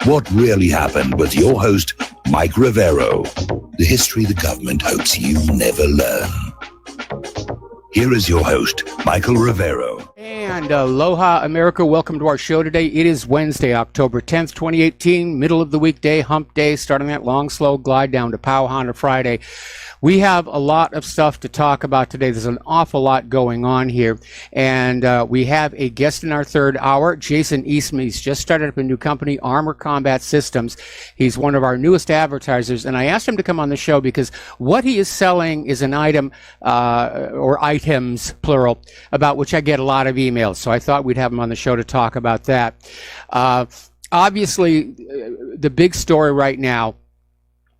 What really happened with your host, Mike Rivero. The history the government hopes you never learn. Here is your host, Michael Rivero. And aloha, America. Welcome to our show today. It is Wednesday, October 10th, 2018, middle of the weekday, hump day, starting that long, slow glide down to Pauhana Friday. We have a lot of stuff to talk about today. There's an awful lot going on here. And we have a guest in our third hour, Jason Eastman. He's just started up a new company, Armor Combat Systems. He's one of our newest advertisers. And I asked him to come on the show because what he is selling is an item, or items, plural, about which I get a lot of emails. So I thought we'd have him on the show to talk about that. Obviously, the big story right now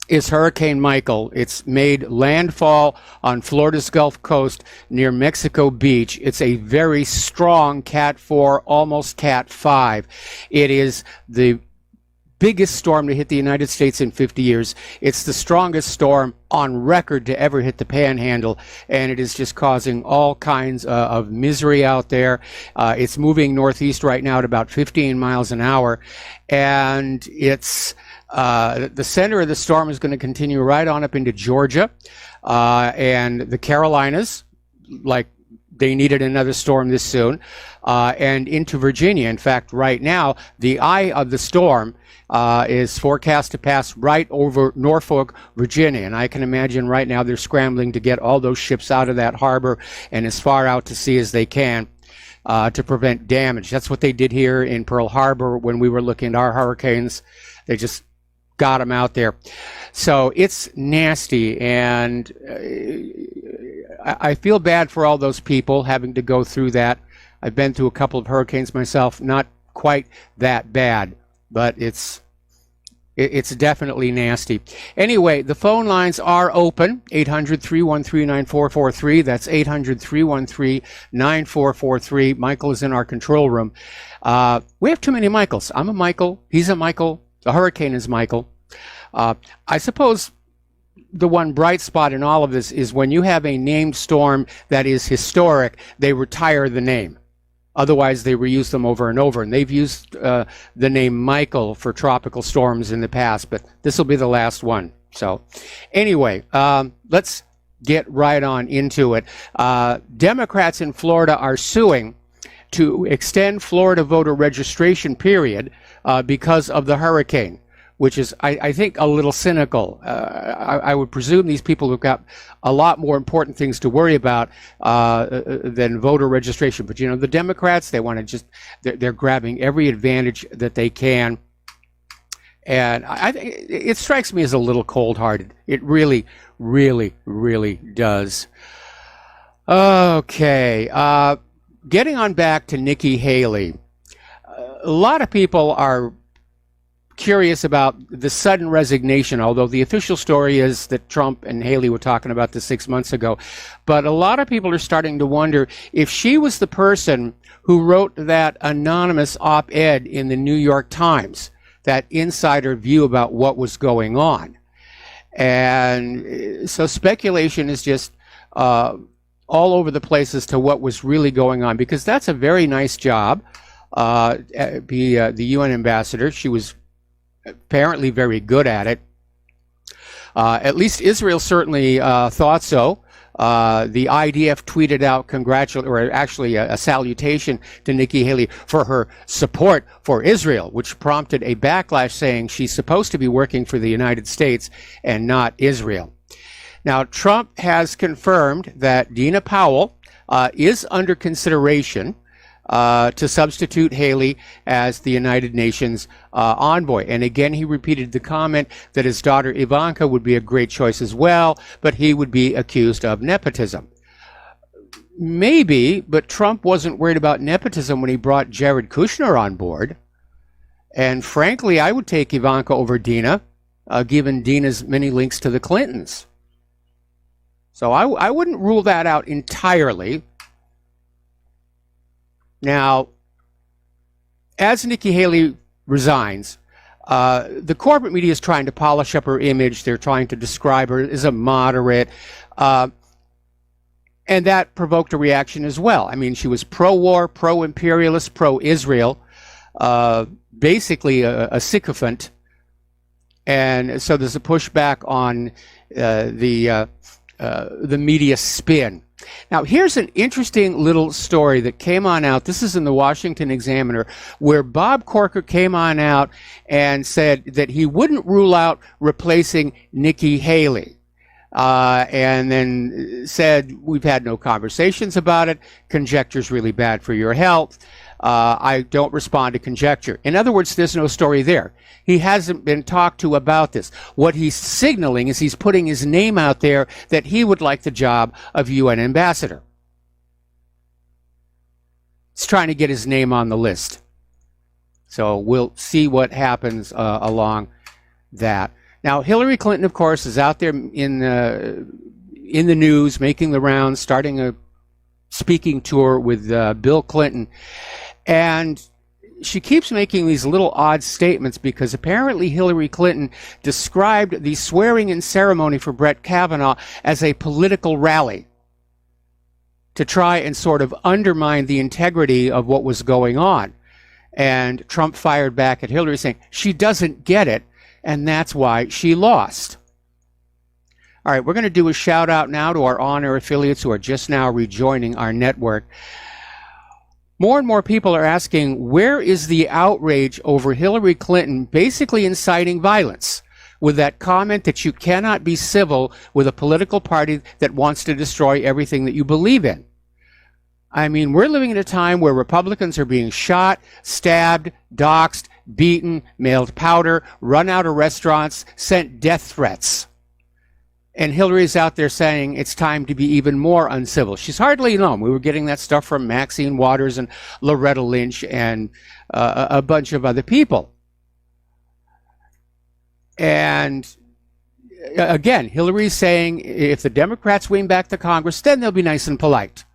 is Hurricane Michael. It's made landfall on Florida's Gulf Coast near Mexico Beach. It's a very strong Cat 4, almost Cat 5. It is the biggest storm to hit the United States in 50 years. It's the strongest storm on record to ever hit the Panhandle, and it is just causing all kinds of misery out there. It's moving northeast right now at about 15 miles an hour, and it's the center of the storm is going to continue right on up into Georgia and the Carolinas, like they needed another storm this soon, and into Virginia. In fact, right now, the eye of the storm is forecast to pass right over Norfolk, Virginia. And I can imagine right now they're scrambling to get all those ships out of that harbor and as far out to sea as they can to prevent damage. That's what they did here in Pearl Harbor when we were looking at our hurricanes. They just got them out there. So it's nasty, and I feel bad for all those people having to go through that. I've been through a couple of hurricanes myself, not quite that bad, but it's definitely nasty. Anyway, the phone lines are open, 800-313-9443. That's 800-313-9443. Michael is in our control room. We have too many Michaels. I'm a Michael. He's a Michael. The hurricane is Michael. I suppose the one bright spot in all of this is when you have a named storm that is historic, they retire the name. Otherwise, they reuse them over and over. And they've used the name Michael for tropical storms in the past, but this will be the last one. So anyway, let's get right on into it. Democrats in Florida are suing to extend Florida voter registration period because of the hurricane, which is, I think, a little cynical. I would presume these people have got a lot more important things to worry about than voter registration. But, you know, the Democrats, they want to just, they're grabbing every advantage that they can. And I think it strikes me as a little cold-hearted. It really, really, really does. Okay. Getting on back to Nikki Haley. A lot of people are curious about the sudden resignation, although the official story is that Trump and Haley were talking about this 6 months ago. But a lot of people are starting to wonder if she was the person who wrote that anonymous op-ed in the New York Times, that insider view about what was going on. And so speculation is just all over the place as to what was really going on, because that's a very nice job. The UN ambassador, she was apparently very good at it. At least Israel certainly thought so. The IDF tweeted out a salutation to Nikki Haley for her support for Israel, which prompted a backlash saying she's supposed to be working for the United States and not Israel. Now, Trump has confirmed that Dina Powell is under consideration to substitute Haley as the United Nations envoy. And again, he repeated the comment that his daughter Ivanka would be a great choice as well, but he would be accused of nepotism. Maybe, but Trump wasn't worried about nepotism when he brought Jared Kushner on board. And frankly, I would take Ivanka over Dina, given Dina's many links to the Clintons. So I wouldn't rule that out entirely. Now, as Nikki Haley resigns, the corporate media is trying to polish up her image. They're trying to describe her as a moderate. And that provoked a reaction as well. I mean, she was pro-war, pro-imperialist, pro-Israel. basically a sycophant. And so there's a pushback on the media spin. Now, here's an interesting little story that came on out. This is in the Washington Examiner, where Bob Corker came on out and said that he wouldn't rule out replacing Nikki Haley. And then said, we've had no conversations about it. Conjecture's really bad for your health. I don't respond to conjecture. In other words, there's no story there. He hasn't been talked to about this. What he's signaling is he's putting his name out there that he would like the job of UN ambassador. He's trying to get his name on the list. So we'll see what happens along that. Now, Hillary Clinton, of course, is out there in the news, making the rounds, starting a speaking tour with Bill Clinton. And she keeps making these little odd statements because apparently Hillary Clinton described the swearing-in ceremony for Brett Kavanaugh as a political rally to try and sort of undermine the integrity of what was going on. And Trump fired back at Hillary saying she doesn't get it, and that's why she lost. All right, we're going to do a shout out now to our on-air affiliates who are just now rejoining our network. More and more people are asking, where is the outrage over Hillary Clinton basically inciting violence with that comment that you cannot be civil with a political party that wants to destroy everything that you believe in? I mean, we're living in a time where Republicans are being shot, stabbed, doxxed, beaten, mailed powder, run out of restaurants, sent death threats. And Hillary's out there saying it's time to be even more uncivil. She's hardly known. We were getting that stuff from Maxine Waters and Loretta Lynch and a bunch of other people. And again, Hillary's saying if the Democrats win back the Congress, then they'll be nice and polite.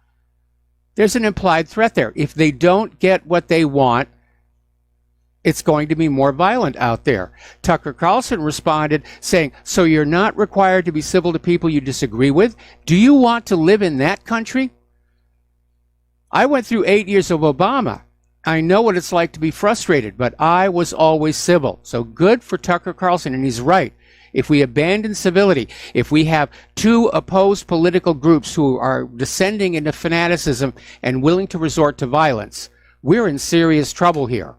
There's an implied threat there. If they don't get what they want, it's going to be more violent out there. Tucker Carlson responded saying, so you're not required to be civil to people you disagree with? Do you want to live in that country? I went through 8 years of Obama. I know what it's like to be frustrated, but I was always civil. So good for Tucker Carlson, and he's right. If we abandon civility, if we have two opposed political groups who are descending into fanaticism and willing to resort to violence, we're in serious trouble here.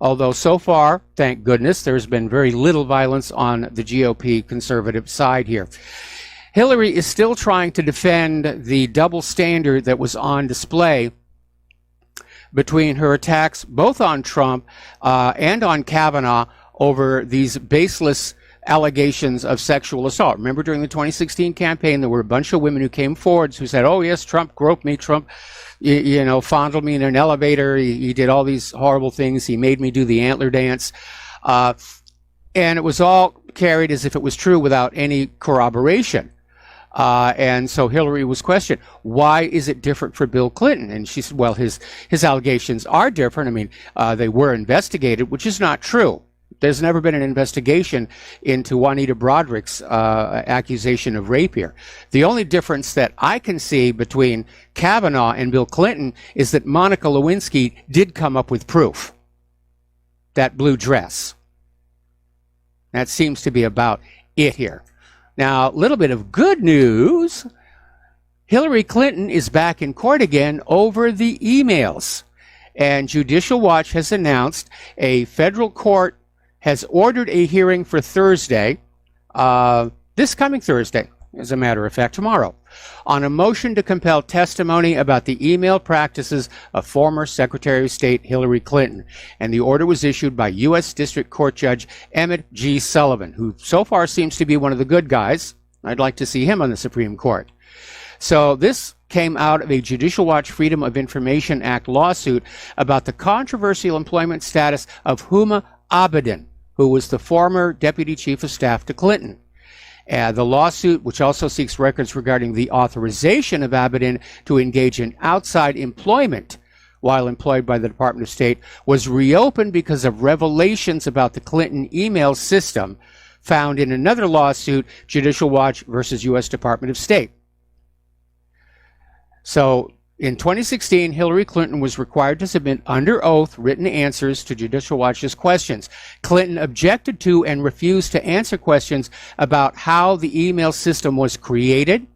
Although so far, thank goodness, there's been very little violence on the GOP conservative side here. Hillary is still trying to defend the double standard that was on display between her attacks both on Trump and on Kavanaugh over these baseless allegations of sexual assault. Remember during the 2016 campaign, there were a bunch of women who came forward who said, oh yes, Trump groped me, Trump fondled me in an elevator. He did all these horrible things. He made me do the antler dance. And it was all carried as if it was true without any corroboration. And so Hillary was questioned, why is it different for Bill Clinton? And she said, well, his allegations are different. I mean, they were investigated, which is not true. There's never been an investigation into Juanita Broderick's accusation of rape here. The only difference that I can see between Kavanaugh and Bill Clinton is that Monica Lewinsky did come up with proof. That blue dress. That seems to be about it here. Now, a little bit of good news. Hillary Clinton is back in court again over the emails. And Judicial Watch has announced a federal court has ordered a hearing for Thursday, this coming Thursday, as a matter of fact, tomorrow, on a motion to compel testimony about the email practices of former Secretary of State Hillary Clinton. And the order was issued by U.S. District Court Judge Emmett G. Sullivan, who so far seems to be one of the good guys. I'd like to see him on the Supreme Court. So this came out of a Judicial Watch Freedom of Information Act lawsuit about the controversial employment status of Huma Abedin, who was the former deputy chief of staff to Clinton. The lawsuit, which also seeks records regarding the authorization of Abedin to engage in outside employment while employed by the Department of State, was reopened because of revelations about the Clinton email system found in another lawsuit, Judicial Watch versus U.S. Department of State. So in 2016, Hillary Clinton was required to submit under oath written answers to Judicial Watch's questions. Clinton objected to and refused to answer questions about how the email system was created,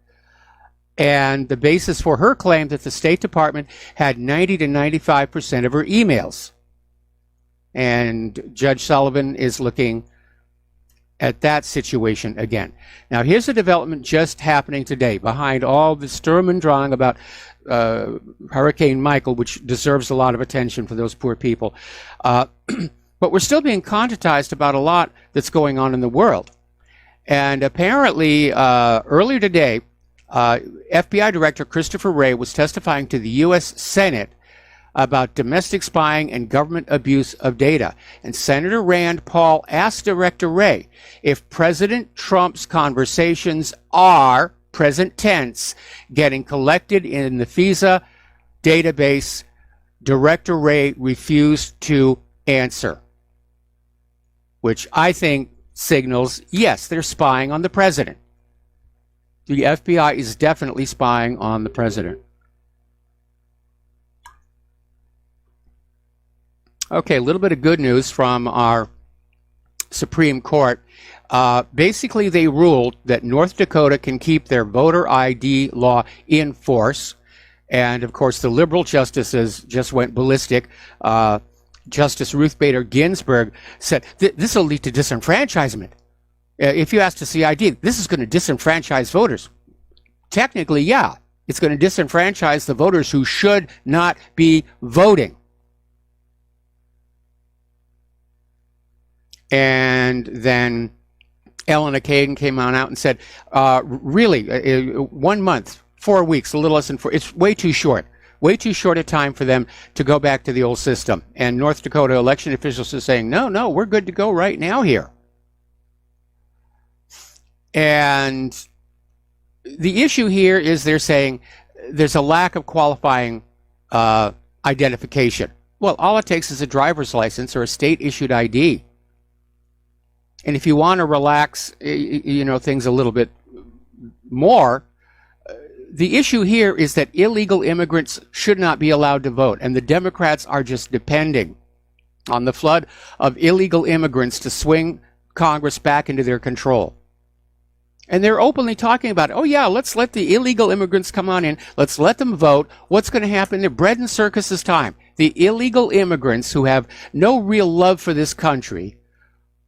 and the basis for her claim that the State Department had 90 to 95% of her emails. And Judge Sullivan is looking at that situation again. Now, here's a development just happening today behind all the sturm and drang about Hurricane Michael, which deserves a lot of attention for those poor people. But we're still being conscientized about a lot that's going on in the world. And apparently, earlier today, FBI Director Christopher Wray was testifying to the U.S. Senate about domestic spying and government abuse of data. And Senator Rand Paul asked Director Wray if President Trump's conversations are, present tense, getting collected in the FISA database. Director Wray refused to answer, which I think signals, yes, they're spying on the president. The FBI is definitely spying on the president. Okay, a little bit of good news from our Supreme Court. Basically, they ruled that North Dakota can keep their voter ID law in force. And, of course, the liberal justices just went ballistic. Justice Ruth Bader Ginsburg said, this will lead to disenfranchisement. If you ask to see ID, this is going to disenfranchise voters. Technically, yeah, it's going to disenfranchise the voters who should not be voting. And then Eleanor Kagan came on out and said, really, 1 month, 4 weeks, a little less than 4, it's way too short a time for them to go back to the old system. And North Dakota election officials are saying, no, we're good to go right now here. And the issue here is they're saying there's a lack of qualifying identification. Well, all it takes is a driver's license or a state-issued ID. And if you want to relax, things a little bit more, the issue here is that illegal immigrants should not be allowed to vote. And the Democrats are just depending on the flood of illegal immigrants to swing Congress back into their control. And they're openly talking about, oh yeah, let's let the illegal immigrants come on in. Let's let them vote. What's going to happen? They're bread and circuses time. The illegal immigrants who have no real love for this country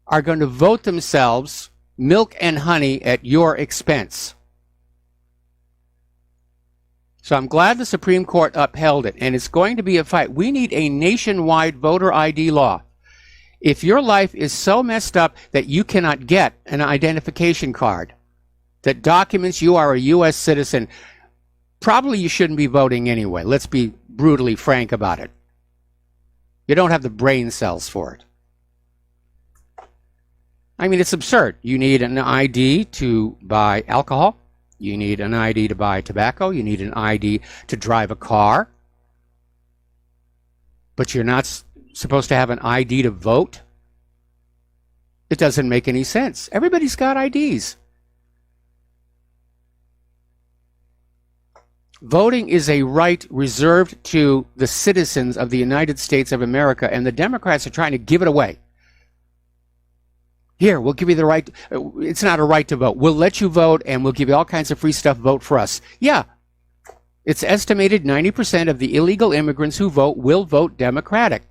are going to vote themselves milk and honey at your expense. So I'm glad the Supreme Court upheld it, and it's going to be a fight. We need a nationwide voter ID law. If your life is so messed up that you cannot get an identification card that documents you are a U.S. citizen, probably you shouldn't be voting anyway. Let's be brutally frank about it. You don't have the brain cells for it. I mean, it's absurd. You need an ID to buy alcohol. You need an ID to buy tobacco. You need an ID to drive a car. But you're not supposed to have an ID to vote? It doesn't make any sense. Everybody's got IDs. Voting is a right reserved to the citizens of the United States of America, and the Democrats are trying to give it away. Here, we'll give you the right. It's not a right to vote. We'll let you vote, and we'll give you all kinds of free stuff. Vote for us. Yeah, it's estimated 90% of the illegal immigrants who vote will vote Democratic.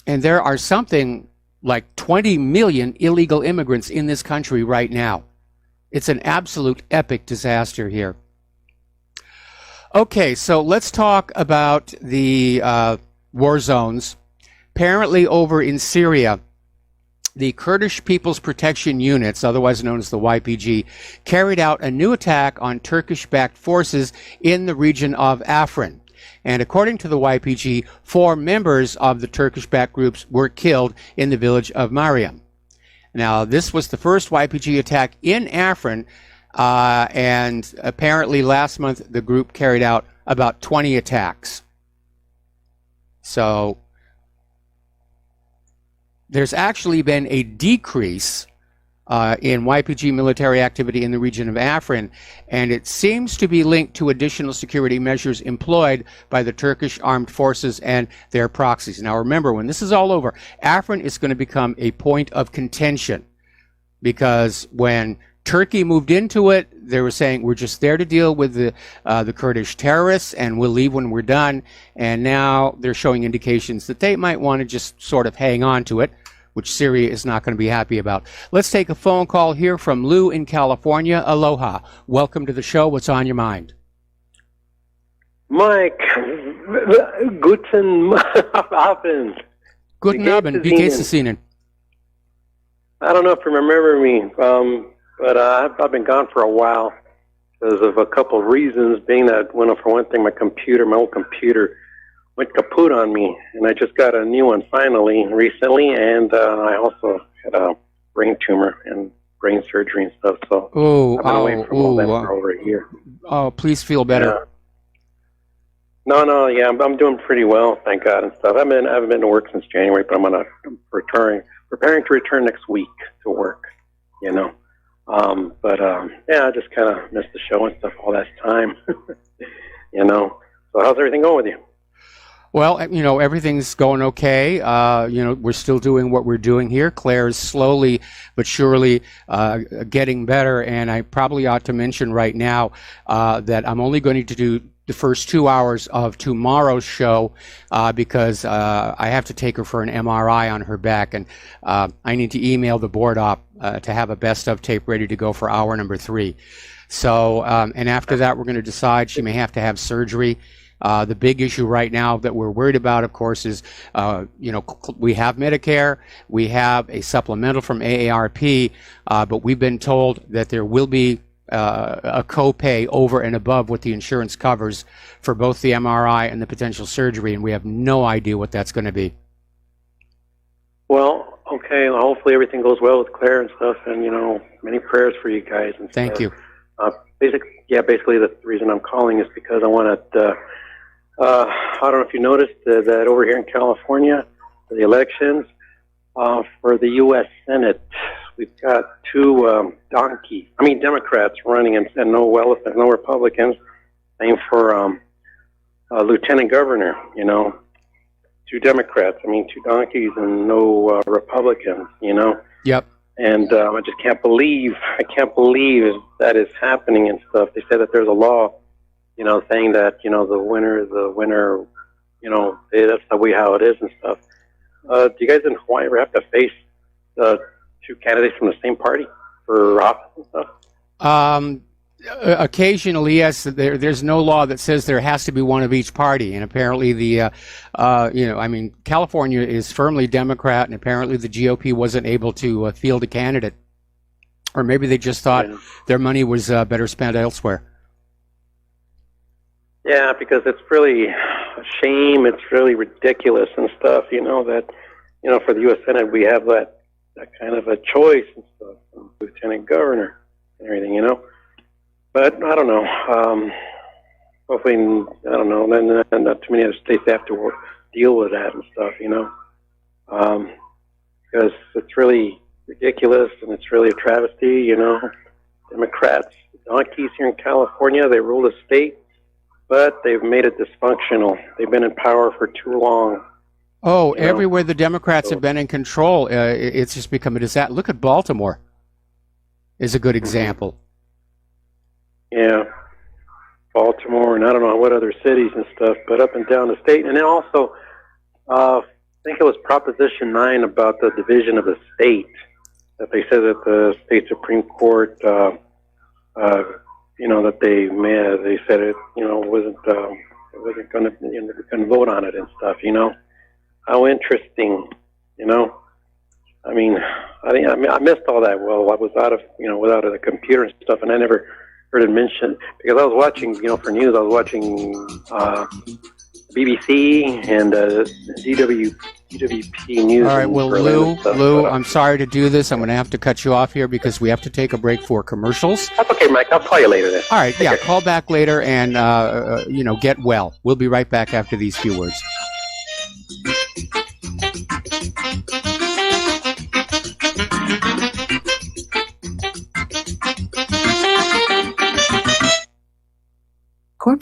And there are something like 20 million illegal immigrants in this country right now. It's an absolute epic disaster here. Okay, so let's talk about the war zones. Apparently over in Syria, the Kurdish People's Protection Units, otherwise known as the YPG, carried out a new attack on Turkish-backed forces in the region of Afrin. And according to the YPG, 4 members of the Turkish-backed groups were killed in the village of Mariam. Now, this was the first YPG attack in Afrin, and apparently last month the group carried out about 20 attacks. So there's actually been a decrease in YPG military activity in the region of Afrin, and it seems to be linked to additional security measures employed by the Turkish armed forces and their proxies. Now remember, when this is all over, Afrin is going to become a point of contention, because when Turkey moved into it, they were saying, we're just there to deal with the Kurdish terrorists, and we'll leave when we're done. And now they're showing indications that they might want to just sort of hang on to it, which Syria is not going to be happy about. Let's take a phone call here from Lou in California. Aloha. Welcome to the show. What's on your mind? Mike, guten Abend. Guten Abend. Wie geht's es Ihnen? I don't know if you remember me, but I've been gone for a while because of a couple of reasons, being that, for one thing, my old computer went kaput on me, and I just got a new one finally recently, and I also had a brain tumor and brain surgery and stuff, so I've been away from all that for over a year. Oh, please feel better. Yeah. No, I'm doing pretty well, thank God, and stuff. I haven't been to work since January, but I'm preparing to return next week to work, yeah, I just kind of missed the show and stuff all that time, So how's everything going with you? Well, everything's going okay. We're still doing what we're doing here. Claire's slowly but surely getting better, and I probably ought to mention right now that I'm only going to do the first 2 hours of tomorrow's show because I have to take her for an MRI on her back, and I need to email the board op to have a best of tape ready to go for hour number 3. So, and after that, we're going to decide she may have to have surgery. The big issue right now that we're worried about, of course, is, we have Medicare, we have a supplemental from AARP, but we've been told that there will be a copay over and above what the insurance covers for both the MRI and the potential surgery, and we have no idea what that's going to be. Well, okay, hopefully everything goes well with Claire and stuff, and, many prayers for you guys. And Thank you. Basically the reason I'm calling is because I want to, I don't know if you noticed that over here in California, for the elections, for the U.S. Senate, we've got two Democrats running, and no no Republicans. Same for Lieutenant Governor, two Democrats. Two donkeys and no Republicans, Yep. And I just can't believe that is happening and stuff. They said that there's a law, saying that, the winner, that's the way how it is and stuff. Do you guys in Hawaii ever have to face two candidates from the same party for office and stuff? Occasionally, yes. There's no law that says there has to be one of each party, and apparently California is firmly Democrat, and apparently the GOP wasn't able to field a candidate, or maybe they just thought their money was better spent elsewhere. Yeah, because it's really a shame. It's really ridiculous and stuff. That for the U.S. Senate we have that kind of a choice and stuff, Lieutenant Governor and everything. But I don't know. Hopefully, I don't know. Then not too many other states have to deal with that and stuff, because it's really ridiculous and it's really a travesty, Democrats, donkeys here in California, they rule the state, but they've made it dysfunctional. They've been in power for too long. Oh, everywhere the Democrats have been in control, it's just become a disaster. Look at Baltimore is a good example. Yeah, Baltimore, and I don't know what other cities and stuff, but up and down the state. And then also, I think it was Proposition 9 about the division of the state, that they said that the state Supreme Court, that they said it, wasn't going to, couldn't vote on it and stuff, How interesting, I missed all that. Well, I was out of, without a computer and stuff, and I never heard it mentioned, because I was watching, for news, I was watching BBC and DWP News. All right, well, Lou, I'm sorry to do this. I'm going to have to cut you off here because we have to take a break for commercials. That's okay, Mike. I'll call you later then. All right, yeah, call back later and, get well. We'll be right back after these few words.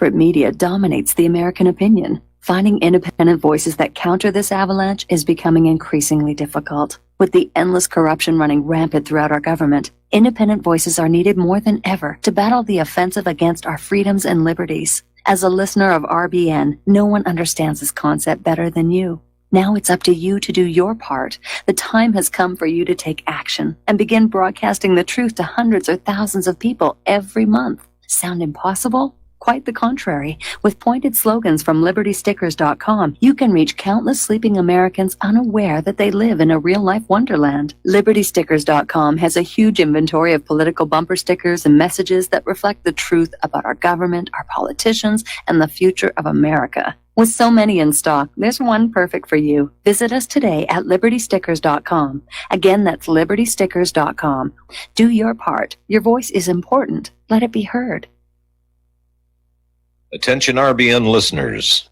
corporate media dominates the American opinion. Finding independent voices that counter this avalanche is becoming increasingly difficult. With the endless corruption running rampant throughout our government, independent voices are needed more than ever to battle the offensive against our freedoms and liberties. As a listener of RBN, no one understands this concept better than you. Now it's up to you to do your part. The time has come for you to take action and begin broadcasting the truth to hundreds or thousands of people every month. Sound impossible? Quite the contrary. With pointed slogans from LibertyStickers.com, you can reach countless sleeping Americans unaware that they live in a real-life wonderland. LibertyStickers.com has a huge inventory of political bumper stickers and messages that reflect the truth about our government, our politicians, and the future of America. With so many in stock, there's one perfect for you. Visit us today at LibertyStickers.com. Again, that's LibertyStickers.com. Do your part. Your voice is important. Let it be heard. Attention RBN listeners.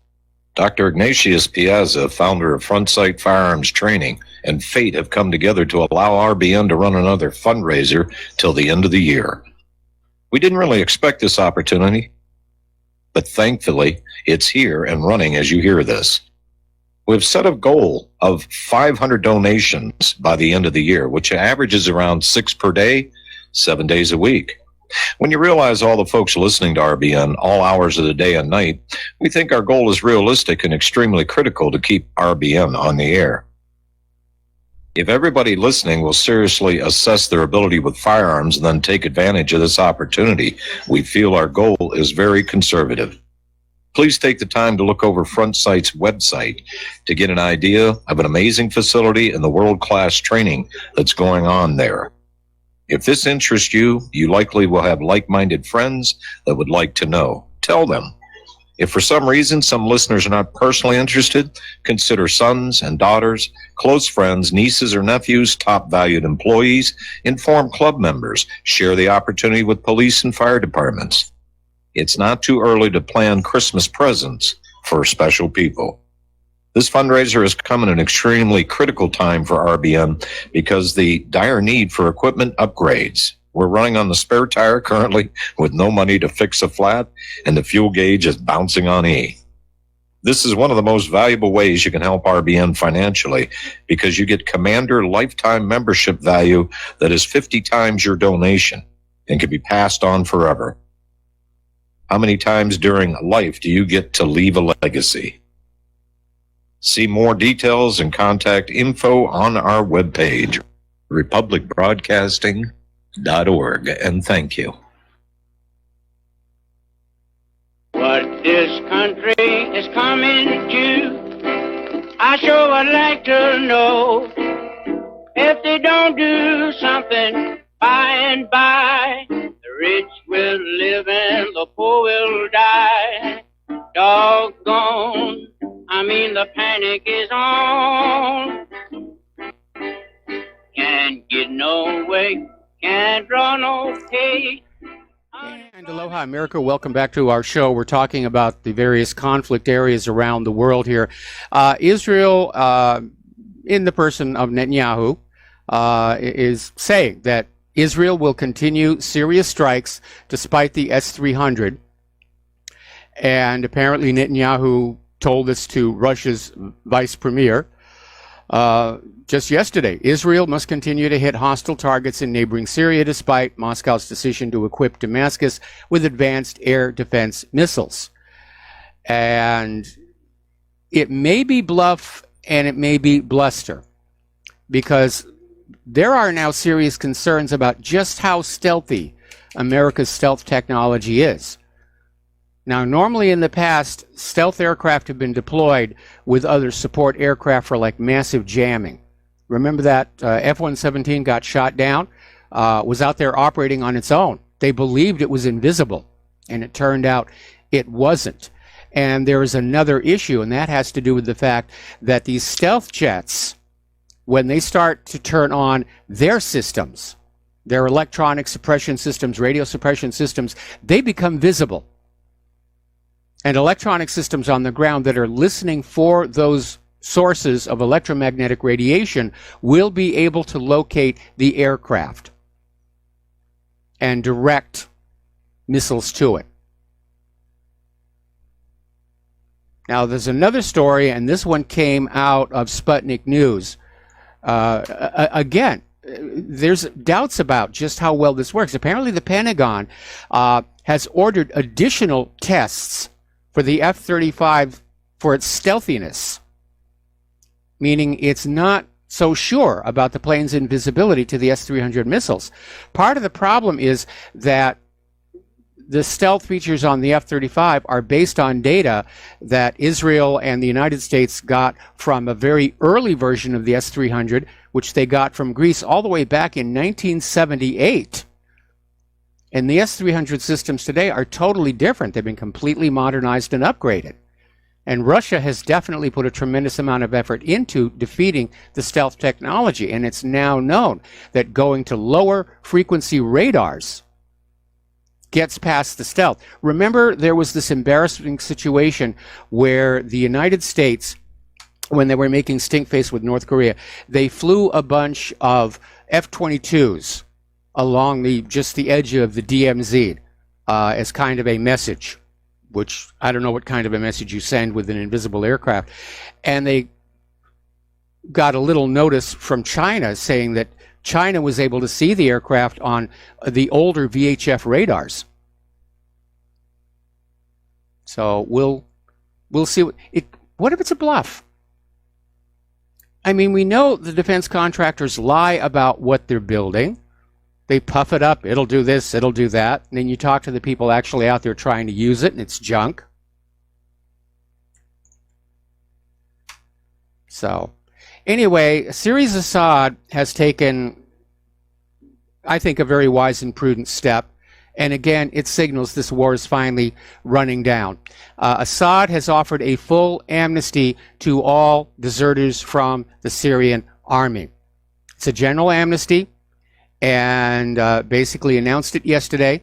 Dr. Ignatius Piazza, founder of Front Sight Firearms Training, and fate have come together to allow RBN to run another fundraiser till the end of the year. We didn't really expect this opportunity, but thankfully it's here and running as you hear this. We've set a goal of 500 donations by the end of the year, which averages around 6 per day, 7 days a week. When you realize all the folks listening to RBN all hours of the day and night, we think our goal is realistic and extremely critical to keep RBN on the air. If everybody listening will seriously assess their ability with firearms and then take advantage of this opportunity, we feel our goal is very conservative. Please take the time to look over Front Sight's website to get an idea of an amazing facility and the world-class training that's going on there. If this interests you, you likely will have like-minded friends that would like to know. Tell them. If for some reason some listeners are not personally interested, consider sons and daughters, close friends, nieces or nephews, top valued employees, inform club members, share the opportunity with police and fire departments. It's not too early to plan Christmas presents for special people. This fundraiser has come at an extremely critical time for RBN because the dire need for equipment upgrades. We're running on the spare tire currently with no money to fix a flat, and the fuel gauge is bouncing on E. This is one of the most valuable ways you can help RBN financially because you get Commander lifetime membership value that is 50 times your donation and can be passed on forever. How many times during life do you get to leave a legacy? See more details and contact info on our webpage, republicbroadcasting.org, and thank you. What this country is coming to, I sure would like to know. If they don't do something by and by, the rich will live and the poor will die. Doggone, the panic is on. Can't get no way, can't draw no pay. And aloha, America. Welcome back to our show. We're talking about the various conflict areas around the world here. Israel, in the person of Netanyahu, is saying that Israel will continue serious strikes despite the S-300. And apparently Netanyahu told this to Russia's vice premier just yesterday. Israel must continue to hit hostile targets in neighboring Syria despite Moscow's decision to equip Damascus with advanced air defense missiles. And it may be bluff and it may be bluster, because there are now serious concerns about just how stealthy America's stealth technology is. Now, normally in the past, stealth aircraft have been deployed with other support aircraft for like massive jamming. Remember that F-117 got shot down, was out there operating on its own. They believed it was invisible, and it turned out it wasn't. And there is another issue, and that has to do with the fact that these stealth jets, when they start to turn on their systems, their electronic suppression systems, radio suppression systems, they become visible. And electronic systems on the ground that are listening for those sources of electromagnetic radiation will be able to locate the aircraft and direct missiles to it. Now, there's another story, and this one came out of Sputnik News. Again, there's doubts about just how well this works. Apparently, the Pentagon has ordered additional tests for the F-35 for its stealthiness, meaning it's not so sure about the plane's invisibility to the S-300 missiles. Part of the problem is that the stealth features on the F-35 are based on data that Israel and the United States got from a very early version of the S-300, which they got from Greece all the way back in 1978. And the S-300 systems today are totally different. They've been completely modernized and upgraded. And Russia has definitely put a tremendous amount of effort into defeating the stealth technology. And it's now known that going to lower frequency radars gets past the stealth. Remember, there was this embarrassing situation where the United States, when they were making stink face with North Korea, they flew a bunch of F-22s along just the edge of the DMZ as kind of a message, which I don't know what kind of a message you send with an invisible aircraft. And they got a little notice from China saying that China was able to see the aircraft on the older VHF radars. So we'll see. What if it's a bluff? I mean, we know the defense contractors lie about what they're building. They puff it up. It'll do this, it'll do that. And then you talk to the people actually out there trying to use it, and it's junk. So, anyway, Syria's Assad has taken, I think, a very wise and prudent step. And again, it signals this war is finally running down. Assad has offered a full amnesty to all deserters from the Syrian army. It's a general amnesty, and basically announced it yesterday.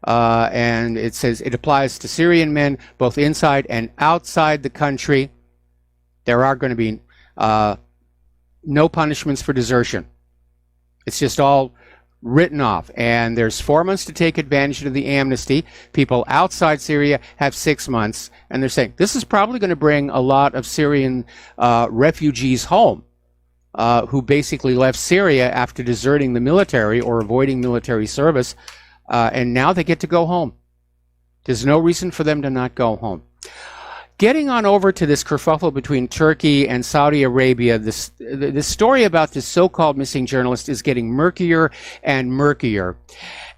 And it says it applies to Syrian men both inside and outside the country. There are going to be no punishments for desertion. It's just all written off, and there's 4 months to take advantage of the amnesty. People outside Syria have 6 months, and they're saying this is probably going to bring a lot of Syrian refugees home who basically left Syria after deserting the military or avoiding military service, and now they get to go home. There's no reason for them to not go home. Getting on over to this kerfuffle between Turkey and Saudi Arabia, this story about this so-called missing journalist is getting murkier and murkier.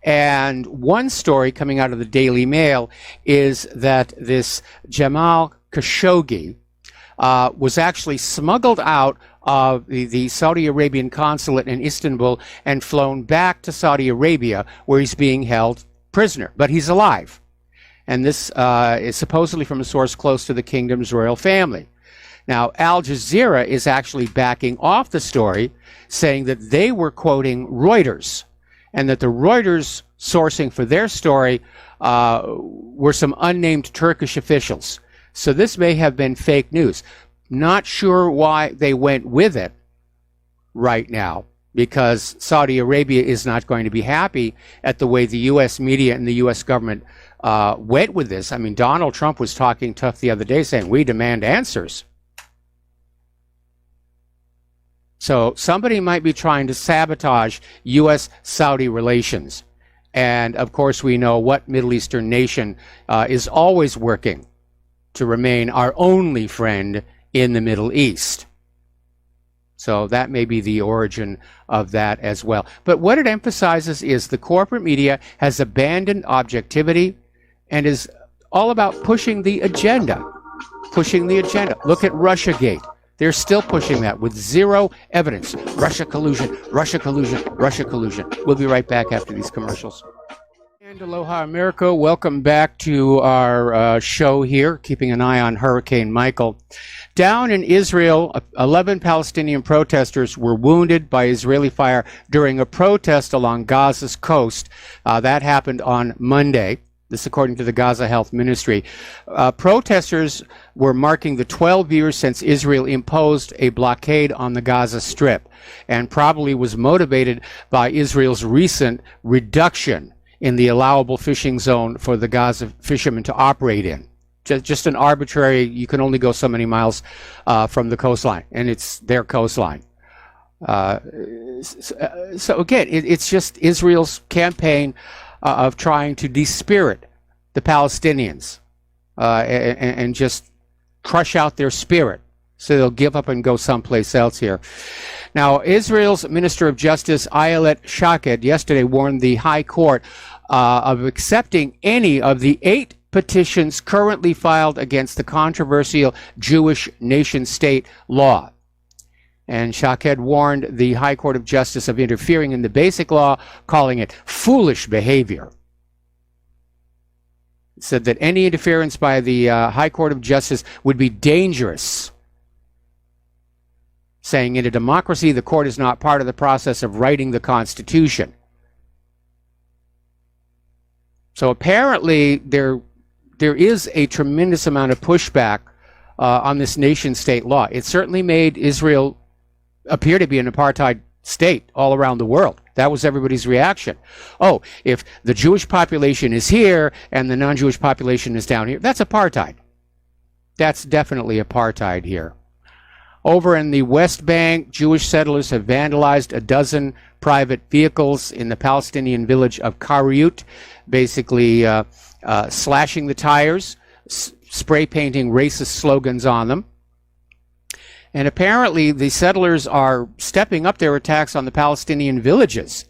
And one story coming out of the Daily Mail is that this Jamal Khashoggi was actually smuggled out of the Saudi Arabian consulate in Istanbul and flown back to Saudi Arabia, where he's being held prisoner. But he's alive. And this is supposedly from a source close to the kingdom's royal family. Now, Al Jazeera is actually backing off the story, saying that they were quoting Reuters, and that the Reuters sourcing for their story were some unnamed Turkish officials. So this may have been fake news. Not sure why they went with it right now, because Saudi Arabia is not going to be happy at the way the U.S. media and the U.S. government went with this. I mean, Donald Trump was talking tough the other day, saying, we demand answers. So somebody might be trying to sabotage U.S.-Saudi relations. And, of course, we know what Middle Eastern nation is always working to remain our only friend in the Middle East. So that may be the origin of that as well. But what it emphasizes is the corporate media has abandoned objectivity and is all about pushing the agenda. Pushing the agenda. Look at Russiagate. They're still pushing that with zero evidence. Russia collusion, Russia collusion, Russia collusion. We'll be right back after these commercials. And aloha, America. Welcome back to our show here, keeping an eye on Hurricane Michael. Down in Israel, 11 Palestinian protesters were wounded by Israeli fire during a protest along Gaza's coast. That happened on Monday. This according to the Gaza Health Ministry. Protesters were marking the 12 years since Israel imposed a blockade on the Gaza Strip, and probably was motivated by Israel's recent reduction in the allowable fishing zone for the Gaza fishermen to operate in. just an arbitrary, you can only go so many miles from the coastline, and it's their coastline. So again, it's just Israel's campaign of trying to dispirit the Palestinians and just crush out their spirit, so they'll give up and go someplace else here. Now, Israel's Minister of Justice, Aiea Shaked, yesterday warned the High Court of accepting any of the 8 petitions currently filed against the controversial Jewish nation-state law. And Shaked warned the High Court of Justice of interfering in the basic law, calling it foolish behavior. It said that any interference by the High Court of Justice would be dangerous, saying in a democracy, the court is not part of the process of writing the Constitution. So apparently there is a tremendous amount of pushback on this nation-state law. It certainly made Israel appear to be an apartheid state all around the world. That was everybody's reaction. Oh, if the Jewish population is here and the non-Jewish population is down here, that's apartheid. That's definitely apartheid here. Over in the West Bank, Jewish settlers have vandalized a dozen private vehicles in the Palestinian village of Kariut, basically slashing the tires, spray painting racist slogans on them. And apparently the settlers are stepping up their attacks on the Palestinian villages,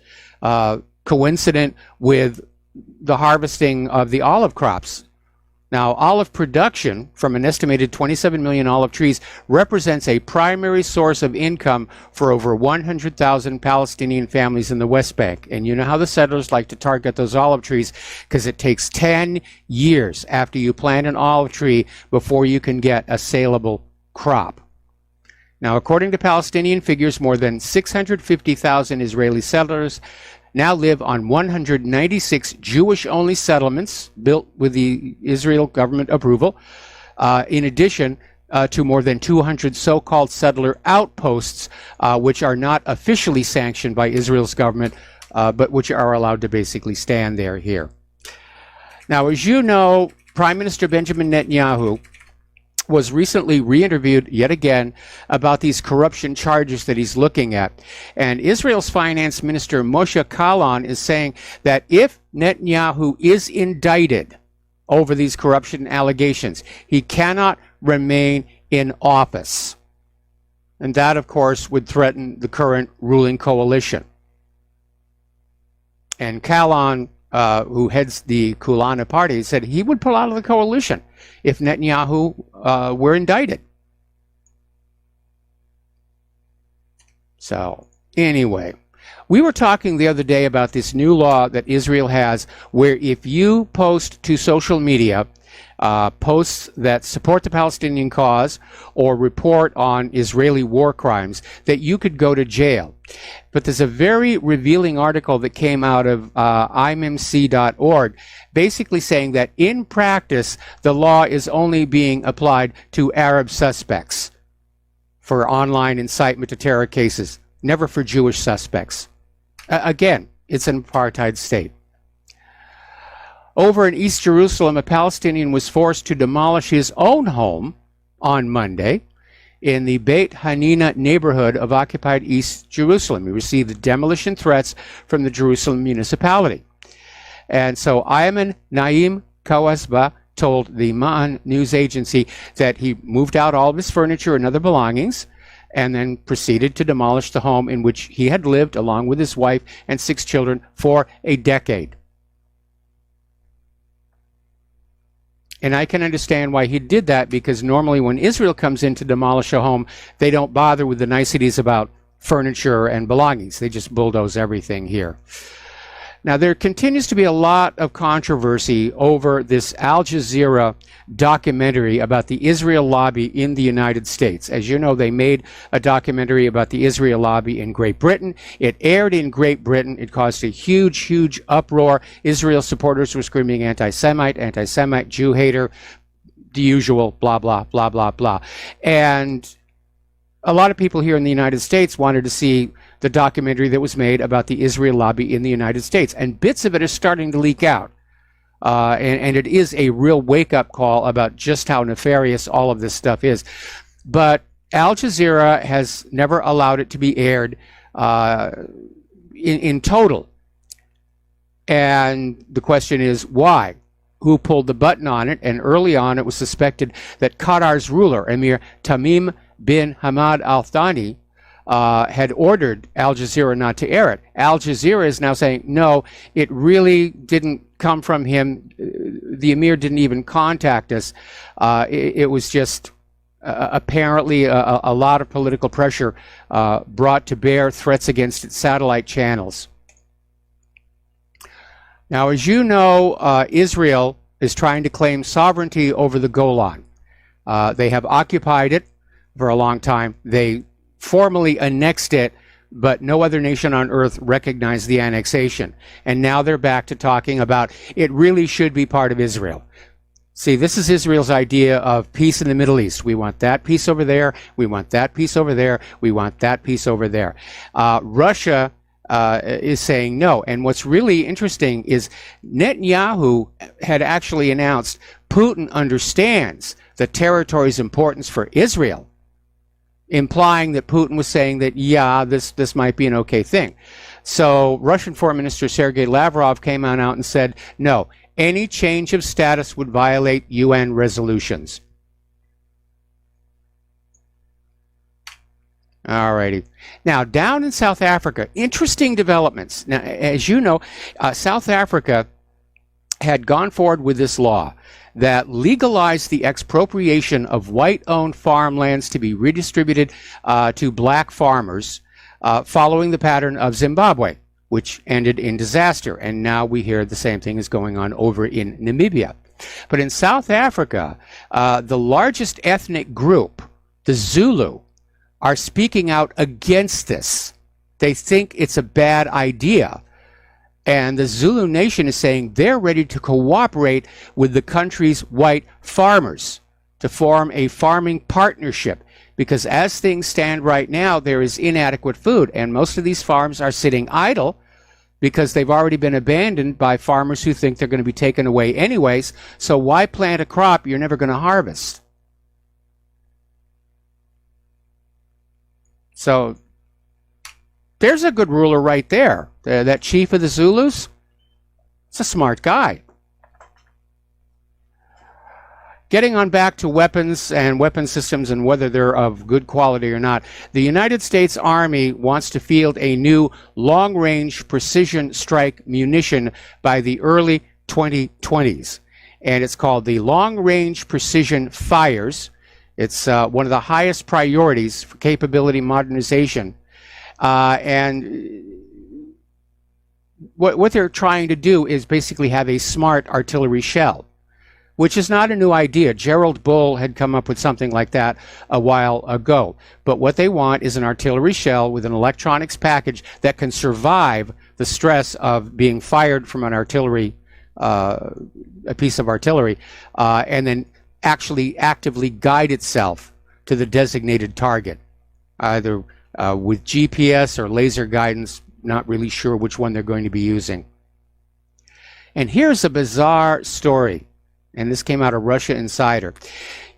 coincident with the harvesting of the olive crops. Now, olive production from an estimated 27 million olive trees represents a primary source of income for over 100,000 Palestinian families in the West Bank. And you know how the settlers like to target those olive trees, because it takes 10 years after you plant an olive tree before you can get a saleable crop. Now, according to Palestinian figures, more than 650,000 Israeli settlers now live on 196 Jewish-only settlements built with the Israel government approval, in addition to more than 200 so-called settler outposts, which are not officially sanctioned by Israel's government, but which are allowed to basically stand there here. Now, as you know, Prime Minister Benjamin Netanyahu was recently re-interviewed yet again about these corruption charges that he's looking at. And Israel's finance minister Moshe Kahlon is saying that if Netanyahu is indicted over these corruption allegations, he cannot remain in office. And that, of course, would threaten the current ruling coalition. And Kahlon, who heads the Kulana party, said he would pull out of the coalition if Netanyahu were indicted. So, anyway, we were talking the other day about this new law that Israel has, where if you post to social media posts that support the Palestinian cause or report on Israeli war crimes, that you could go to jail. But there's a very revealing article that came out of immc.org, basically saying that in practice, the law is only being applied to Arab suspects for online incitement to terror cases, never for Jewish suspects. Again, it's an apartheid state. Over in East Jerusalem, a Palestinian was forced to demolish his own home on Monday in the Beit Hanina neighborhood of occupied East Jerusalem. He received the demolition threats from the Jerusalem municipality. And so Ayman Naim Kawasba told the Ma'an news agency that he moved out all of his furniture and other belongings and then proceeded to demolish the home in which he had lived along with his wife and 6 children for a decade. And I can understand why he did that, because normally when Israel comes in to demolish a home, they don't bother with the niceties about furniture and belongings. They just bulldoze everything here. Now, there continues to be a lot of controversy over this Al Jazeera documentary about the Israel lobby in the United States. As you know, they made a documentary about the Israel lobby in Great Britain. It aired in Great Britain. It caused a huge, huge uproar. Israel supporters were screaming anti-Semite, Jew hater, the usual, blah, blah, blah, blah, blah. And a lot of people here in the United States wanted to see the documentary that was made about the Israel lobby in the United States. And bits of it are starting to leak out. and it is a real wake-up call about just how nefarious all of this stuff is. But Al Jazeera has never allowed it to be aired in total. And the question is, why? Who pulled the button on it? And early on, it was suspected that Qatar's ruler, Emir Tamim bin Hamad Al Thani, had ordered Al Jazeera not to air it. Al Jazeera is now saying, no, it really didn't come from him. The Emir didn't even contact us. It was just apparently a lot of political pressure brought to bear, threats against its satellite channels. Now, as you know, Israel is trying to claim sovereignty over the Golan. They have occupied it for a long time. They formally annexed it, but no other nation on earth recognized the annexation. And now they're back to talking about it really should be part of Israel. See, this is Israel's idea of peace in the Middle East. We want that peace over there. We want that peace over there. We want that peace over there. Russia is saying no. And what's really interesting is Netanyahu had actually announced Putin understands the territory's importance for Israel, implying that Putin was saying that, yeah, this might be an okay thing. So Russian Foreign Minister Sergei Lavrov came on out and said, no, any change of status would violate UN resolutions. All righty. Now, down in South Africa, interesting developments. Now, as you know, South Africa had gone forward with this law that legalized the expropriation of white-owned farmlands to be redistributed to black farmers, following the pattern of Zimbabwe, which ended in disaster. And now we hear the same thing is going on over in Namibia. But in South Africa, the largest ethnic group, the Zulu, are speaking out against this. They think it's a bad idea. And the Zulu nation is saying they're ready to cooperate with the country's white farmers to form a farming partnership. Because as things stand right now, there is inadequate food. And most of these farms are sitting idle because they've already been abandoned by farmers who think they're going to be taken away anyways. So why plant a crop you're never going to harvest? So there's a good ruler right there. That chief of the Zulus, it's a smart guy. Getting on back to weapons and weapon systems and whether they're of good quality or not, the United States Army wants to field a new long-range precision strike munition by the early 2020s. And it's called the Long Range Precision Fires. It's one of the highest priorities for capability modernization. And what they're trying to do is basically have a smart artillery shell, which is not a new idea. Gerald Bull had come up with something like that a while ago. But what they want is an artillery shell with an electronics package that can survive the stress of being fired from an artillery, a piece of artillery, and then actually actively guide itself to the designated target, either with GPS or laser guidance. Not really sure which one they're going to be using. And here's a bizarre story, and this came out of Russia Insider.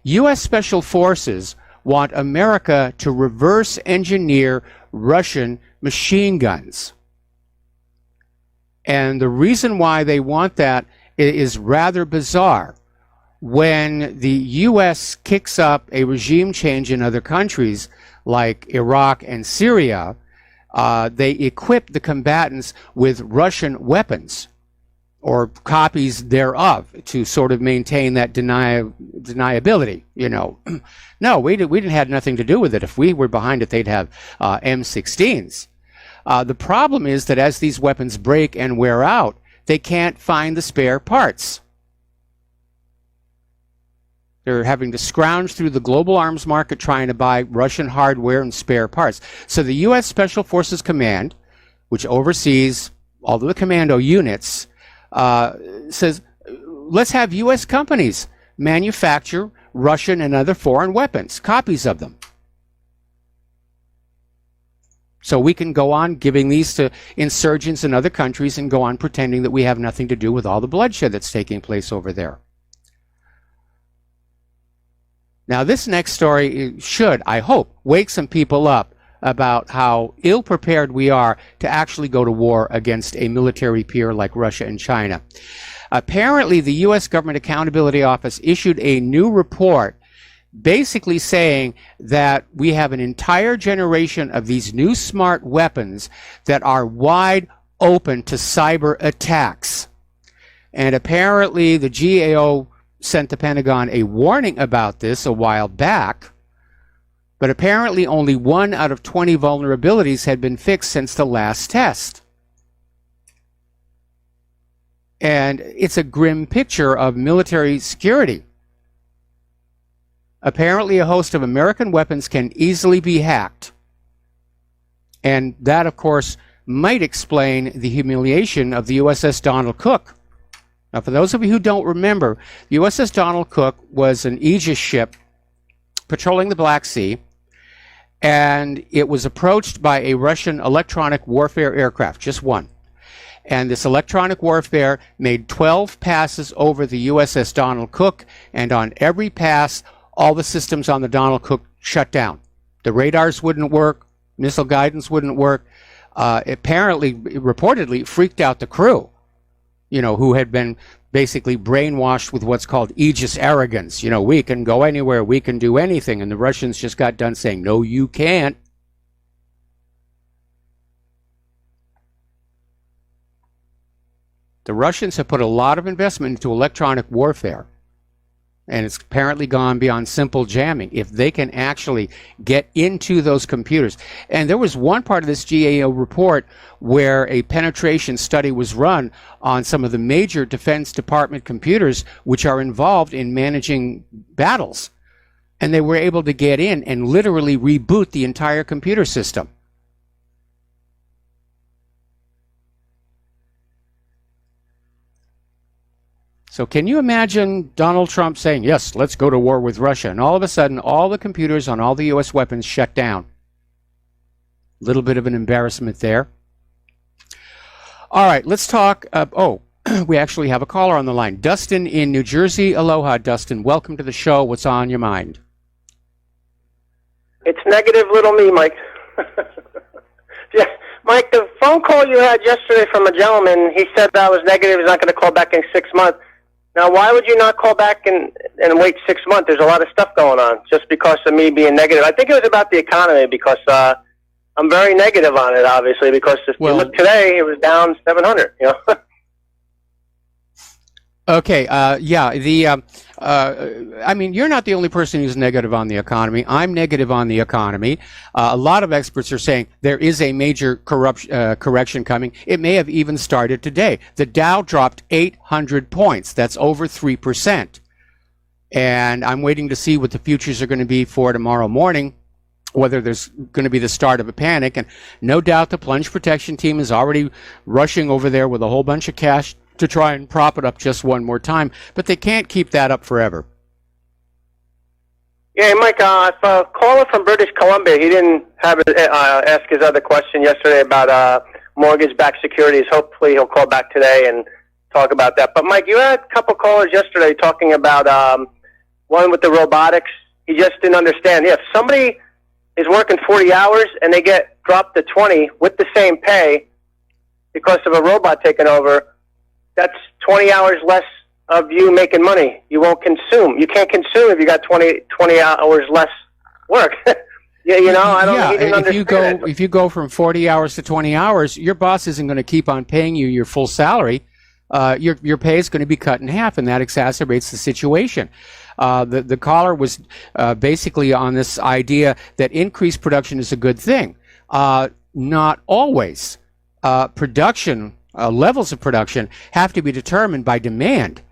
U.S. Special Forces want America to reverse engineer Russian machine guns. And the reason why they want that is rather bizarre. When the U.S. kicks up a regime change in other countries like Iraq and Syria, they equip the combatants with Russian weapons or copies thereof to sort of maintain that deniability, you know. No, we didn't have nothing to do with it. If we were behind it, they'd have M16s. The problem is that as these weapons break and wear out, they can't find the spare parts. They're having to scrounge through the global arms market trying to buy Russian hardware and spare parts. So the U.S. Special Forces Command, which oversees all of the commando units, says, let's have U.S. companies manufacture Russian and other foreign weapons, copies of them. So we can go on giving these to insurgents in other countries and go on pretending that we have nothing to do with all the bloodshed that's taking place over there. Now, this next story should, I hope, wake some people up about how ill-prepared we are to actually go to war against a military peer like Russia and China. Apparently, the U.S. Government Accountability Office issued a new report basically saying that we have an entire generation of these new smart weapons that are wide open to cyber attacks. And apparently, the GAO sent the Pentagon a warning about this a while back, but apparently only 1 out of 20 vulnerabilities had been fixed since the last test. And it's a grim picture of military security. Apparently, a host of American weapons can easily be hacked. And that, of course, might explain the humiliation of the USS Donald Cook. Now, for those of you who don't remember, the USS Donald Cook was an Aegis ship patrolling the Black Sea, and it was approached by a Russian electronic warfare aircraft, just one. And this electronic warfare made 12 passes over the USS Donald Cook, and on every pass, all the systems on the Donald Cook shut down. The radars wouldn't work, missile guidance wouldn't work. Apparently, reportedly, freaked out the crew, who had been basically brainwashed with what's called Aegis arrogance. We can go anywhere, we can do anything. And the Russians just got done saying, no, you can't. The Russians have put a lot of investment into electronic warfare, and it's apparently gone beyond simple jamming. If they can actually get into those computers. And there was one part of this GAO report where a penetration study was run on some of the major Defense Department computers which are involved in managing battles. And they were able to get in and literally reboot the entire computer system. So can you imagine Donald Trump saying, yes, let's go to war with Russia, and all of a sudden all the computers on all the U.S. weapons shut down? A little bit of an embarrassment there. All right, let's talk. We actually have a caller on the line. Dustin in New Jersey. Aloha, Dustin. Welcome to the show. What's on your mind? It's negative little me, Mike. Yeah, Mike, the phone call you had yesterday from a gentleman, he said that was negative. He's not going to call back in 6 months. Now, why would you not call back and wait 6 months? There's a lot of stuff going on just because of me being negative. I think it was about the economy because I'm very negative on it, obviously, because if you look today, it was down 700, Okay, I mean, you're not the only person who's negative on the economy. I'm negative on the economy. A lot of experts are saying there is a major correction coming. It may have even started today. The Dow dropped 800 points. That's over 3%. And I'm waiting to see what the futures are going to be for tomorrow morning, whether there's going to be the start of a panic. And no doubt the plunge protection team is already rushing over there with a whole bunch of cash to try and prop it up just one more time, but they can't keep that up forever. Yeah, Mike, a caller from British Columbia, he didn't have ask his other question yesterday about mortgage-backed securities. Hopefully he'll call back today and talk about that. But, Mike, you had a couple callers yesterday talking about one with the robotics. He just didn't understand. Yeah, if somebody is working 40 hours and they get dropped to 20 with the same pay because of a robot taking over, that's 20 hours less of you making money. You won't consume. You can't consume if you got 20 hours less work. Yeah, I don't even understand if you go from 40 hours to 20 hours, your boss isn't going to keep on paying you your full salary. Your pay is going to be cut in half, and that exacerbates the situation. The caller was basically on this idea that increased production is a good thing. Not always. Levels of production have to be determined by demand.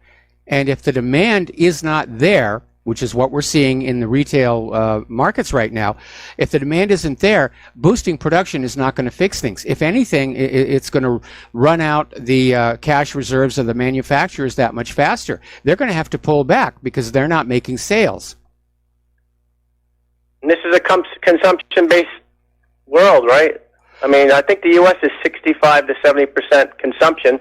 And if the demand is not there, which is what we're seeing in the retail markets right now, if the demand isn't there, boosting production is not going to fix things. If anything, it's going to run out the cash reserves of the manufacturers that much faster. They're going to have to pull back because they're not making sales. And this is a consumption-based world, right? I mean, I think the U.S. is 65 to 70% consumption.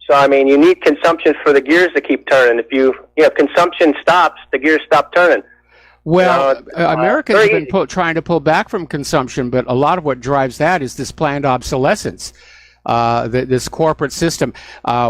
So, I mean, you need consumption for the gears to keep turning. If consumption stops, the gears stop turning. Well, Americans have been trying to pull back from consumption, but a lot of what drives that is this planned obsolescence, this corporate system,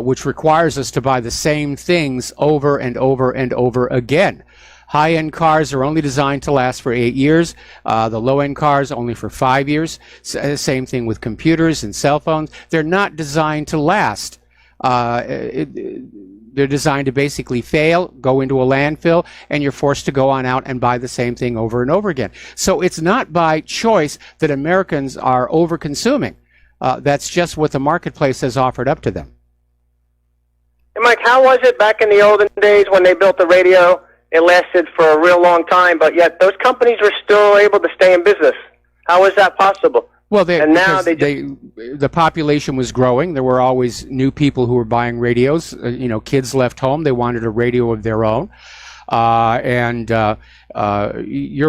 which requires us to buy the same things over and over and over again. High-end cars are only designed to last for 8 years. The low-end cars only for 5 years. Same thing with computers and cell phones. They're not designed to last. They're designed to basically fail, go into a landfill, and you're forced to go on out and buy the same thing over and over again. So it's not by choice that Americans are over-consuming. That's just what the marketplace has offered up to them. And Mike, how was it back in the olden days when they built the radio? It lasted for a real long time, but yet those companies were still able to stay in business. How is that possible? Well, the population was growing. There were always new people who were buying radios. Kids left home. They wanted a radio of their own. You're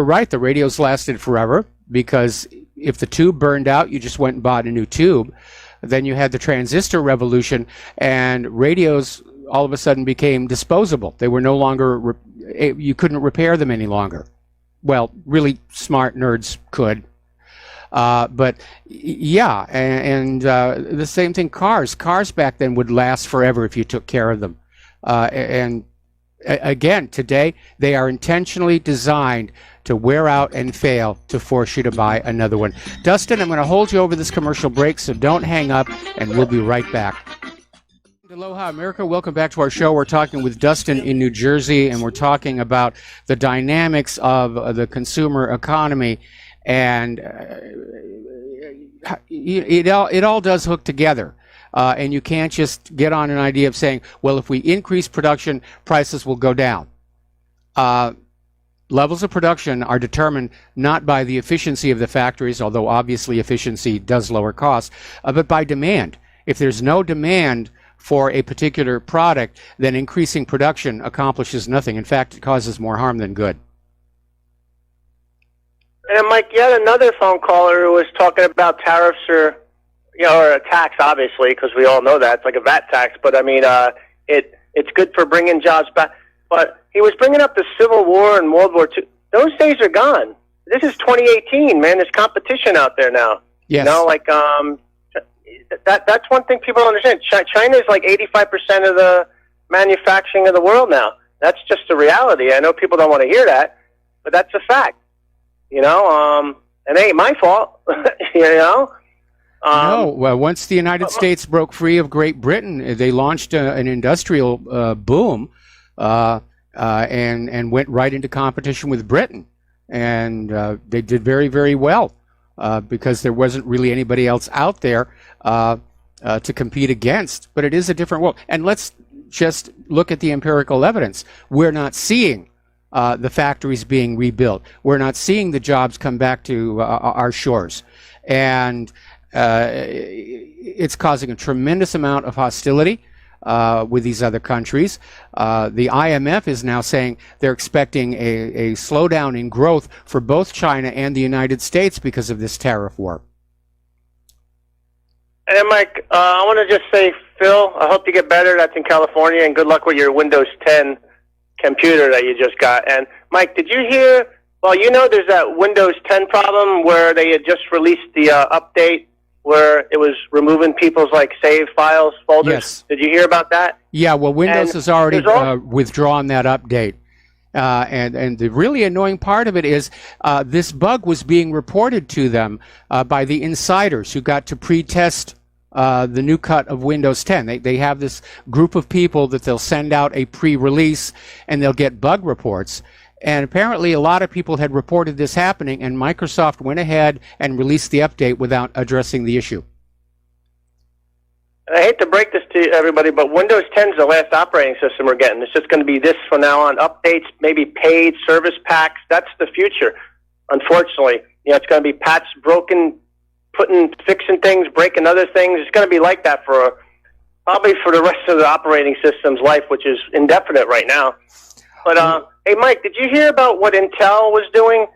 right. The radios lasted forever because if the tube burned out, you just went and bought a new tube. Then you had the transistor revolution, and radios all of a sudden became disposable. They were no longer, you couldn't repair them any longer. Well, really smart nerds could. But yeah, and the same thing, cars back then would last forever if you took care of them. And again, today, they are intentionally designed to wear out and fail to force you to buy another one. Dustin, I'm going to hold you over this commercial break, so don't hang up, and we'll be right back. Aloha, America. Welcome back to our show. We're talking with Dustin in New Jersey, and we're talking about the dynamics of the consumer economy. And it all does hook together. And you can't just get on an idea of saying, well, if we increase production, prices will go down. Levels of production are determined not by the efficiency of the factories, although obviously efficiency does lower costs, but by demand. If there's no demand for a particular product, then increasing production accomplishes nothing. In fact, it causes more harm than good. And Mike, yet another phone caller who was talking about tariffs or a tax, obviously, because we all know that. It's like a VAT tax. But, I mean, it's good for bringing jobs back. But he was bringing up the Civil War and World War II. Those days are gone. This is 2018, man. There's competition out there now. Yes. That's one thing people don't understand. China is like 85% of the manufacturing of the world now. That's just a reality. I know people don't want to hear that, but that's a fact. It ain't my fault. No. Well, once the United States broke free of Great Britain, they launched an industrial boom and went right into competition with Britain. And they did very, very well because there wasn't really anybody else out there to compete against. But it is a different world. And let's just look at the empirical evidence. We're not seeing the factories being rebuilt. We're not seeing the jobs come back to our shores. And it's causing a tremendous amount of hostility with these other countries. The IMF is now saying they're expecting a slowdown in growth for both China and the United States because of this tariff war. And Mike, I want to just say, Phil, I hope you get better. That's in California, and good luck with your Windows 10 computer that you just got. And Mike, did you hear? Well, there's that Windows 10 problem where they had just released the update where it was removing people's save files folders. Yes. Did you hear about that? Yeah. Well, Windows has already withdrawn that update. And the really annoying part of it is this bug was being reported to them by the insiders who got to pre-test the new cut of Windows 10. They have this group of people that they'll send out a pre-release and they'll get bug reports. And apparently a lot of people had reported this happening, and Microsoft went ahead and released the update without addressing the issue. I hate to break this to everybody, but Windows 10 is the last operating system we're getting. It's just going to be this from now on. Updates, maybe paid service packs. That's the future, unfortunately. It's going to be patch broken, fixing things, breaking other things. It's going to be like that probably for the rest of the operating system's life, which is indefinite right now. But hey, Mike, did you hear about what Intel was doing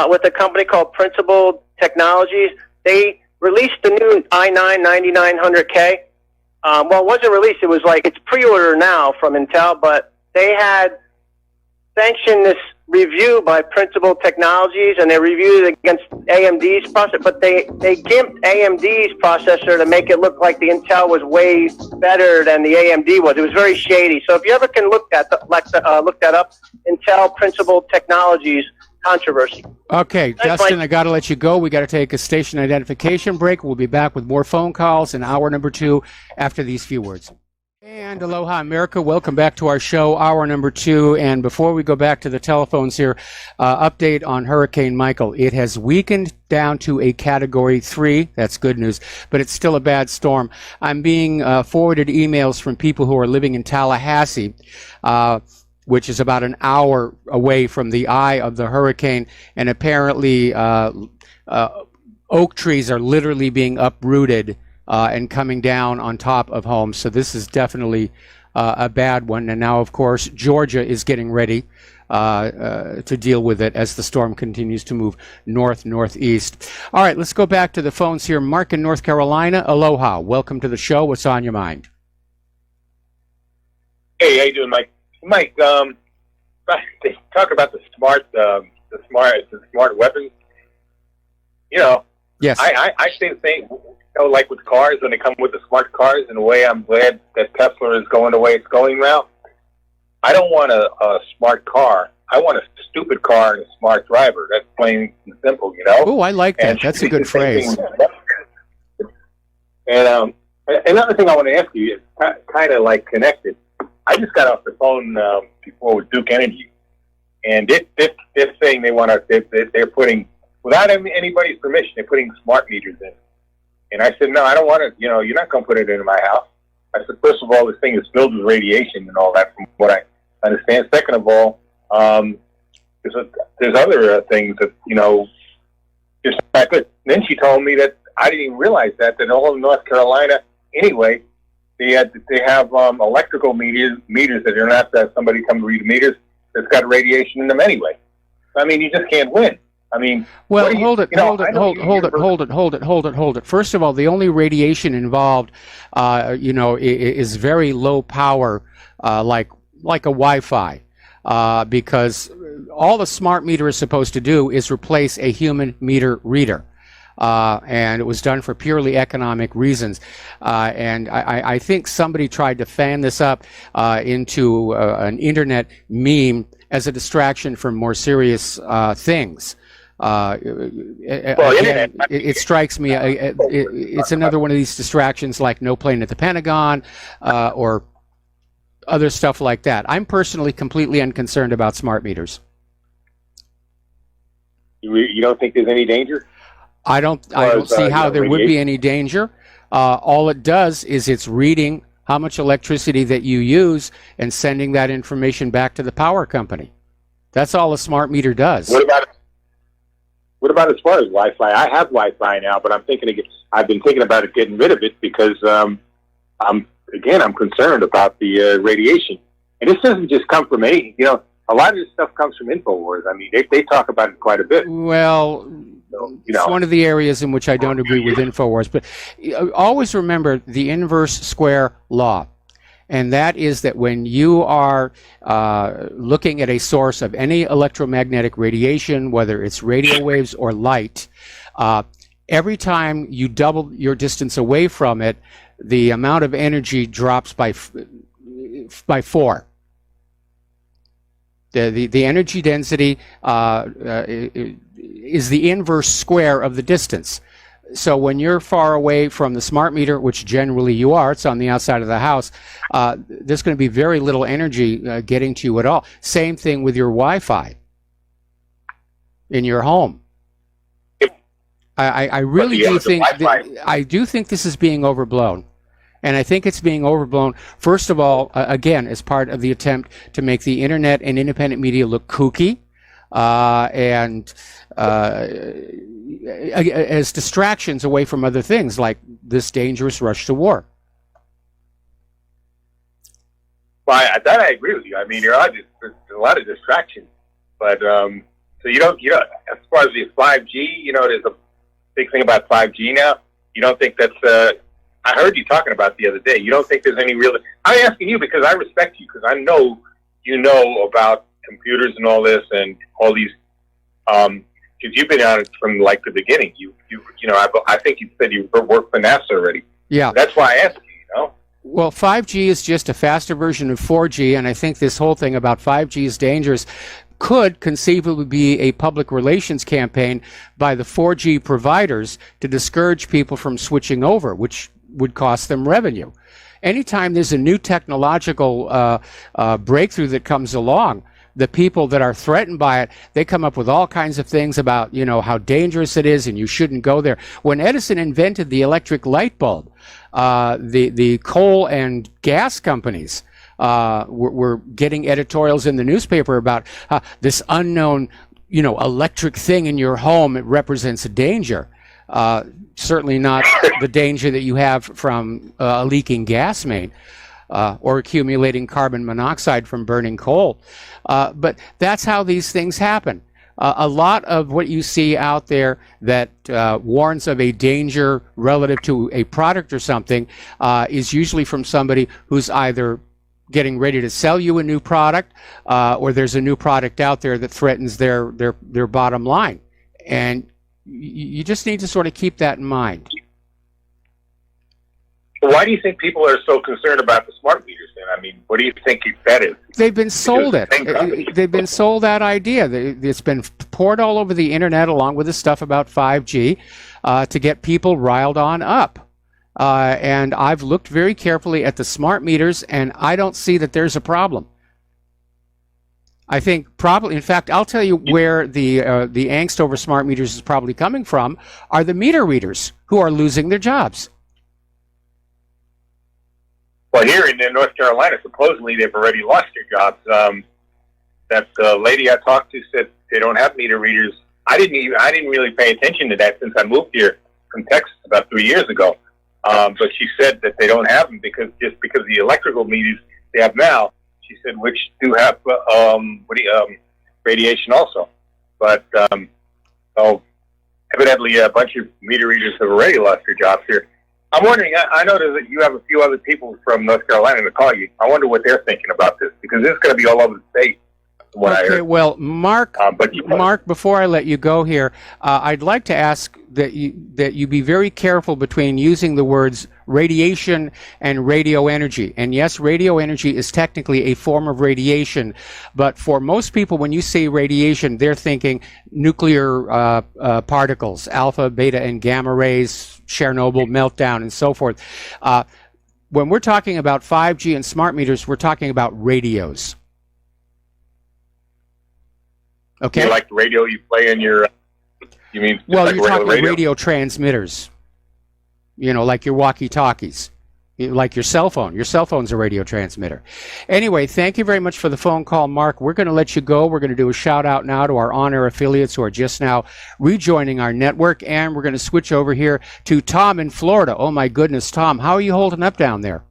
with a company called Principal Technologies? They released the new i9 9900K. Well, it wasn't released. It was like it's pre-order now from Intel, but they had sanctioned this review by Principal Technologies, and they reviewed it against AMD's processor, but they gimped AMD's processor to make it look like the Intel was way better than the AMD was. It was very shady. So if you ever can look that up, Intel Principal Technologies controversy. Okay, Thanks, Justin, Mike. I got to let you go. We got to take a station identification break. We'll be back with more phone calls in hour number 2 after these few words. And aloha, America. Welcome back to our show, hour number 2. And before we go back to the telephones here, update on Hurricane Michael. It has weakened down to a Category 3. That's good news, but it's still a bad storm. I'm being forwarded emails from people who are living in Tallahassee, which is about an hour away from the eye of the hurricane, and apparently oak trees are literally being uprooted and coming down on top of homes. So this is definitely a bad one. And now, of course, Georgia is getting ready to deal with it as the storm continues to move northeast. All right, let's go back to the phones here. Mark in North Carolina. Aloha. Welcome to the show. What's on your mind? Hey, how you doing, Mike? Mike, talk about the smart weapons. You know, Yes. I say the same. You know, like with cars, when they come with the smart cars, in a way, I'm glad that Tesla is going the way it's going now. I don't want a smart car. I want a stupid car and a smart driver. That's plain and simple, you know? Oh, I like that. That's a good phrase. And another thing I want to ask you is kind of like connected. I just got off the phone before with Duke Energy, and they're saying they're putting, without anybody's permission, they're putting smart meters in. And I said, no, I don't want to, you know, you're not going to put it into my house. I said, first of all, this thing is filled with radiation and all that, from what I understand. Second of all, there's other things that, you know, just not good. And then she told me that I didn't even realize that all of North Carolina, anyway, they have electrical meters that are not that somebody come to read the meters that's got radiation in them anyway. I mean, you just can't win. I mean, well, hold it. First of all, the only radiation involved, is very low power, like a Wi-Fi, because all the smart meter is supposed to do is replace a human meter reader. And it was done for purely economic reasons. And I think somebody tried to fan this up into an internet meme as a distraction from more serious things. Again, it strikes me, it's another one of these distractions like no plane at the Pentagon or other stuff like that. I'm personally completely unconcerned about smart meters. You don't think there's any danger? I don't see how there would be any danger. All it does is it's reading how much electricity that you use and sending that information back to the power company. That's all a smart meter does. What about as far as Wi-Fi? I have Wi-Fi now, but I've been thinking about getting rid of it because I'm concerned about the radiation. And this doesn't just come from me. You know, a lot of this stuff comes from InfoWars. I mean, they talk about it quite a bit. Well, it's one of the areas in which I don't agree with InfoWars. But always remember the inverse square law. And that is that when you are looking at a source of any electromagnetic radiation, whether it's radio waves or light, every time you double your distance away from it, the amount of energy drops by 4. The energy density is the inverse square of the distance. So when you're far away from the smart meter, which generally you are, it's on the outside of the house, there's going to be very little energy getting to you at all. Same thing with your Wi-Fi in your home. I really do think this is being overblown. And I think it's being overblown, first of all, again, as part of the attempt to make the internet and independent media look kooky and as distractions away from other things like this dangerous rush to war. Well, that I agree with you. I mean, there's a lot of distractions, but so you don't, as far as the 5G, there's a big thing about 5G now. You don't think that's, I heard you talking about the other day. You don't think there's any real, I'm asking you because I respect you, because I know you know about computers and all this and all these, because you've been on it from like the beginning. You know, I think you said you worked for NASA already. Yeah. So that's why I asked you, Well, 5G is just a faster version of 4G, and I think this whole thing about 5G is dangerous could conceivably be a public relations campaign by the 4G providers to discourage people from switching over, which would cost them revenue. Anytime there's a new technological breakthrough that comes along, the people that are threatened by it, they come up with all kinds of things about, you know, how dangerous it is and you shouldn't go there. When Edison invented the electric light bulb, the coal and gas companies were getting editorials in the newspaper about this unknown, you know, electric thing in your home. It represents a danger. Certainly not the danger that you have from a leaking gas main. Or accumulating carbon monoxide from burning coal. But that's how these things happen. A lot of what you see out there that warns of a danger relative to a product or something is usually from somebody who's either getting ready to sell you a new product or there's a new product out there that threatens their bottom line. And you just need to sort of keep that in mind. Why do you think people are so concerned about the smart meters then? I mean, what do you think that is? They've been sold it. They've been sold that idea. It's been poured all over the internet along with the stuff about 5G to get people riled on up. And I've looked very carefully at the smart meters, and I don't see that there's a problem. I think probably, in fact, I'll tell you where the angst over smart meters is probably coming from are the meter readers who are losing their jobs. Well, here in North Carolina, supposedly they've already lost their jobs. That lady I talked to said they don't have meter readers. I didn't really pay attention to that since I moved here from Texas about 3 years ago. But she said that they don't have them because the electrical meters they have now. She said which do have radiation also. But so evidently a bunch of meter readers have already lost their jobs here. I'm wondering, I know that you have a few other people from North Carolina to call you. I wonder what they're thinking about this, because this is going to be all over the state. Okay, well, Mark, before I let you go here, I'd like to ask that you be very careful between using the words radiation and radio energy. And yes, radio energy is technically a form of radiation, but for most people, when you say radiation, they're thinking nuclear particles, alpha, beta, and gamma rays, Chernobyl meltdown, and so forth. When we're talking about 5G and smart meters, we're talking about radios. Okay. You like the radio you play in your, you mean? Well, like you're talking radio transmitters, you know, like your walkie-talkies, like your cell phone. Your cell phone's a radio transmitter. Anyway, thank you very much for the phone call, Mark. We're going to let you go. We're going to do a shout-out now to our on-air affiliates who are just now rejoining our network, and we're going to switch over here to Tom in Florida. Oh, my goodness, Tom, how are you holding up down there?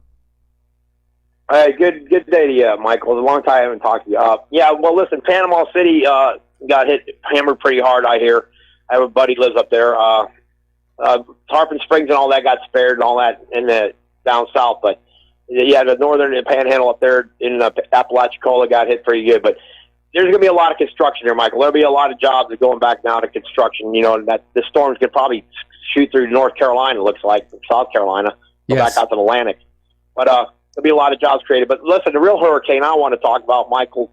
Good day to you, Michael. It's a long time I haven't talked to you. Yeah, well, listen, Panama City got hammered pretty hard, I hear. I have a buddy lives up there. Tarpon Springs and all that got spared and all that in the down south. But, yeah, the northern panhandle up there in Apalachicola got hit pretty good. But there's going to be a lot of construction there, Michael. There'll be a lot of jobs that going back now to construction. You know, that the storms could probably shoot through North Carolina, it looks like, South Carolina, go back out to the Atlantic. But there'll be a lot of jobs created. But listen, the real hurricane I want to talk about, Michael,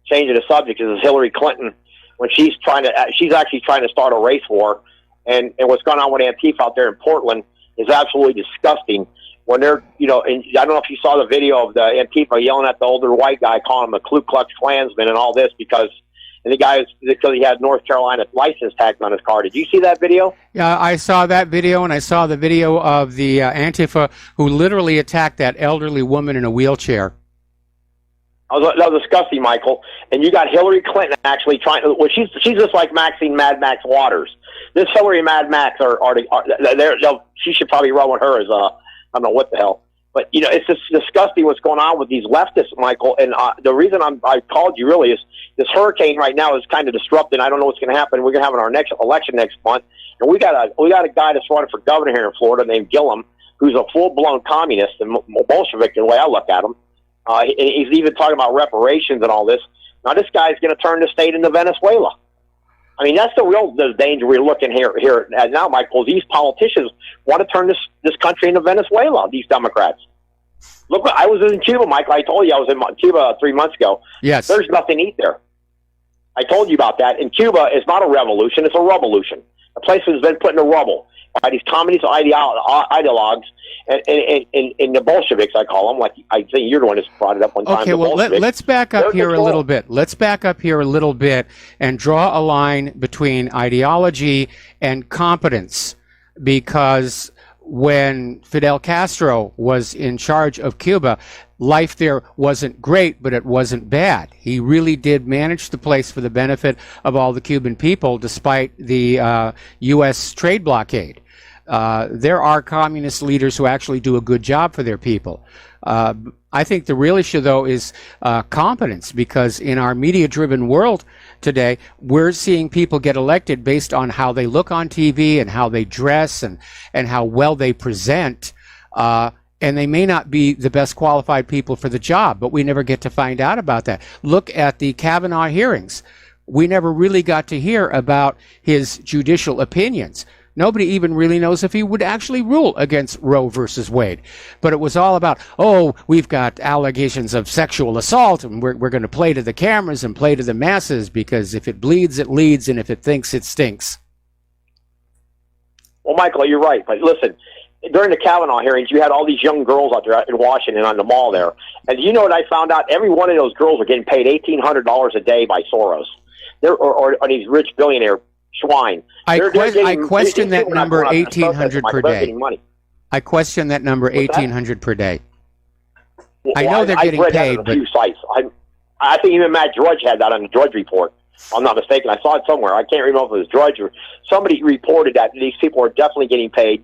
changing the subject, is Hillary Clinton when she's actually trying to start a race war. And what's going on with Antifa out there in Portland is absolutely disgusting. When they're, you know, and I don't know if you saw the video of the Antifa yelling at the older white guy, calling him a Ku Klux Klansman and all this because he had North Carolina license tagged on his car. Did you see that video? Yeah, I saw that video, and I saw the video of the Antifa who literally attacked that elderly woman in a wheelchair. That was disgusting, Michael. And you got Hillary Clinton actually trying. Well, she's just like Maxine Mad Max Waters. This Hillary Mad Max she should probably run with her as I don't know what the hell. But, it's just disgusting what's going on with these leftists, Michael. And the reason I called you really is this hurricane right now is kind of disrupting. I don't know what's going to happen. We're going to have our next election next month. And we got a guy that's running for governor here in Florida named Gillum, who's a full-blown communist and Bolshevik in the way I look at him. He's even talking about reparations and all this. Now, this guy's going to turn the state into Venezuela. I mean, that's the danger we're looking here at now, Michael. These politicians want to turn this country into Venezuela, these Democrats. Look, I was in Cuba, Michael. I told you I was in Cuba 3 months ago. Yes. There's nothing to eat there. I told you about that. And Cuba is not a revolution, it's a revolution. The place has been put in the rubble by these communist ideologues and the Bolsheviks, I call them. Like I think you're the one who brought it up one time. Okay, well, let's back up here a little bit. Let's back up here a little bit and draw a line between ideology and competence, because when Fidel Castro was in charge of Cuba, life there wasn't great, but it wasn't bad. He really did manage the place for the benefit of all the Cuban people, despite the U.S. trade blockade. There are communist leaders who actually do a good job for their people. I think the real issue, though, is competence, because in our media-driven world today, we're seeing people get elected based on how they look on TV and how they dress and how well they present. And they may not be the best qualified people for the job, but we never get to find out about that. Look at the Kavanaugh hearings. We never really got to hear about his judicial opinions. Nobody even really knows if he would actually rule against Roe versus Wade. But it was all about, we've got allegations of sexual assault, and we're going to play to the cameras and play to the masses, because if it bleeds, it leads, and if it thinks, it stinks. Well, Michael, you're right. But listen, during the Kavanaugh hearings, you had all these young girls out there in Washington on the mall there. And you know what I found out? Every one of those girls are getting paid $1,800 a day by Soros. Or these rich billionaire swine. I question that number, 1,800 per day. I question that number, 1,800 per day. Well, I know they're getting paid, but a few sites. I think even Matt Drudge had that on the Drudge Report. If I'm not mistaken. I saw it somewhere. I can't remember if it was Drudge or somebody reported that these people are definitely getting paid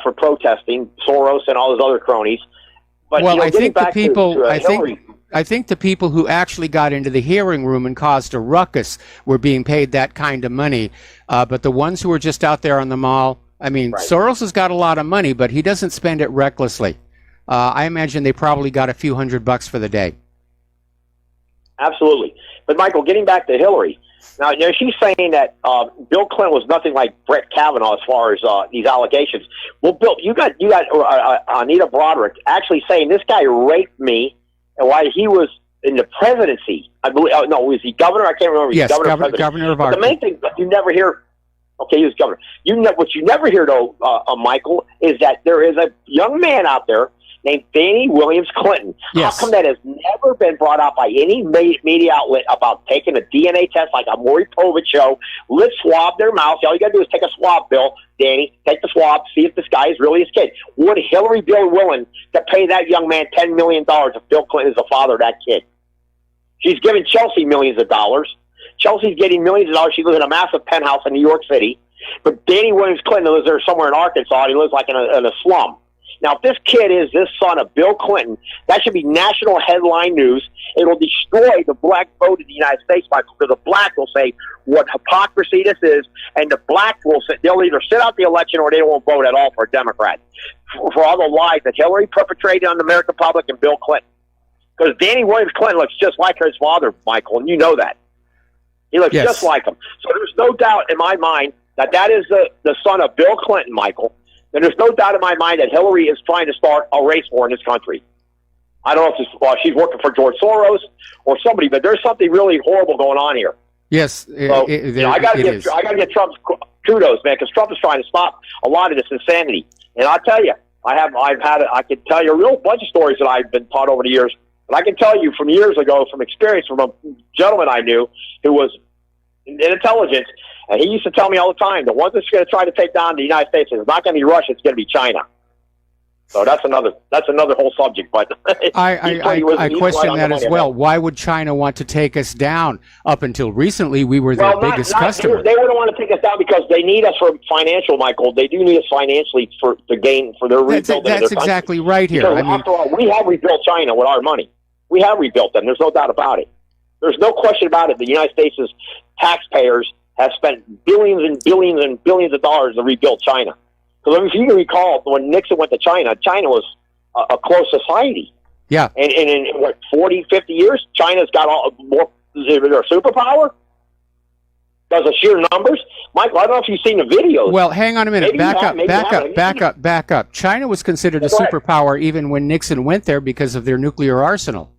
for protesting Soros and all those other cronies. But well, I think the people. I think the people who actually got into the hearing room and caused a ruckus were being paid that kind of money. But the ones who were just out there on the mall, I mean, right. Soros has got a lot of money, but he doesn't spend it recklessly. I imagine they probably got a few $100 for the day. Absolutely. But Michael, getting back to Hillary, now she's saying that Bill Clinton was nothing like Brett Kavanaugh as far as these allegations. Well, Bill, you got Anita Broderick actually saying this guy raped me, and why he was in the presidency. I believe. No, was he governor? I can't remember. Yes, governor of Arkansas. The main thing you never hear. Okay, he was governor. What you never hear though, Michael, is that there is a young man out there named Danny Williams Clinton. Yes. How come that has never been brought out by any media outlet about taking a DNA test like a Maury Povich show? Let's swab their mouth. All you got to do is take a swab, Bill. Danny, take the swab, see if this guy is really his kid. Would Hillary be willing to pay that young man $10 million if Bill Clinton is the father of that kid? She's giving Chelsea millions of dollars. Chelsea's getting millions of dollars. She lives in a massive penthouse in New York City. But Danny Williams Clinton lives there somewhere in Arkansas, and he lives like in a slum. Now, if this kid is this son of Bill Clinton, that should be national headline news. It will destroy the black vote in the United States, Michael, because the black will say what hypocrisy this is, and the black will say they'll either sit out the election or they won't vote at all for a Democrat for all the lies that Hillary perpetrated on the American public and Bill Clinton. Because Danny Williams Clinton looks just like his father, Michael, and you know that. He looks just like him. So there's no doubt in my mind that is the son of Bill Clinton, Michael. And there's no doubt in my mind that Hillary is trying to start a race war in this country. I don't know if she's working for George Soros or somebody, but there's something really horrible going on here. Yes, so, I got to get Trump kudos, man, because Trump is trying to stop a lot of this insanity. And I'll tell you, I can tell you a real bunch of stories that I've been taught over the years. But I can tell you from years ago, from experience, from a gentleman I knew who was in intelligence. And he used to tell me all the time, the one that's going to try to take down the United States is not going to be Russia, it's going to be China. So that's another whole subject. But I question that as well. Why would China want to take us down? Up until recently, we were their biggest customer. They wouldn't want to take us down because they need us for financial, Michael. They do need us financially to gain for their rebuilding. That's exactly right here. Because after all, we have rebuilt China with our money. We have rebuilt them. There's no doubt about it. There's no question about it. The United States' taxpayers have spent billions and billions and billions of dollars to rebuild China. Because if you can recall, when Nixon went to China, China was a closed society. Yeah. And in what, 40, 50 years, China's got more. They're a superpower? Because of sheer numbers? Michael, I don't know if you've seen the videos. Well, hang on a minute. Back up. China was considered a superpower even when Nixon went there because of their nuclear arsenal.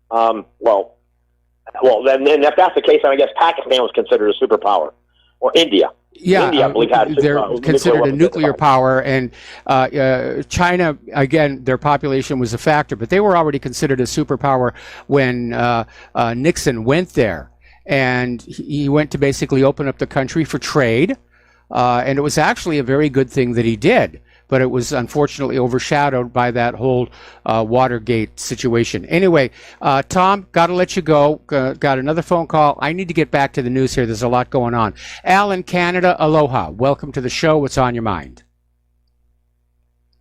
Well, then if that's the case, then I guess Pakistan was considered a superpower. Or India. Yeah, India, I believe, they're considered a nuclear power, and China, again, their population was a factor, but they were already considered a superpower when Nixon went there, and he went to basically open up the country for trade, and it was actually a very good thing that he did, but it was unfortunately overshadowed by that whole Watergate situation. Anyway, Tom, got to let you go. Got another phone call. I need to get back to the news here. There's a lot going on. Al in Canada, aloha. Welcome to the show. What's on your mind?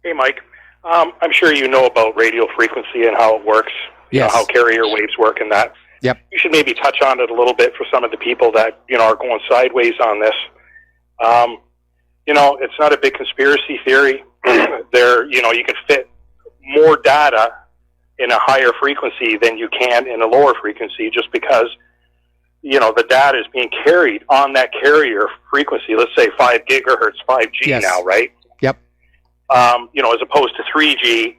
Hey, Mike. I'm sure you know about radio frequency and how it works, yes. How carrier waves work and that. Yep. You should maybe touch on it a little bit for some of the people that, are going sideways on this. It's not a big conspiracy theory. You can fit more data in a higher frequency than you can in a lower frequency just because, the data is being carried on that carrier frequency. Let's say 5 gigahertz, 5G yes. now, right? Yep. As opposed to 3G.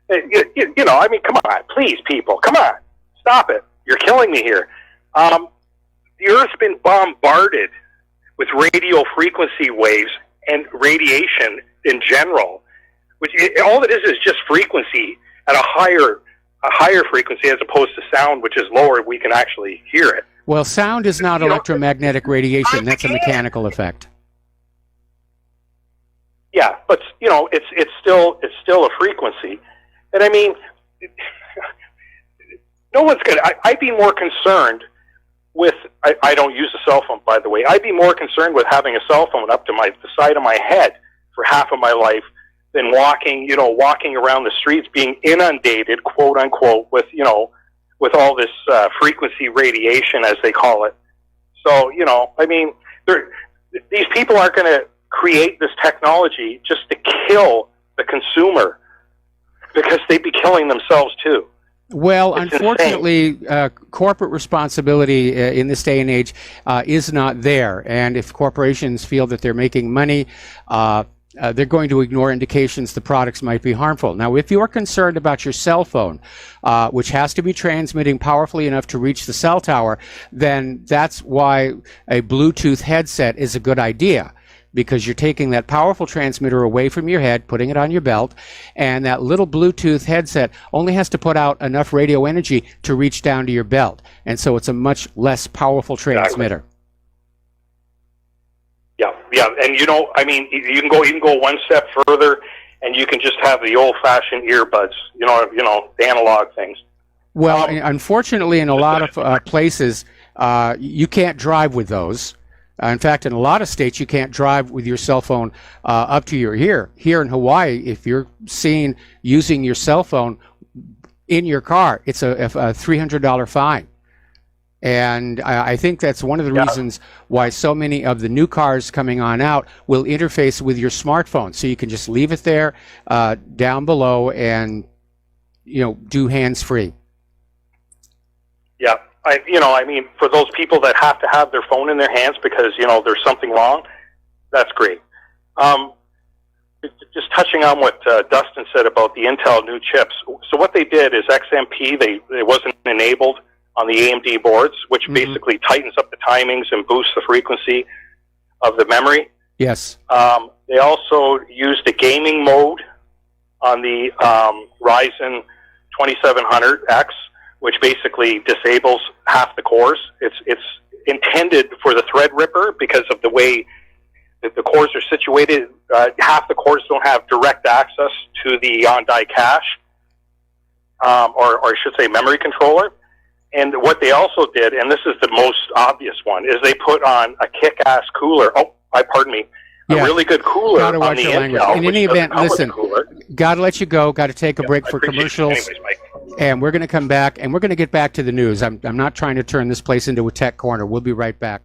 Come on, please, people. Come on. Stop it. You're killing me here. The Earth's been bombarded with radio frequency waves and radiation in general, which all it is just frequency at a higher frequency as opposed to sound, which is lower. We can actually hear it. Well, sound is not electromagnetic radiation. That's a mechanical effect. Yeah, but it's still a frequency, and I mean, no one's gonna. I'd be more concerned with. I don't use a cell phone, by the way. I'd be more concerned with having a cell phone up to the side of my head for half of my life than walking around the streets being inundated, quote unquote, with all this frequency radiation, as they call it. So, these people aren't going to create this technology just to kill the consumer because they'd be killing themselves too. Well, unfortunately, corporate responsibility in this day and age is not there. And if corporations feel that they're making money, they're going to ignore indications the products might be harmful. Now, if you're concerned about your cell phone, which has to be transmitting powerfully enough to reach the cell tower, then that's why a Bluetooth headset is a good idea. Because you're taking that powerful transmitter away from your head, putting it on your belt, and that little Bluetooth headset only has to put out enough radio energy to reach down to your belt. And so it's a much less powerful transmitter. Exactly. Yeah. And you can go one step further, and you can just have the old-fashioned earbuds, the analog things. Well, unfortunately, in a lot of places, you can't drive with those. In fact, in a lot of states, you can't drive with your cell phone up to your ear. Here in Hawaii, if you're seen using your cell phone in your car, it's a $300 fine. And I think that's one of the reasons why so many of the new cars coming on out will interface with your smartphone. So you can just leave it there down below and, do hands-free. Yeah. For those people that have to have their phone in their hands because, there's something wrong, that's great. Just touching on what Dustin said about the Intel new chips. So what they did is XMP, it wasn't enabled on the AMD boards, which basically tightens up the timings and boosts the frequency of the memory. Yes. They also used a gaming mode on the Ryzen 2700X, which basically disables half the cores. It's intended for the Threadripper because of the way The cores are situated, half the cores don't have direct access to the on-die cache, or I should say memory controller. And what they also did, and this is the most obvious one, is they put on a kick-ass cooler. Pardon me. A really good cooler on the Intel. In any event, listen, got to let you go. Got to take a break for commercials. Anyways, Mike. And we're going to come back, and we're going to get back to the news. I'm not trying to turn this place into a tech corner. We'll be right back.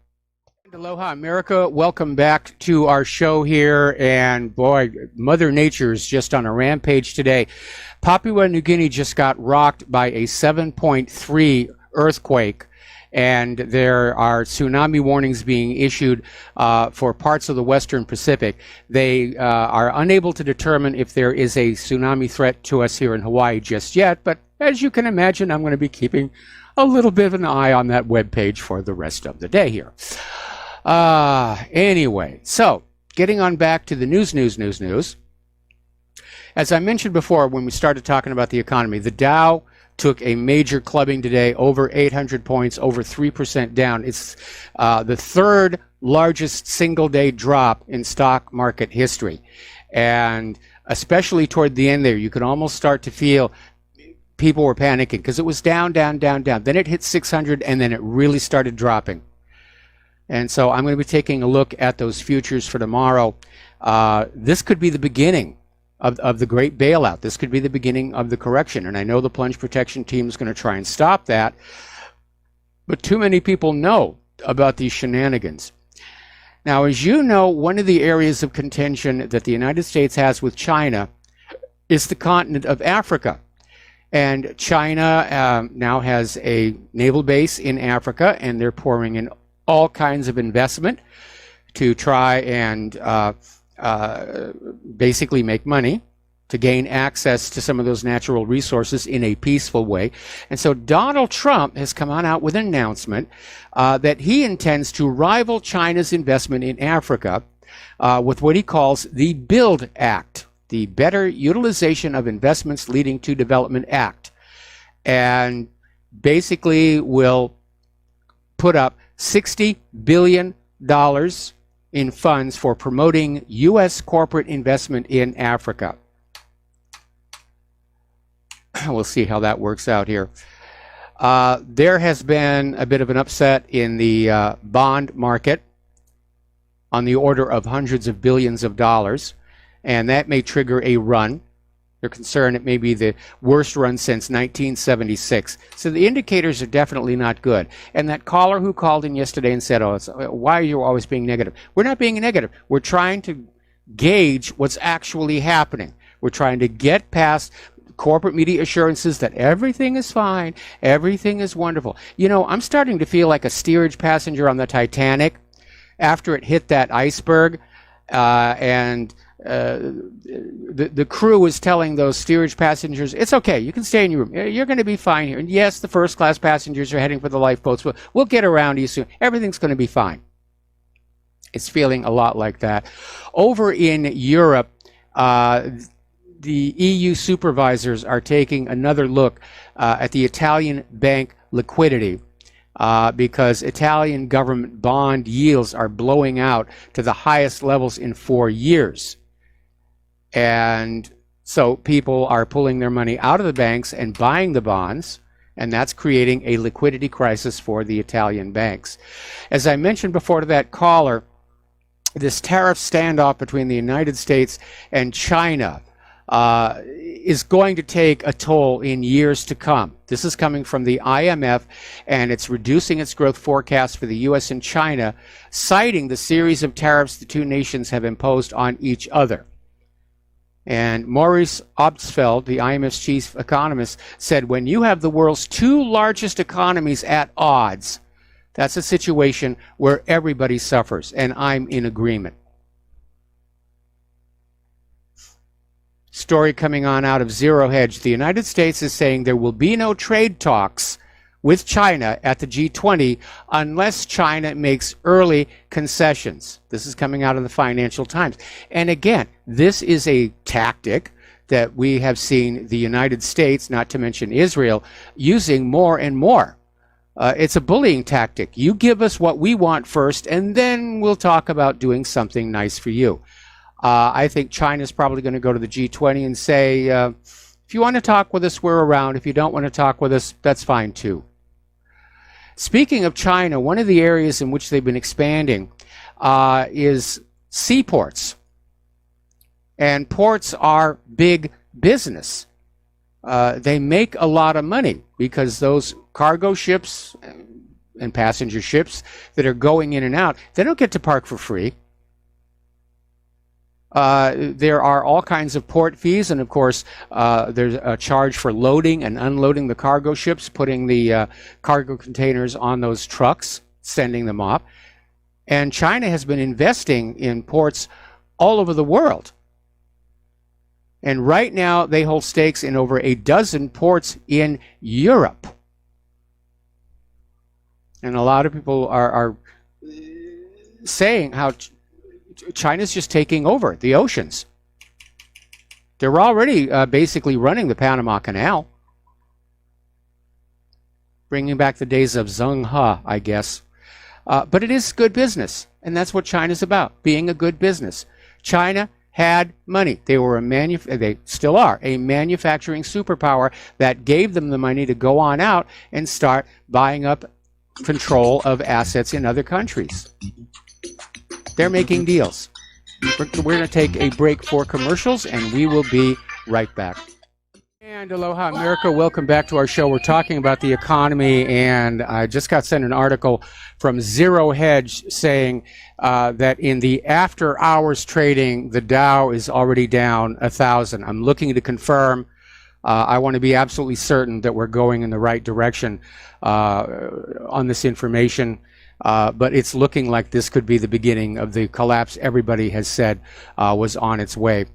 Aloha, America. Welcome back to our show here. And boy, Mother Nature's just on a rampage today. Papua New Guinea just got rocked by a 7.3 earthquake. And there are tsunami warnings being issued for parts of the Western Pacific. They are unable to determine if there is a tsunami threat to us here in Hawaii just yet. But as you can imagine, I'm going to be keeping a little bit of an eye on that webpage for the rest of the day here. Anyway, so getting on back to the news. As I mentioned before, when we started talking about the economy, the Dow took a major clubbing today, over 800 points, over 3% down. It's the third largest single-day drop in stock market history. And especially toward the end there, you could almost start to feel people were panicking because it was down. Then it hit 600, and then it really started dropping. And so I'm going to be taking a look at those futures for tomorrow. This could be the beginning of the great bailout. This could be the beginning of the correction. And I know the plunge protection team is going to try and stop that. But too many people know about these shenanigans. Now, as you know, one of the areas of contention that the United States has with China is the continent of Africa. And China now has a naval base in Africa, and they're pouring in all kinds of investment to try and basically make money, to gain access to some of those natural resources in a peaceful way. And so Donald Trump has come on out with an announcement that he intends to rival China's investment in Africa with what he calls the BUILD Act, the Better Utilization of Investments Leading to Development Act. And basically will put up $60 billion in funds for promoting U.S. corporate investment in Africa. We'll see how that works out here. There has been a bit of an upset in the bond market on the order of hundreds of billions of dollars, and that may trigger a run. They're concerned it may be the worst run since 1976. So the indicators are definitely not good. And that caller who called in yesterday and said, why are you always being negative? We're not being negative. We're trying to gauge what's actually happening. We're trying to get past corporate media assurances that everything is fine, everything is wonderful. You know, I'm starting to feel like a steerage passenger on the Titanic after it hit that iceberg, and the crew was telling those steerage passengers, it's okay, you can stay in your room, you're going to be fine here. And yes, the first class passengers are heading for the lifeboats, but we'll get around to you soon, everything's going to be fine. It's feeling a lot like that. Over in Europe, the EU supervisors are taking another look at the Italian bank liquidity because Italian government bond yields are blowing out to the highest levels in 4 years. And so people are pulling their money out of the banks and buying the bonds, and that's creating a liquidity crisis for the Italian banks. As I mentioned before to that caller, this tariff standoff between the United States and China is going to take a toll in years to come. This is coming from the IMF, and it's reducing its growth forecast for the U.S. and China, citing the series of tariffs the two nations have imposed on each other. And Maurice Obstfeld, the IMF's chief economist, said when you have the world's two largest economies at odds, that's a situation where everybody suffers, and I'm in agreement. Story coming on out of Zero Hedge. The United States is saying there will be no trade talks with China at the G20 unless China makes early concessions. This is coming out of the Financial Times. And again, this is a tactic that we have seen the United States, not to mention Israel, using more and more. It's a bullying tactic. You give us what we want first, and then we'll talk about doing something nice for you. I think China's probably going to go to the G20 and say, if you want to talk with us, we're around. If you don't want to talk with us, that's fine too. Speaking of China, one of the areas in which they've been expanding is seaports. And ports are big business. They make a lot of money because those cargo ships and passenger ships that are going in and out, they don't get to park for free. There are all kinds of port fees, and of course, there's a charge for loading and unloading the cargo ships, putting the cargo containers on those trucks, sending them off. And China has been investing in ports all over the world. And right now, they hold stakes in over a dozen ports in Europe. And a lot of people are saying how China's just taking over the oceans. They're already basically running the Panama Canal. Bringing back the days of Zheng He, I guess. But it is good business. And that's what China's about, being a good business. China had money. They were they still are a manufacturing superpower that gave them the money to go on out and start buying up control of assets in other countries. They're making deals. We're going to take a break for commercials, and we will be right back. And aloha, America. Welcome back to our show. We're talking about the economy, and I just got sent an article from Zero Hedge saying that in the after-hours trading, the Dow is already down 1,000. I'm looking to confirm. I want to be absolutely certain that we're going in the right direction on this information. But it's looking like this could be the beginning of the collapse everybody has said was on its way.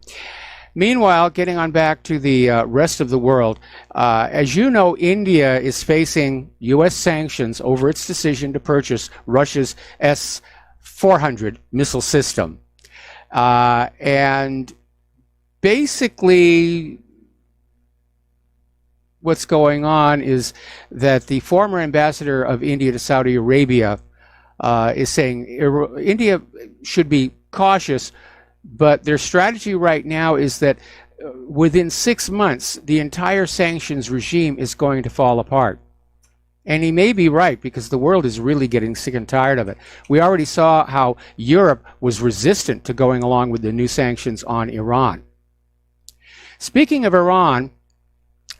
Meanwhile, getting on back to the rest of the world, as you know, India is facing U.S. sanctions over its decision to purchase Russia's S-400 missile system. And basically, what's going on is that the former ambassador of India to Saudi Arabia is saying India should be cautious, but their strategy right now is that within 6 months, the entire sanctions regime is going to fall apart. And he may be right, because the world is really getting sick and tired of it. We already saw how Europe was resistant to going along with the new sanctions on Iran. Speaking of Iran,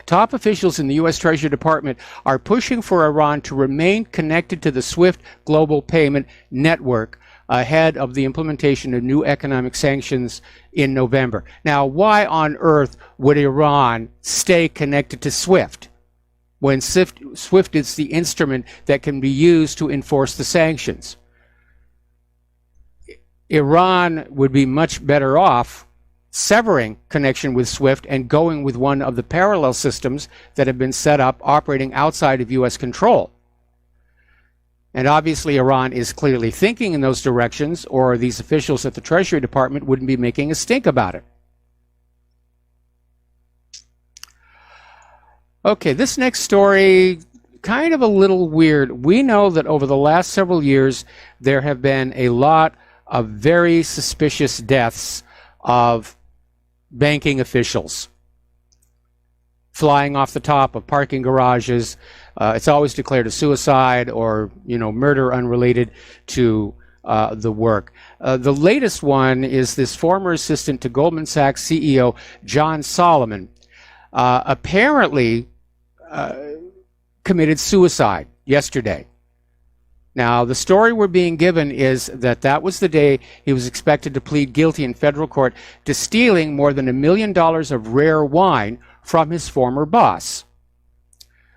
top officials in the U.S. Treasury Department are pushing for Iran to remain connected to the SWIFT global payment network ahead of the implementation of new economic sanctions in November. Now, why on earth would Iran stay connected to SWIFT when SWIFT is the instrument that can be used to enforce the sanctions? Iran would be much better off severing connection with SWIFT and going with one of the parallel systems that have been set up operating outside of U.S. control. And obviously Iran is clearly thinking in those directions, or these officials at the Treasury Department wouldn't be making a stink about it. Okay, this next story, kind of a little weird. We know that over the last several years, there have been a lot of very suspicious deaths of banking officials flying off the top of parking garages. It's always declared a suicide or, murder unrelated to the work. The latest one is this former assistant to Goldman Sachs CEO, John Solomon, apparently committed suicide yesterday. Now, the story we're being given is that was the day he was expected to plead guilty in federal court to stealing more than $1 million of rare wine from his former boss.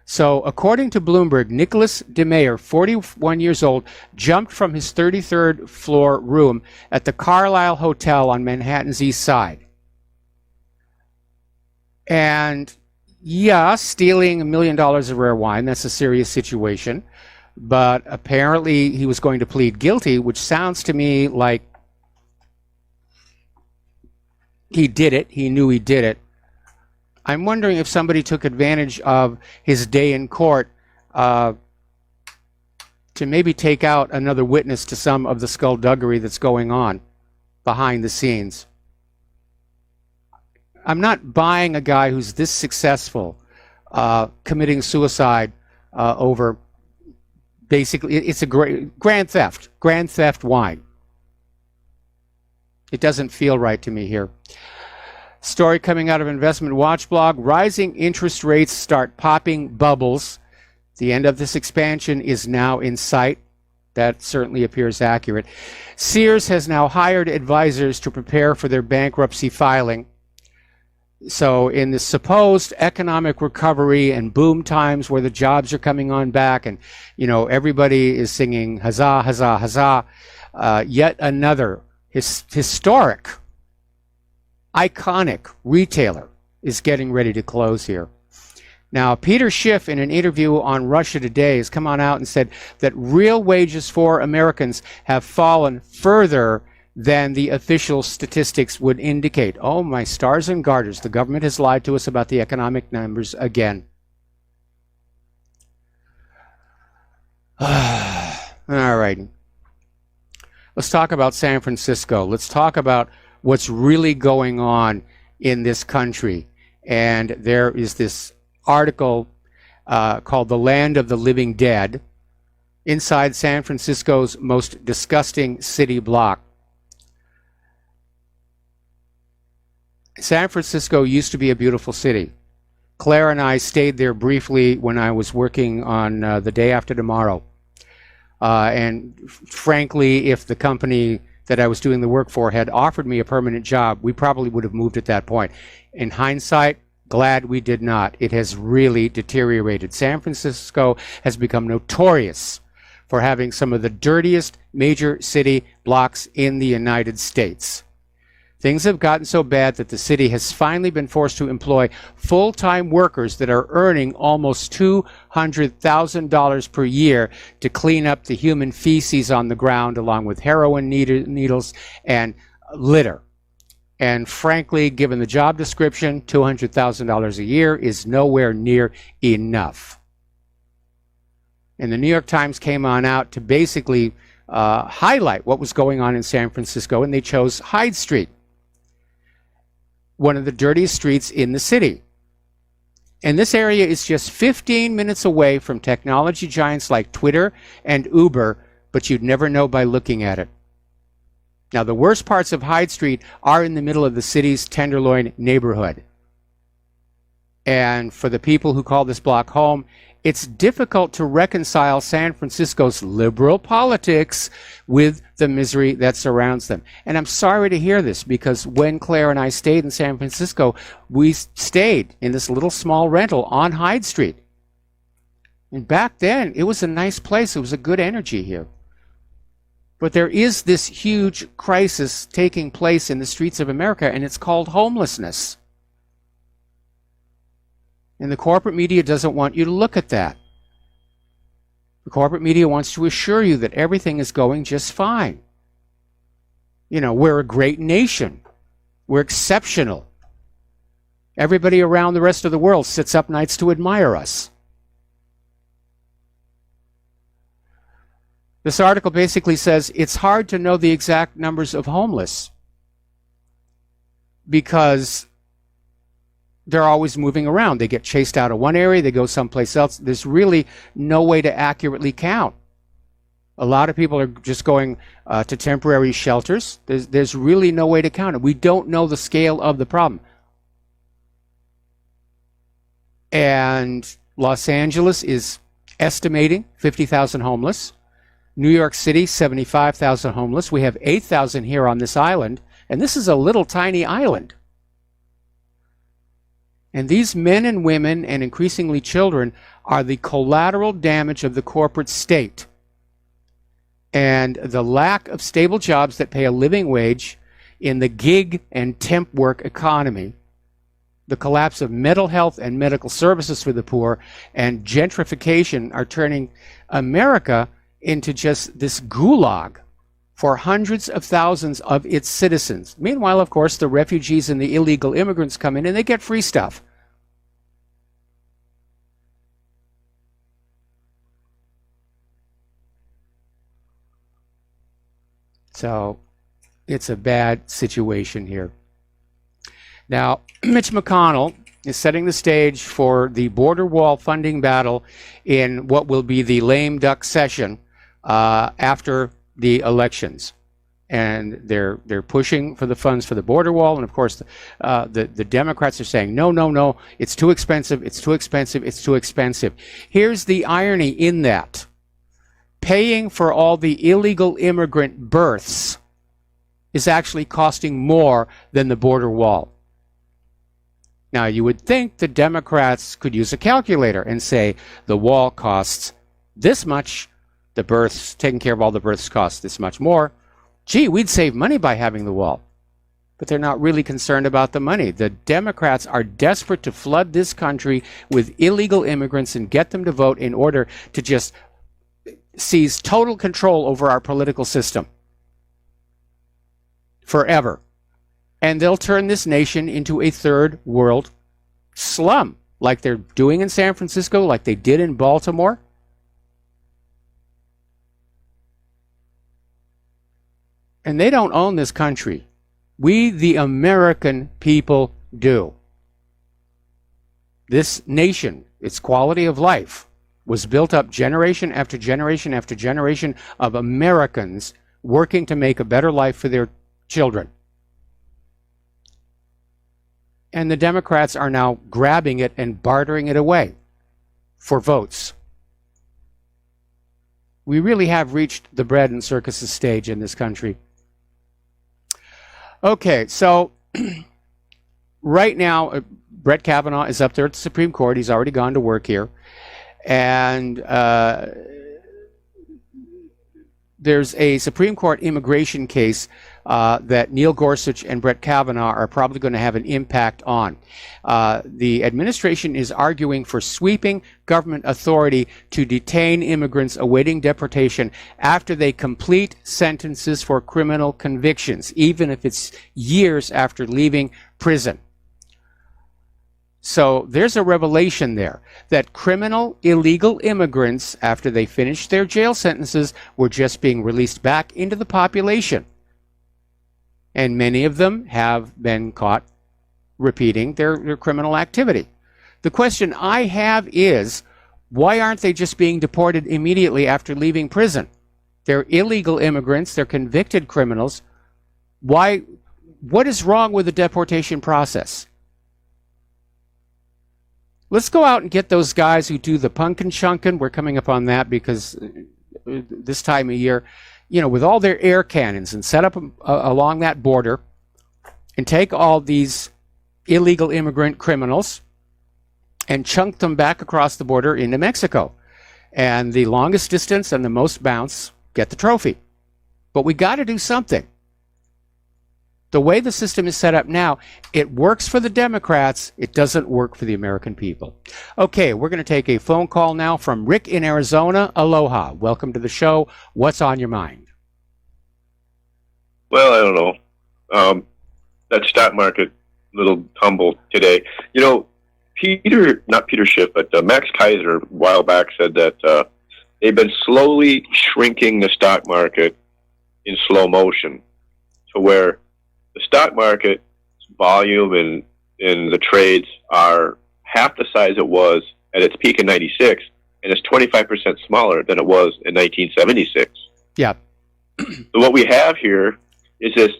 So, according to Bloomberg, Nicholas DeMayer, 41 years old, jumped from his 33rd floor room at the Carlyle Hotel on Manhattan's East Side. And, yeah, stealing $1 million of rare wine, that's a serious situation. But apparently he was going to plead guilty, which sounds to me like he did it. He knew he did it. I'm wondering if somebody took advantage of his day in court to maybe take out another witness to some of the skullduggery that's going on behind the scenes. I'm not buying a guy who's this successful committing suicide over basically, it's a grand theft wine. It doesn't feel right to me here. Story coming out of Investment Watch blog, rising interest rates start popping bubbles. The end of this expansion is now in sight. That certainly appears accurate. Sears has now hired advisors to prepare for their bankruptcy filing. So in the supposed economic recovery and boom times where the jobs are coming on back and, you know, everybody is singing huzzah, huzzah, huzzah, yet another historic, iconic retailer is getting ready to close here. Now, Peter Schiff, in an interview on Russia Today, has come on out and said that real wages for Americans have fallen further than the official statistics would indicate. Oh, my stars and garters, the government has lied to us about the economic numbers again. All right. Let's talk about San Francisco. Let's talk about what's really going on in this country. And there is this article called The Land of the Living Dead inside San Francisco's most disgusting city block. San Francisco used to be a beautiful city. Claire and I stayed there briefly when I was working on The Day After Tomorrow. And frankly, if the company that I was doing the work for had offered me a permanent job, we probably would have moved at that point. In hindsight, glad we did not. It has really deteriorated. San Francisco has become notorious for having some of the dirtiest major city blocks in the United States. Things have gotten so bad that the city has finally been forced to employ full-time workers that are earning almost $200,000 per year to clean up the human feces on the ground, along with heroin needles and litter. And frankly, given the job description, $200,000 a year is nowhere near enough. And the New York Times came on out to basically highlight what was going on in San Francisco, and they chose Hyde Street, one of the dirtiest streets in the city. And this area is just 15 minutes away from technology giants like Twitter and Uber, but you'd never know by looking at it. Now, the worst parts of Hyde Street are in the middle of the city's Tenderloin neighborhood. And for the people who call this block home, it's difficult to reconcile San Francisco's liberal politics with the misery that surrounds them. And I'm sorry to hear this, because when Claire and I stayed in San Francisco, we stayed in this little small rental on Hyde Street. And back then, it was a nice place. It was a good energy here. But there is this huge crisis taking place in the streets of America, and it's called homelessness. And the corporate media doesn't want you to look at that. The corporate media wants to assure you that everything is going just fine. You know, we're a great nation. We're exceptional. Everybody around the rest of the world sits up nights to admire us. This article basically says it's hard to know the exact numbers of homeless because they're always moving around. They get chased out of one area, they go someplace else. There's really no way to accurately count. A lot of people are just going to temporary shelters. There's really no way to count it. We don't know the scale of the problem. And Los Angeles is estimating 50,000 homeless. New York City, 75,000 homeless. We have 8,000 here on this island, and this is a little tiny island. And these men and women, and increasingly children, are the collateral damage of the corporate state. And the lack of stable jobs that pay a living wage in the gig and temp work economy, the collapse of mental health and medical services for the poor, and gentrification are turning America into just this gulag for hundreds of thousands of its citizens. Meanwhile, of course, the refugees and the illegal immigrants come in and they get free stuff. So it's a bad situation here. Now, Mitch McConnell is setting the stage for the border wall funding battle in what will be the lame duck session after the elections. And they're pushing for the funds for the border wall. And of course, the Democrats are saying, no, it's too expensive, it's too expensive, it's too expensive. Here's the irony in that. Paying for all the illegal immigrant births is actually costing more than the border wall. Now, you would think the Democrats could use a calculator and say the wall costs this much, the births, taking care of all the births costs this much more. Gee, we'd save money by having the wall. But they're not really concerned about the money. The Democrats are desperate to flood this country with illegal immigrants and get them to vote in order to just seize total control over our political system. Forever. And they'll turn this nation into a third world slum, like they're doing in San Francisco, like they did in Baltimore. And they don't own this country. We, the American people, do. This nation, its quality of life, was built up generation after generation after generation of Americans working to make a better life for their children. And the Democrats are now grabbing it and bartering it away for votes. We really have reached the bread and circuses stage in this country. Okay, so right now, Brett Kavanaugh is up there at the Supreme Court. He's already gone to work here. And there's a Supreme Court immigration case that Neil Gorsuch and Brett Kavanaugh are probably going to have an impact on. The administration is arguing for sweeping government authority to detain immigrants awaiting deportation after they complete sentences for criminal convictions, even if it's years after leaving prison. So there's a revelation there that criminal illegal immigrants, after they finished their jail sentences, were just being released back into the population. And many of them have been caught repeating their criminal activity. The question I have is, why aren't they just being deported immediately after leaving prison? They're illegal immigrants, they're convicted criminals. What is wrong with the deportation process? Let's go out and get those guys who do the pumpkin chunkin'. We're coming up on that because this time of year, you know, with all their air cannons, and set up along that border and take all these illegal immigrant criminals and chunk them back across the border into Mexico. And the longest distance and the most bounce get the trophy. But we got to do something. The way the system is set up now, it works for the Democrats. It doesn't work for the American people. Okay, we're going to take a phone call now from Rick in Arizona. Aloha. Welcome to the show. What's on your mind? Well, I don't know. That stock market little tumble today. You know, not Peter Schiff, but Max Kaiser a while back said that they've been slowly shrinking the stock market in slow motion to where the stock market volume and the trades are half the size it was at its peak in 96, and it's 25% smaller than it was in 1976. Yeah. So what we have here is this,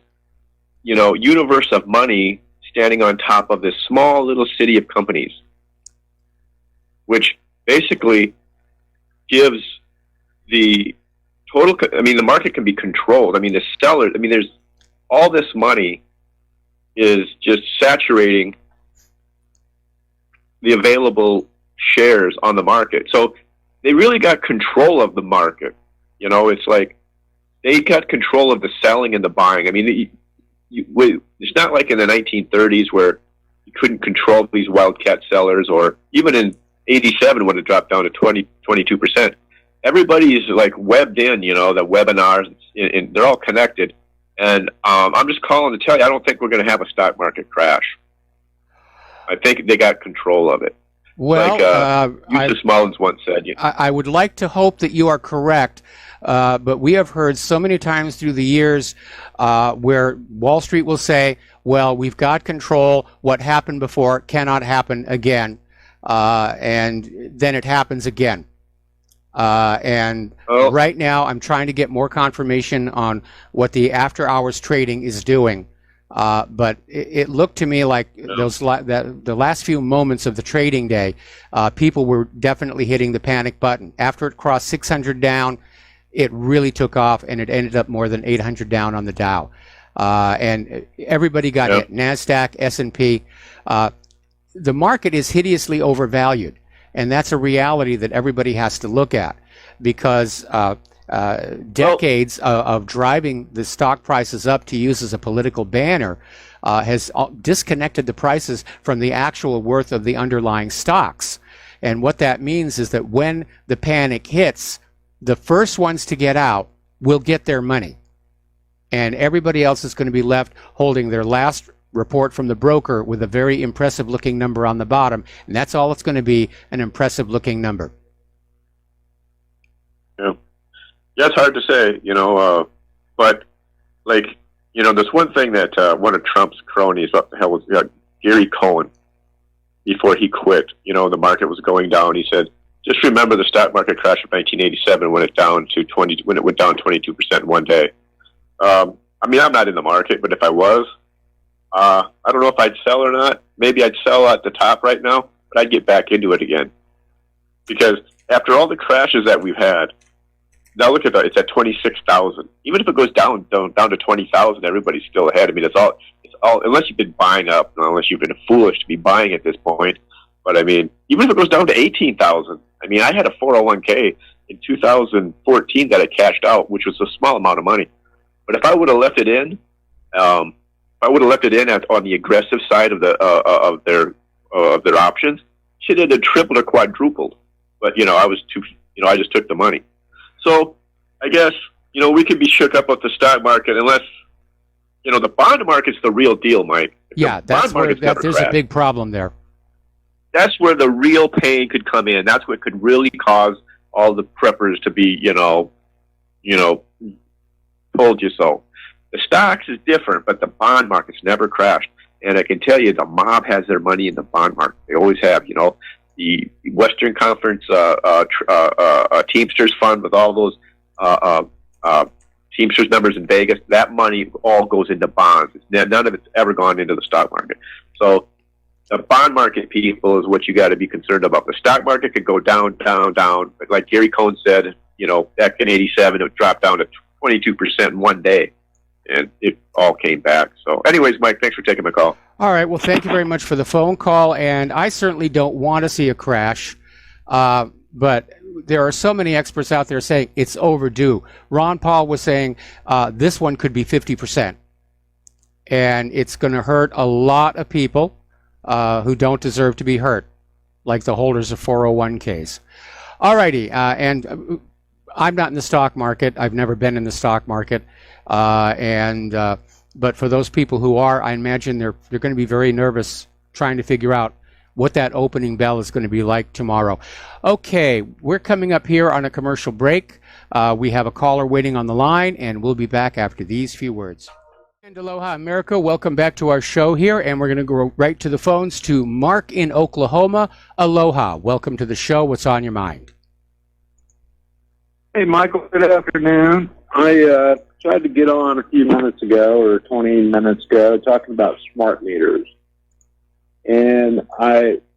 you know, universe of money standing on top of this small little city of companies, which basically gives the total, I mean, the market can be controlled. I mean, the sellers, I mean, there's all this money is just saturating the available shares on the market. So they really got control of the market. You know, it's like they got control of the selling and the buying. I mean, it's not like in the 1930s where you couldn't control these wildcat sellers, or even in 87 when it dropped down to 22%. Everybody is like webbed in, you know, the webinars, and they're all connected. And I'm just calling to tell you, I don't think we're going to have a stock market crash. I think they got control of it. Well, like Eustace Mullins once said. I would like to hope that you are correct, but we have heard so many times through the years where Wall Street will say, well, we've got control. What happened before cannot happen again. And then it happens again. Right now, I'm trying to get more confirmation on what the after-hours trading is doing. But it looked to me like the last few moments of the trading day, people were definitely hitting the panic button. After it crossed 600 down, it really took off, and it ended up more than 800 down on the Dow. And everybody got hit. NASDAQ, S&P. The market is hideously overvalued. And that's a reality that everybody has to look at, because decades of driving the stock prices up to use as a political banner has disconnected the prices from the actual worth of the underlying stocks. And what that means is that when the panic hits, the first ones to get out will get their money. And everybody else is going to be left holding their last report from the broker with a very impressive looking number on the bottom, and that's all it's going to be, an impressive looking number. Yeah, it's hard to say, but there's one thing that one of Trump's cronies, what the hell was Gary Cohen, before he quit, the market was going down. He said, just remember the stock market crash of 1987 when it went down 22% in one day. I'm not in the market, but if I was, I don't know if I'd sell or not. Maybe I'd sell at the top right now, but I'd get back into it again. Because after all the crashes that we've had, now look at that, it's at 26,000. Even if it goes down to 20,000, everybody's still ahead. It's all unless you've been buying up, unless you've been foolish to be buying at this point. But even if it goes down to 18,000, I had a 401k in 2014 that I cashed out, which was a small amount of money. But if I would have left it in, on the aggressive side of their options, should have tripled or quadrupled. But I just took the money. So I guess we could be shook up with the stock market unless the bond market's the real deal, Mike. Yeah, that's where there's a big problem there. That's where the real pain could come in. That's what could really cause all the preppers to be told you so. The stocks is different, but the bond market's never crashed. And I can tell you, the mob has their money in the bond market. They always have. The Western Conference Teamsters Fund with all those Teamsters members in Vegas, that money all goes into bonds. None of it's ever gone into the stock market. So the bond market, people, is what you got to be concerned about. The stock market could go down, down, down. But like Gary Cohen said, back in '87, it dropped down to 22% in one day. And it all came back. So anyways, Mike, thanks for taking my call. All right. Well, thank you very much for the phone call. And I certainly don't want to see a crash. But there are so many experts out there saying it's overdue. Ron Paul was saying this one could be 50%. And it's going to hurt a lot of people who don't deserve to be hurt, like the holders of 401ks. All righty. And I'm not in the stock market. I've never been in the stock market. But for those people who are, I imagine they're going to be very nervous trying to figure out what that opening bell is going to be like tomorrow. Okay, we're coming up here on a commercial break. We have a caller waiting on the line, and we'll be back after these few words. And aloha, America. Welcome back to our show here, and we're going to go right to the phones to Mark in Oklahoma. Aloha. Welcome to the show. What's on your mind? Hey, Michael. Good afternoon. I tried to get on a few minutes ago or 20 minutes ago talking about smart meters. And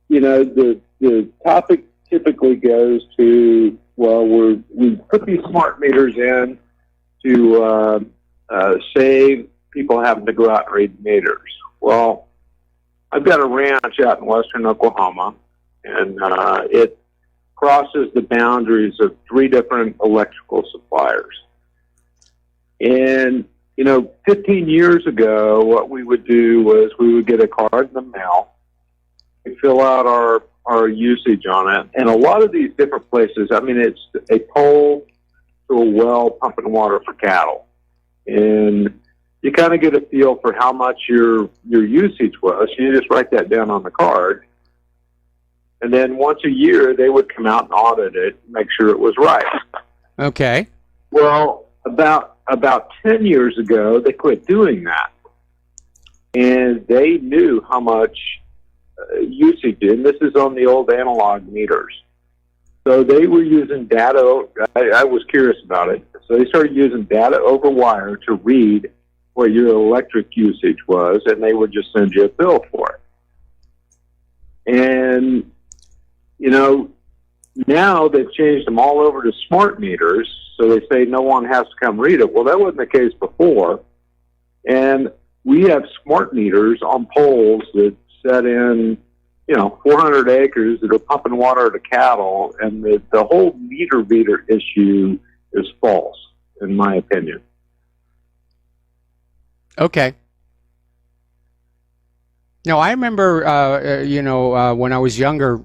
the topic typically goes to, well, we put these smart meters in to save people having to go out and read meters. Well, I've got a ranch out in western Oklahoma, and it crosses the boundaries of 3 different electrical suppliers. And, 15 years ago, what we would do was we would get a card in the mail, we fill out our usage on it, and a lot of these different places, it's a pole to a well pumping water for cattle. And you kind of get a feel for how much your usage was. You just write that down on the card. And then once a year, they would come out and audit it and make sure it was right. Okay. Well, about 10 years ago, they quit doing that. And they knew how much usage, and this is on the old analog meters. So they were using data. I was curious about it. So they started using data over wire to read what your electric usage was, and they would just send you a bill for it. And, you know, now they've changed them all over to smart meters, so they say no one has to come read it. Well, that wasn't the case before. And we have smart meters on poles that set in, 400 acres that are pumping water to cattle, and the whole meter reader issue is false, in my opinion. Okay. No, I remember, when I was younger,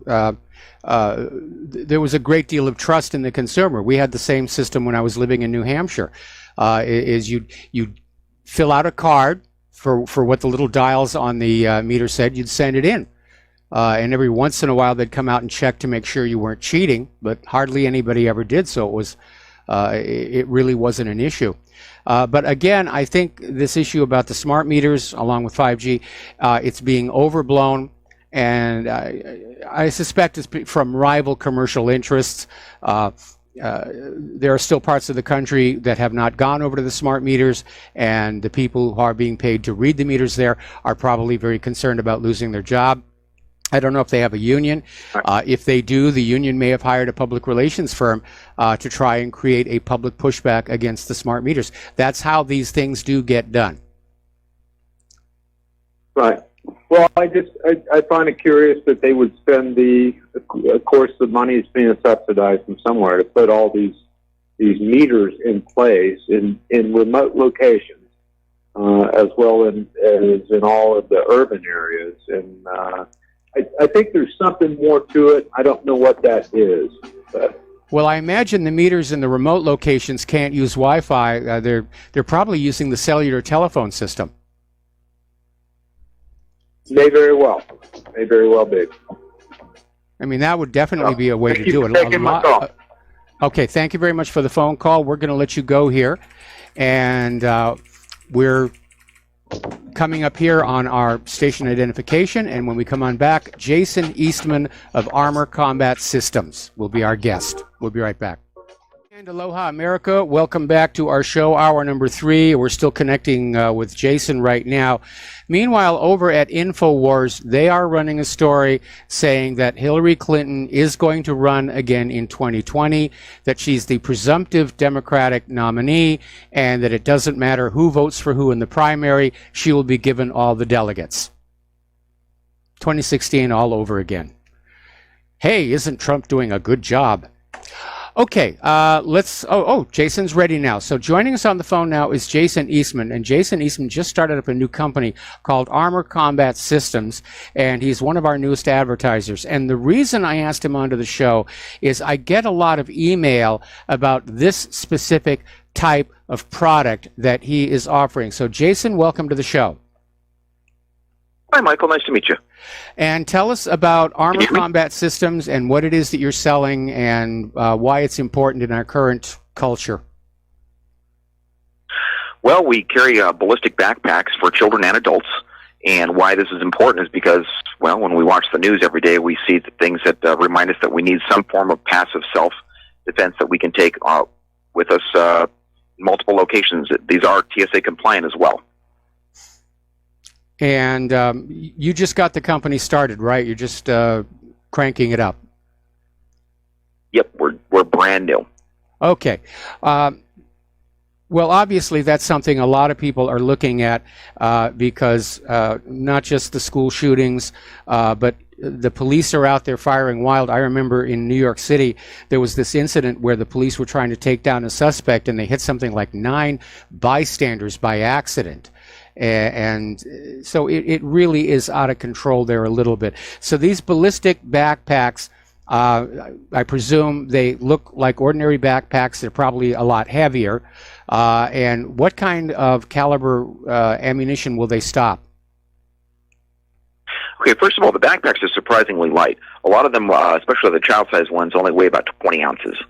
there was a great deal of trust in the consumer. We had the same system when I was living in New Hampshire. Is you'd fill out a card for what the little dials on the meter said, you'd send it in. And every once in a while they'd come out and check to make sure you weren't cheating, but hardly anybody ever did, so it really wasn't an issue. But again, I think this issue about the smart meters, along with 5G, it's being overblown, and I suspect it's from rival commercial interests. There are still parts of the country that have not gone over to the smart meters, and the people who are being paid to read the meters there are probably very concerned about losing their job. I don't know if they have a union. If they do, the union may have hired a public relations firm to try and create a public pushback against the smart meters. That's how these things do get done. Right. Well, I find it curious that they would spend of course, the money is being subsidized from somewhere to put all these meters in place in remote locations, as well as in all of the urban areas. And I think there's something more to it. I don't know what that is. But. Well, I imagine the meters in the remote locations can't use Wi-Fi. They're probably using the cellular telephone system. May very well be. I mean, that would definitely be a way to do it. Taking my call. Okay, thank you very much for the phone call. We're going to let you go here, and we're coming up here on our station identification, and when we come on back, Jason Eastman of Armor Combat Systems will be our guest. We'll be right back. And aloha, America. Welcome back to our show, hour number 3. We're still connecting with Jason right now. Meanwhile, over at InfoWars, they are running a story saying that Hillary Clinton is going to run again in 2020, that she's the presumptive Democratic nominee, and that it doesn't matter who votes for who in the primary, she will be given all the delegates. 2016 all over again. Hey, isn't Trump doing a good job? Okay, Jason's ready now. So joining us on the phone now is Jason Eastman, and Jason Eastman just started up a new company called Armor Combat Systems, and he's one of our newest advertisers. And the reason I asked him onto the show is I get a lot of email about this specific type of product that he is offering. So Jason, welcome to the show. Hi, Michael. Nice to meet you. And tell us about Armor Combat Systems and what it is that you're selling and why it's important in our current culture. Well, we carry ballistic backpacks for children and adults. And why this is important is because, well, when we watch the news every day, we see the things that remind us that we need some form of passive self-defense that we can take with us in multiple locations. These are TSA compliant as well. And you just got the company started, right? You're just cranking it up. Yep, we're brand new. Okay. Well, obviously, that's something a lot of people are looking at because not just the school shootings, but the police are out there firing wild. I remember in New York City, there was this incident where the police were trying to take down a suspect, and they hit something like 9 bystanders by accident. And so it really is out of control there a little bit. So these ballistic backpacks, I presume they look like ordinary backpacks. They're probably a lot heavier. And what kind of caliber ammunition will they stop? Okay, first of all, the backpacks are surprisingly light. A lot of them, especially the child-sized ones, only weigh about 20 ounces.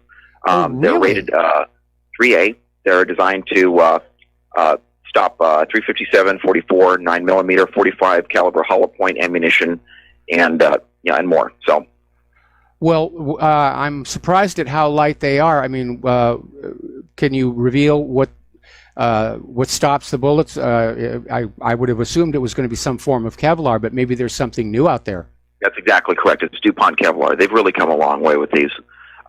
Really? They're rated 3A. They're designed to stop 357, 44, 9mm, 45 caliber hollow point ammunition, and and more. So. Well, I'm surprised at how light they are. I mean, can you reveal what stops the bullets? I would have assumed it was going to be some form of Kevlar, but maybe there's something new out there. That's exactly correct. It's DuPont Kevlar. They've really come a long way with these.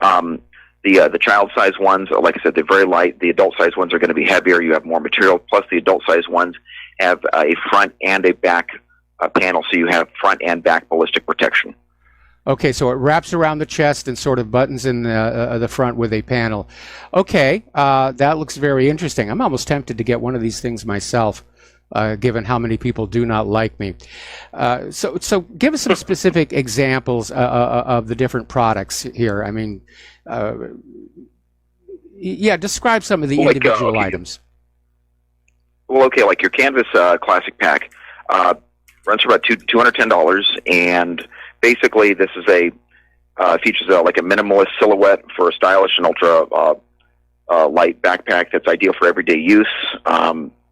The child size ones, like I said, they're very light. The adult size ones are going to be heavier. You have more material. Plus, the adult size ones have a front and a back panel, so you have front and back ballistic protection. Okay, so it wraps around the chest and sort of buttons in the front with a panel. Okay, that looks very interesting. I'm almost tempted to get one of these things myself, given how many people do not like me. So give us some specific examples of the different products here. I mean, describe some of the individual items. Well, okay, like your Canvas Classic Pack runs for about $210, and basically, this is features like a minimalist silhouette for a stylish and ultra light backpack that's ideal for everyday use.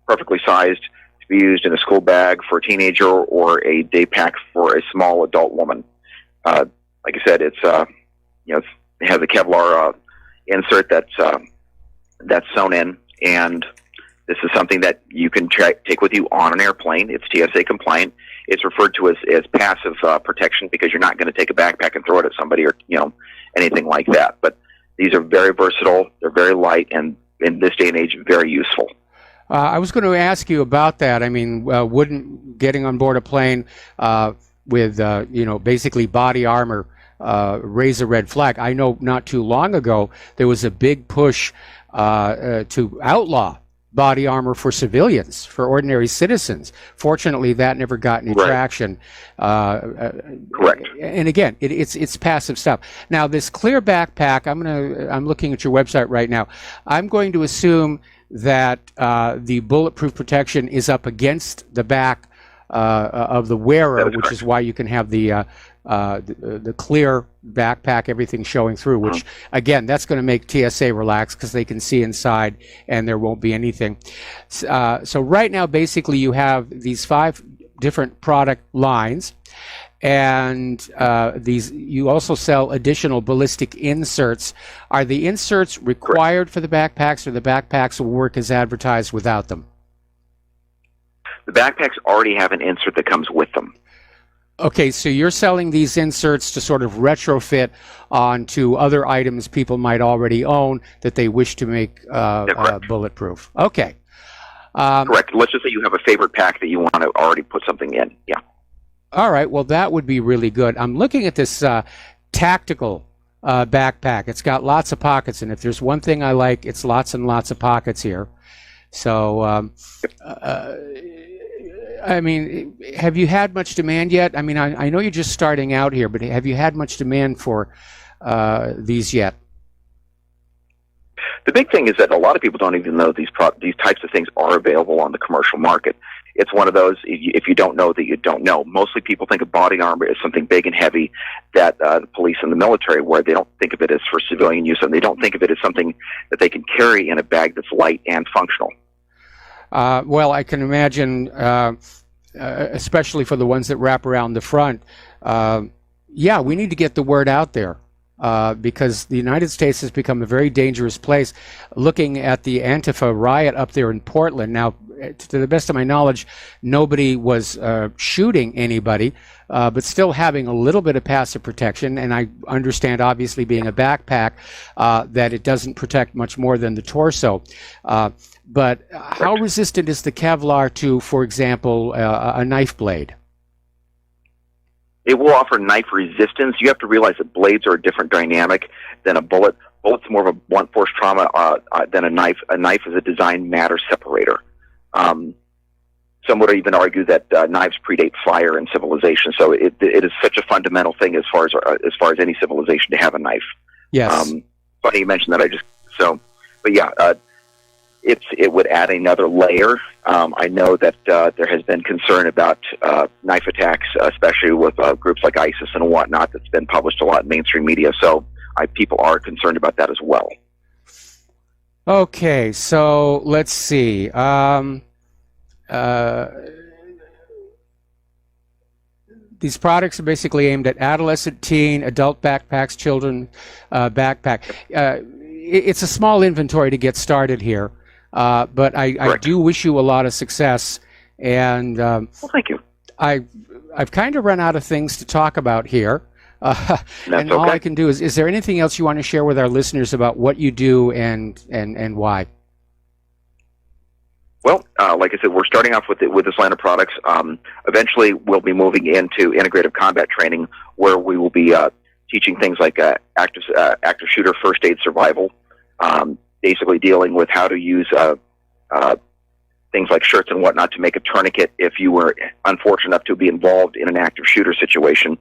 Perfectly sized to be used in a school bag for a teenager or a day pack for a small adult woman. Like I said, it has a Kevlar insert that's sewn in, and this is something that you can take with you on an airplane. It's TSA compliant. It's referred to as passive protection because you're not going to take a backpack and throw it at somebody or anything like that. But these are very versatile. They're very light, and in this day and age, very useful. I was going to ask you about that. I mean, wouldn't getting on board a plane with basically body armor raise a red flag? I know not too long ago there was a big push to outlaw body armor for civilians, for ordinary citizens. Fortunately, that never got any traction. Correct. And again, it's passive stuff. Now, this clear backpack, I'm looking at your website right now. I'm going to assume that the bulletproof protection is up against the back of the wearer, which is why you can have the clear backpack, everything showing through, which again, that's going to make TSA relax because they can see inside and there won't be anything. So right now, basically, you have these 5 different product lines, and you also sell additional ballistic inserts. Are the inserts required for the backpacks, or the backpacks will work as advertised without them? The backpacks already have an insert that comes with them. Okay, so you're selling these inserts to sort of retrofit onto other items people might already own that they wish to make bulletproof. Okay. Correct. Let's just say you have a favorite pack that you want to already put something in. Yeah. All right. Well, that would be really good. I'm looking at this tactical backpack. It's got lots of pockets, and if there's one thing I like, it's lots and lots of pockets here. So, I mean, have you had much demand yet? I mean, I know you're just starting out here, but have you had much demand for these yet? The big thing is that a lot of people don't even know these types of things are available on the commercial market. It's one of those, if you don't know that you don't know. Mostly people think of body armor as something big and heavy that the police and the military wear. They don't think of it as for civilian use, and they don't think of it as something that they can carry in a bag that's light and functional. Well, I can imagine, especially for the ones that wrap around the front, we need to get the word out there because the United States has become a very dangerous place. Looking at the Antifa riot up there in Portland, now, to the best of my knowledge, nobody was shooting anybody, but still having a little bit of passive protection. And I understand, obviously, being a backpack, that it doesn't protect much more than the torso. But how resistant is the Kevlar to, for example, a knife blade? It will offer knife resistance. You have to realize that blades are a different dynamic than a bullet. Bullet's more of a blunt force trauma than a knife. A knife is a design matter separator. Some would even argue that knives predate fire in civilization. So it is such a fundamental thing as far as any civilization to have a knife. Yes. Funny you mentioned that. But yeah. It would add another layer. I know that there has been concern about knife attacks, especially with groups like ISIS and whatnot. That's been published a lot in mainstream media. So people are concerned about that as well. Okay, so let's see. These products are basically aimed at adolescent, teen, adult backpacks, children backpack. It's a small inventory to get started here, but I do wish you a lot of success. And well, thank you. I've kind of run out of things to talk about here. And all I can do is there anything else you want to share with our listeners about what you do and why? Well, like I said, we're starting off with this line of products. Eventually, we'll be moving into integrative combat training, where we will be teaching things like active shooter first aid survival, basically dealing with how to use things like shirts and whatnot to make a tourniquet if you were unfortunate enough to be involved in an active shooter situation.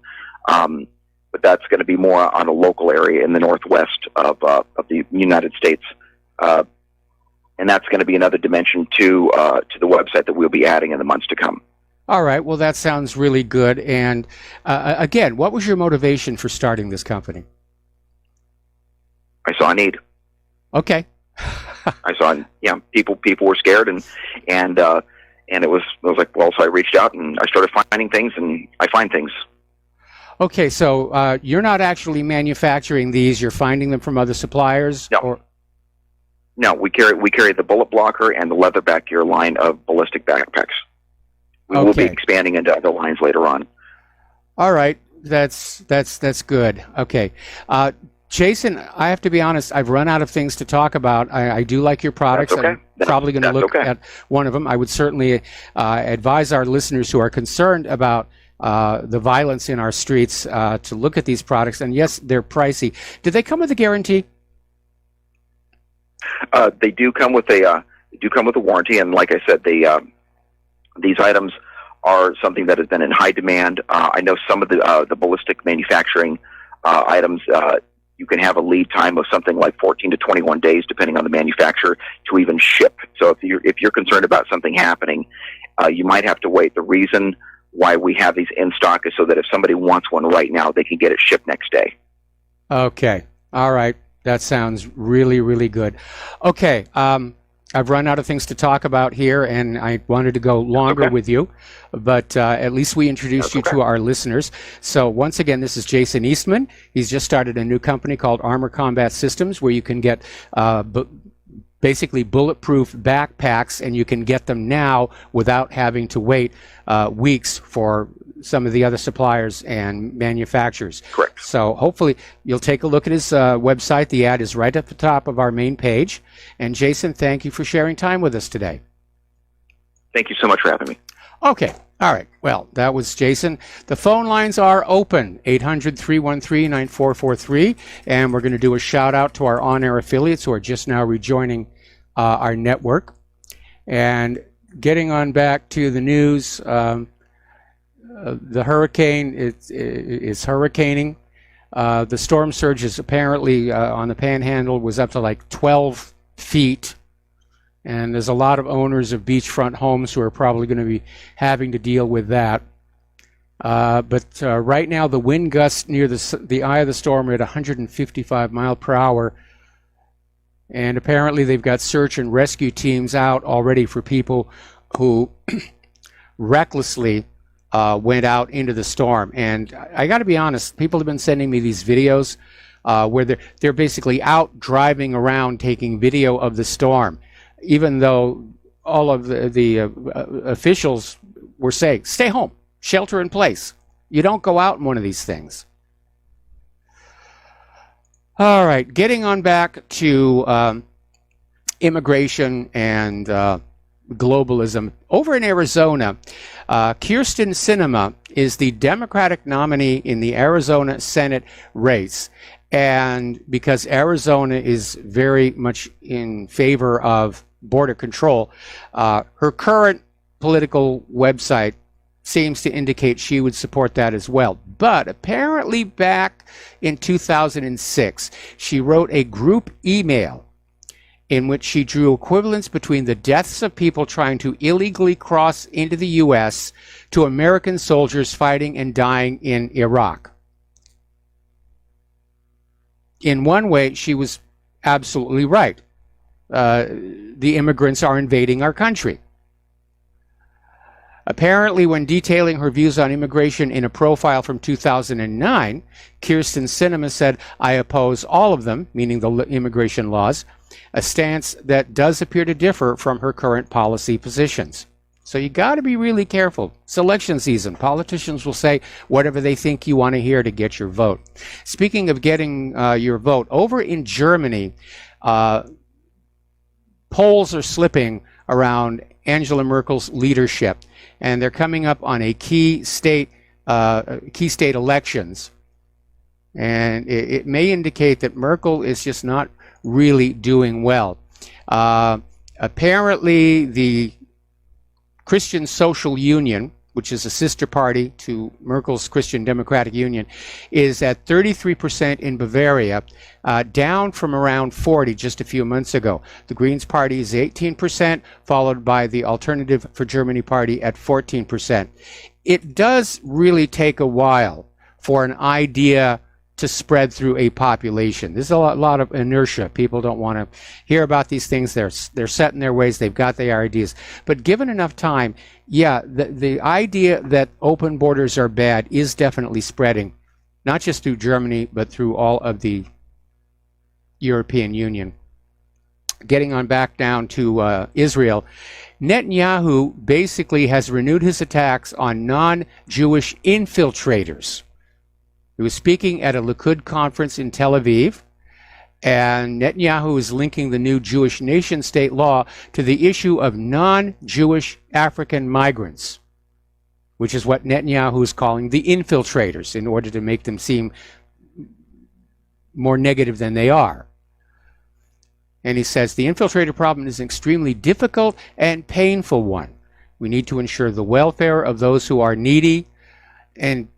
But that's going to be more on a local area in the northwest of the United States. And that's going to be another dimension to the website that we'll be adding in the months to come. All right. Well, that sounds really good. And again, what was your motivation for starting this company? I saw a need. Okay. I saw, people were scared, and it was like, well, so I reached out and I started finding things, and I find things. Okay, so you're not actually manufacturing these; you're finding them from other suppliers. No, we carry the bullet blocker and the leatherback gear line of ballistic backpacks. We will be expanding into other lines later on. All right, that's good. Okay, Jason, I have to be honest. I've run out of things to talk about. I do like your products. That's okay. I'm probably going to look at one of them. I would certainly advise our listeners who are concerned about the violence in our streets to look at these products. And yes, they're pricey. Do they come with a guarantee? They do come with a warranty, and like I said, these items are something that has been in high demand. I know some of the ballistic manufacturing items, you can have a lead time of something like 14 to 21 days, depending on the manufacturer, to even ship. So if you're concerned about something happening, you might have to wait. The reason why we have these in stock is so that if somebody wants one right now, they can get it shipped next day. Okay. All right. That sounds really, really good. Okay. I've run out of things to talk about here, and I wanted to go longer with you, but at least we introduced you to our listeners. So once again, this is Jason Eastman. He's just started a new company called Armor Combat Systems, where you can get basically bulletproof backpacks, and you can get them now without having to wait weeks for some of the other suppliers and manufacturers. Correct. So hopefully you'll take a look at his website. The ad is right at the top of our main page. And Jason, thank you for sharing time with us today. Thank you so much for having me. Okay. All right. Well, that was Jason. The phone lines are open, 800-313-9443. And we're going to do a shout out to our on-air affiliates who are just now rejoining our network. And getting on back to the news, the hurricane is hurricaning. The storm surge is apparently on the Panhandle was up to like 12 feet. And there's a lot of owners of beachfront homes who are probably going to be having to deal with that. But right now, the wind gusts near the eye of the storm are at 155 miles per hour. And apparently they've got search and rescue teams out already for people who recklessly went out into the storm. And I got to be honest, people have been sending me these videos where they're basically out driving around taking video of the storm, even though all of the officials were saying, stay home, shelter in place. You don't go out in one of these things. All right, getting on back to immigration and globalism. Over in Arizona, Kyrsten Sinema is the Democratic nominee in the Arizona Senate race. And because Arizona is very much in favor of border control, her current political website seems to indicate she would support that as well. But apparently back in 2006, she wrote a group email in which she drew equivalence between the deaths of people trying to illegally cross into the U.S. to American soldiers fighting and dying in Iraq. In one way, she was absolutely right. the immigrants are invading our country. Apparently, when detailing her views on immigration in a profile from 2009, Kirsten Sinema said, "I oppose all of them," meaning the immigration laws, a stance that does appear to differ from her current policy positions. So you got to be really careful. It's election season. Politicians will say whatever they think you want to hear to get your vote. Speaking of getting your vote, over in Germany, polls are slipping around Angela Merkel's leadership, and they're coming up on a key state elections, and it may indicate that Merkel is just not really doing well. Apparently, the Christian Social Union, which is a sister party to Merkel's Christian Democratic Union, is at 33% in Bavaria, down from around 40 just a few months ago. The Greens Party is 18%, followed by the Alternative for Germany Party at 14%. It does really take a while for an idea to spread through a population. There's a lot of inertia. People don't want to hear about these things. They're set in their ways. They've got their ideas. But given enough time, yeah, the idea that open borders are bad is definitely spreading, not just through Germany, but through all of the European Union. Getting on back down to Israel, Netanyahu basically has renewed his attacks on non-Jewish infiltrators. He was speaking at a Likud conference in Tel Aviv, and Netanyahu is linking the new Jewish nation state law to the issue of non-Jewish African migrants, which is what Netanyahu is calling the infiltrators, in order to make them seem more negative than they are. And he says the infiltrator problem is an extremely difficult and painful one. We need to ensure the welfare of those who are needy. And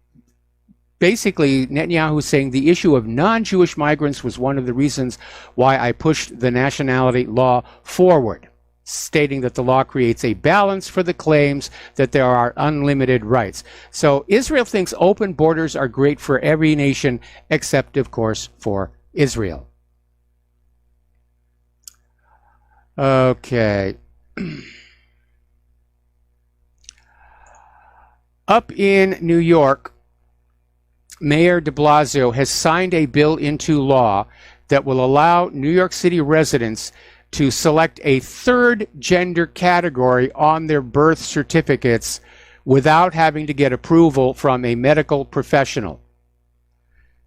basically, Netanyahu is saying the issue of non-Jewish migrants was one of the reasons why I pushed the nationality law forward, stating that the law creates a balance for the claims that there are unlimited rights. So Israel thinks open borders are great for every nation, except, of course, for Israel. Okay. Up in New York, Mayor de Blasio has signed a bill into law that will allow New York City residents to select a third gender category on their birth certificates without having to get approval from a medical professional.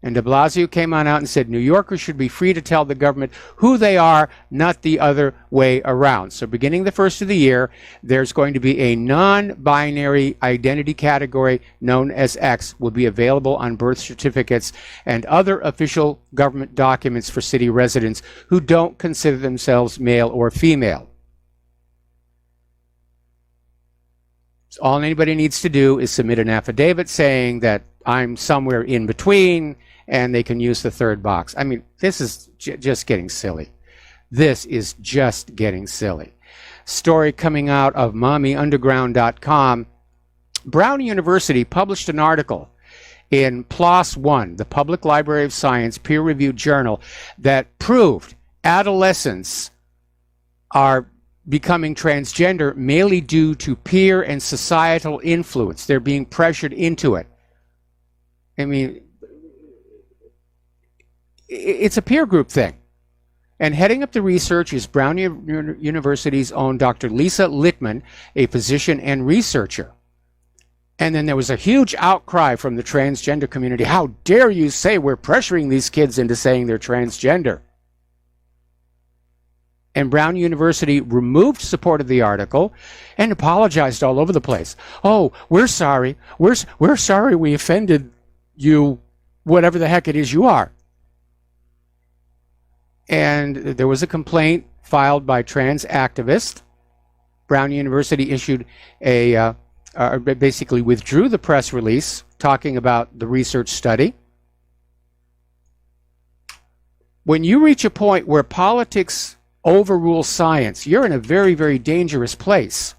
And de Blasio came on out and said New Yorkers should be free to tell the government who they are, not the other way around. So beginning the first of the year, there's going to be a non-binary identity category known as X will be available on birth certificates and other official government documents for city residents who don't consider themselves male or female. So all anybody needs to do is submit an affidavit saying that I'm somewhere in between, and they can use the third box. I mean, this is just getting silly. This is just getting silly. Story coming out of mommyunderground.com. Brown University published an article in PLOS One, the Public Library of Science peer-reviewed journal, that proved adolescents are becoming transgender mainly due to peer and societal influence. They're being pressured into it. I mean, it's a peer group thing. And heading up the research is Brown University's own Dr. Lisa Littman, a physician and researcher. And then there was a huge outcry from the transgender community. How dare you say we're pressuring these kids into saying they're transgender? And Brown University removed support of the article and apologized all over the place. Oh, we're sorry. We're sorry we offended you, whatever the heck it is you are. And there was a complaint filed by trans activists. Brown University issued basically withdrew the press release talking about the research study. When you reach a point where politics overrule science, you're in a very, very dangerous place.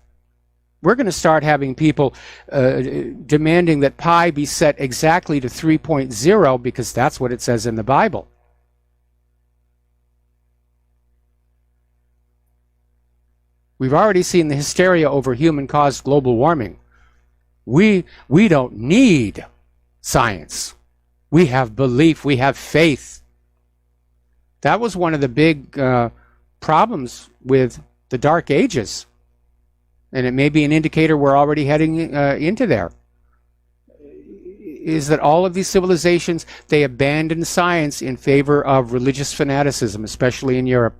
We're going to start having people demanding that pi be set exactly to 3.0 because that's what it says in the Bible. We've already seen the hysteria over human-caused global warming. We don't need science. We have belief. We have faith. That was one of the big problems with the Dark Ages. And it may be an indicator we're already heading into there. Is that all of these civilizations, they abandoned science in favor of religious fanaticism, especially in Europe.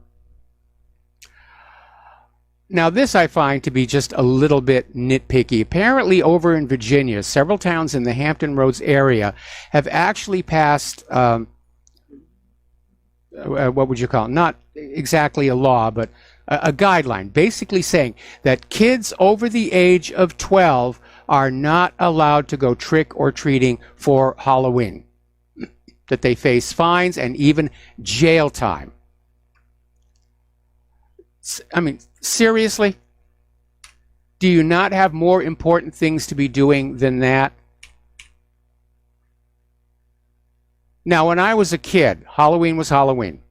Now, this I find to be just a little bit nitpicky. Apparently, over in Virginia, several towns in the Hampton Roads area have actually passed, what would you call it? Not exactly a law, but a guideline, basically saying that kids over the age of 12 are not allowed to go trick or treating for Halloween. That they face fines and even jail time. I mean, seriously? Do you not have more important things to be doing than that? Now, when I was a kid, Halloween was Halloween.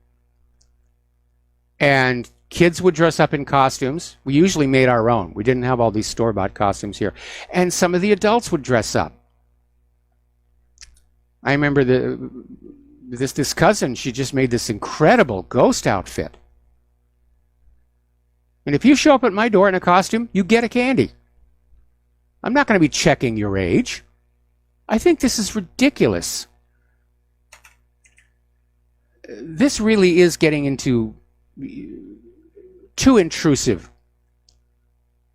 And kids would dress up in costumes. We usually made our own. We didn't have all these store-bought costumes here. And some of the adults would dress up. I remember this cousin, she just made this incredible ghost outfit. And if you show up at my door in a costume, you get a candy. I'm not going to be checking your age. I think this is ridiculous. This really is getting into too intrusive.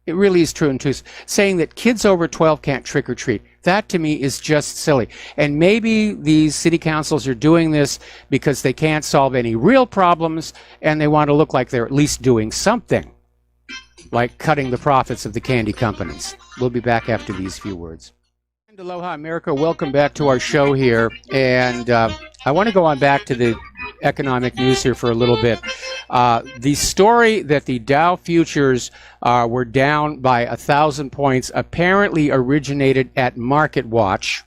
It really is too intrusive. Saying that kids over 12 can't trick or treat. That to me is just silly. And maybe these city councils are doing this because they can't solve any real problems and they want to look like they're at least doing something. Like cutting the profits of the candy companies. We'll be back after these few words. And aloha, America. Welcome back to our show here. And I want to go on back to the economic news here for a little bit. The story that the Dow futures were down by 1,000 points apparently originated at MarketWatch.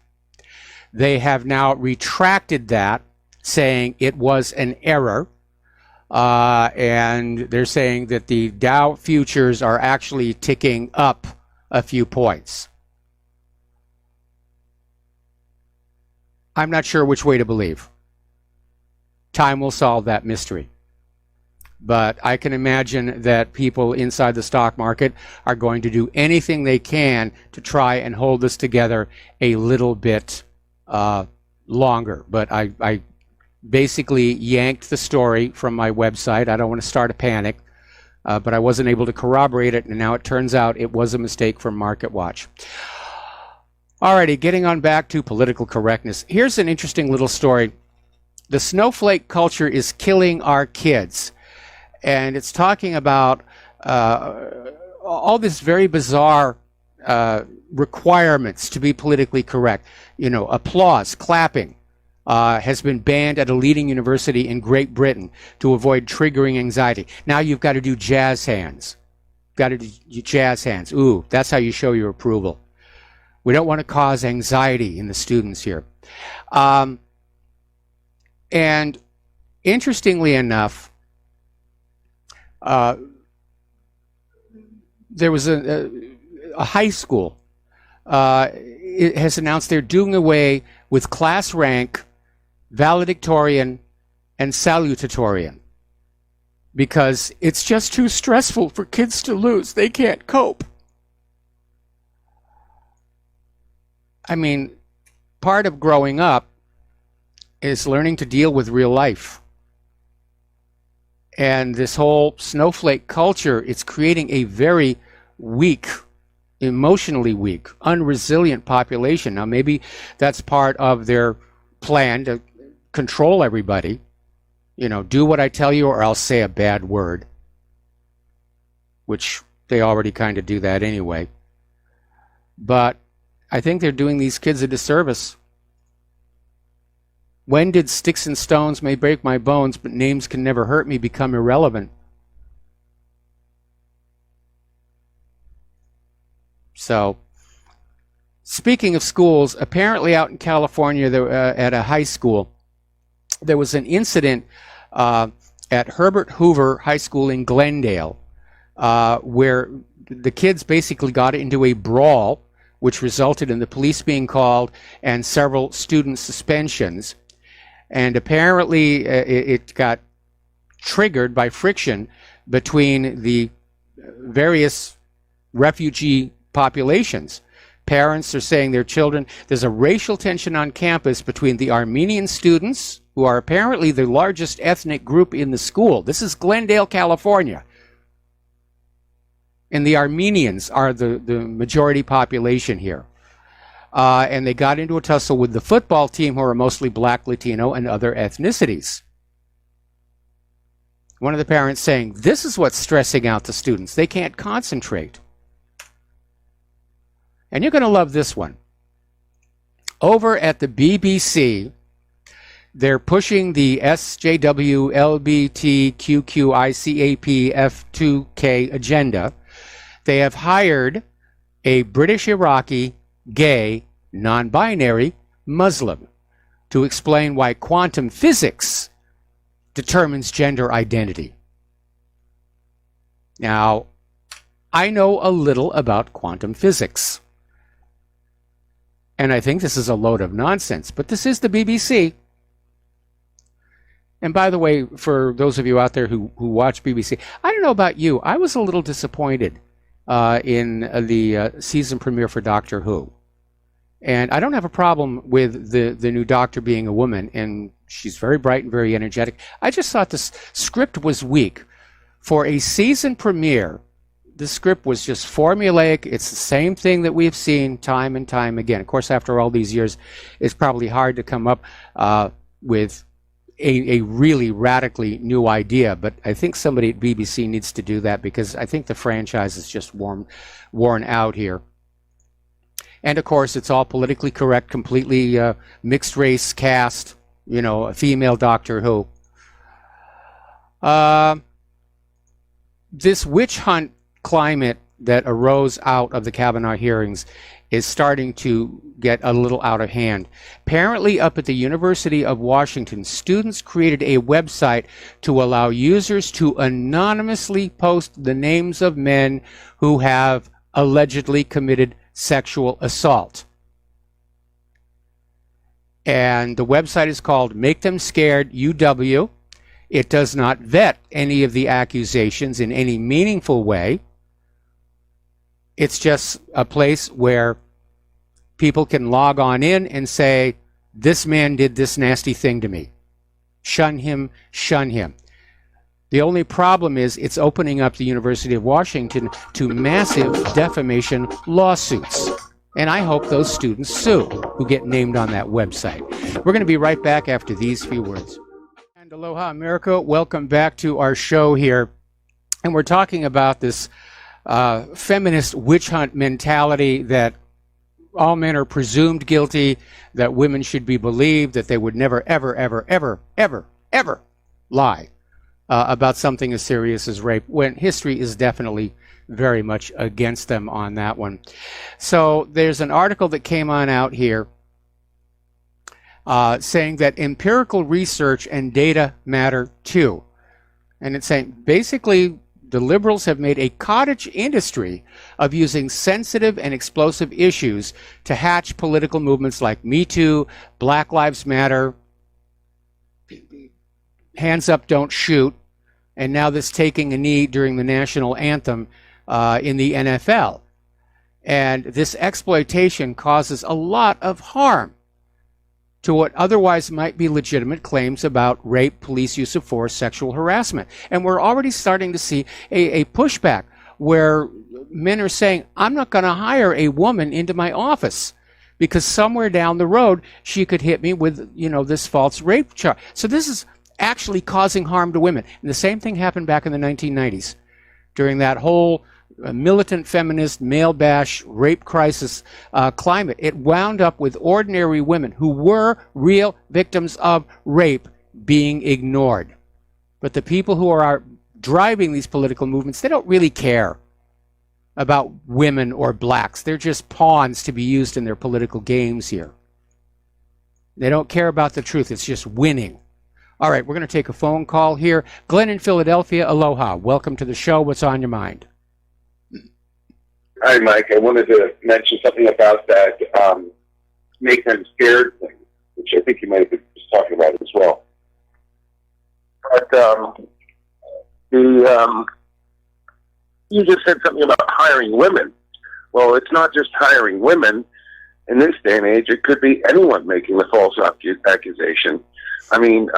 They have now retracted that, saying it was an error. And they're saying that the Dow futures are actually ticking up a few points. I'm not sure which way to believe. Time will solve that mystery. But I can imagine that people inside the stock market are going to do anything they can to try and hold this together a little bit longer. But I basically yanked the story from my website. I don't want to start a panic, but I wasn't able to corroborate it, and now it turns out it was a mistake from MarketWatch. Alrighty, getting on back to political correctness. Here's an interesting little story. The snowflake culture is killing our kids. And it's talking about all this very bizarre requirements to be politically correct. You know, applause, clapping. Has been banned at a leading university in Great Britain to avoid triggering anxiety. Now you've got to do jazz hands. Got to do jazz hands. Ooh, that's how you show your approval. We don't want to cause anxiety in the students here. And interestingly enough, there was a high school. It has announced they're doing away with class rank, valedictorian, and salutatorian because it's just too stressful for kids to lose. They can't cope. I mean, part of growing up is learning to deal with real life. And this whole snowflake culture, it's creating a very weak, emotionally weak, unresilient population. Now, maybe that's part of their plan to control everybody. You know, do what I tell you or I'll say a bad word. Which they already kind of do that anyway. But I think they're doing these kids a disservice. When did sticks and stones may break my bones, but names can never hurt me become irrelevant? So, speaking of schools, apparently out in California, at a high school, there was an incident at Herbert Hoover High School in Glendale where the kids basically got into a brawl, which resulted in the police being called and several student suspensions. And apparently it got triggered by friction between the various refugee populations. Parents are saying their children, there's a racial tension on campus between the Armenian students, who are apparently the largest ethnic group in the school. This is Glendale, California. And the Armenians are the majority population here. And they got into a tussle with the football team, who are mostly Black, Latino, and other ethnicities. One of the parents saying, this is what's stressing out the students. They can't concentrate. And you're going to love this one. Over at the BBC, they're pushing the SJW LBTQQICAP F2K agenda. They have hired a British Iraqi, gay, non-binary Muslim to explain why quantum physics determines gender identity. Now, I know a little about quantum physics, and I think this is a load of nonsense, but this is the BBC. And by the way, for those of you out there who watch BBC, I don't know about you, I was a little disappointed in the season premiere for Doctor Who. And I don't have a problem with the new Doctor being a woman, and she's very bright and very energetic. I just thought the script was weak. For a season premiere, the script was just formulaic. It's the same thing that we've seen time and time again. Of course, after all these years, it's probably hard to come up with a really radically new idea, but I think somebody at BBC needs to do that, because I think the franchise is just worn out here. And of course, it's all politically correct, completely mixed race cast, you know, a female Doctor Who. This witch hunt climate that arose out of the Kavanaugh hearings is starting to get a little out of hand. Apparently, up at the University of Washington, students created a website to allow users to anonymously post the names of men who have allegedly committed sexual assault. And the website is called Make Them Scared UW. It does not vet any of the accusations in any meaningful way. It's just a place where people can log on in and say, this man did this nasty thing to me. Shun him, shun him. The only problem is it's opening up the University of Washington to massive defamation lawsuits. And I hope those students sue who get named on that website. We're going to be right back after these few words. And aloha, America. Welcome back to our show here. And we're talking about this feminist witch hunt mentality that all men are presumed guilty, that women should be believed, that they would never, ever, ever, ever, ever, ever lie about something as serious as rape, when history is definitely very much against them on that one. So there's an article that came on out here saying that empirical research and data matter too. And it's saying basically the liberals have made a cottage industry of using sensitive and explosive issues to hatch political movements like Me Too, Black Lives Matter, Hands Up, Don't Shoot, and now this taking a knee during the national anthem in the NFL. And this exploitation causes a lot of harm to what otherwise might be legitimate claims about rape, police use of force, sexual harassment. And we're already starting to see a pushback where men are saying, I'm not going to hire a woman into my office because somewhere down the road she could hit me with, you know, this false rape charge. So this is actually causing harm to women. And the same thing happened back in the 1990s during that whole militant feminist male bash rape crisis climate. It wound up with ordinary women who were real victims of rape being ignored. But the people who are driving these political movements, they don't really care about women or blacks. They're just pawns to be used in their political games here. They don't care about the truth. It's just winning. All right, we're going to take a phone call here. Glenn in Philadelphia, aloha. Welcome to the show. What's on your mind? Hi, Mike. I wanted to mention something about that make them scared thing, which I think you might have been just talking about as well. But you just said something about hiring women. Well, it's not just hiring women. In this day and age, it could be anyone making a false accusation. I mean,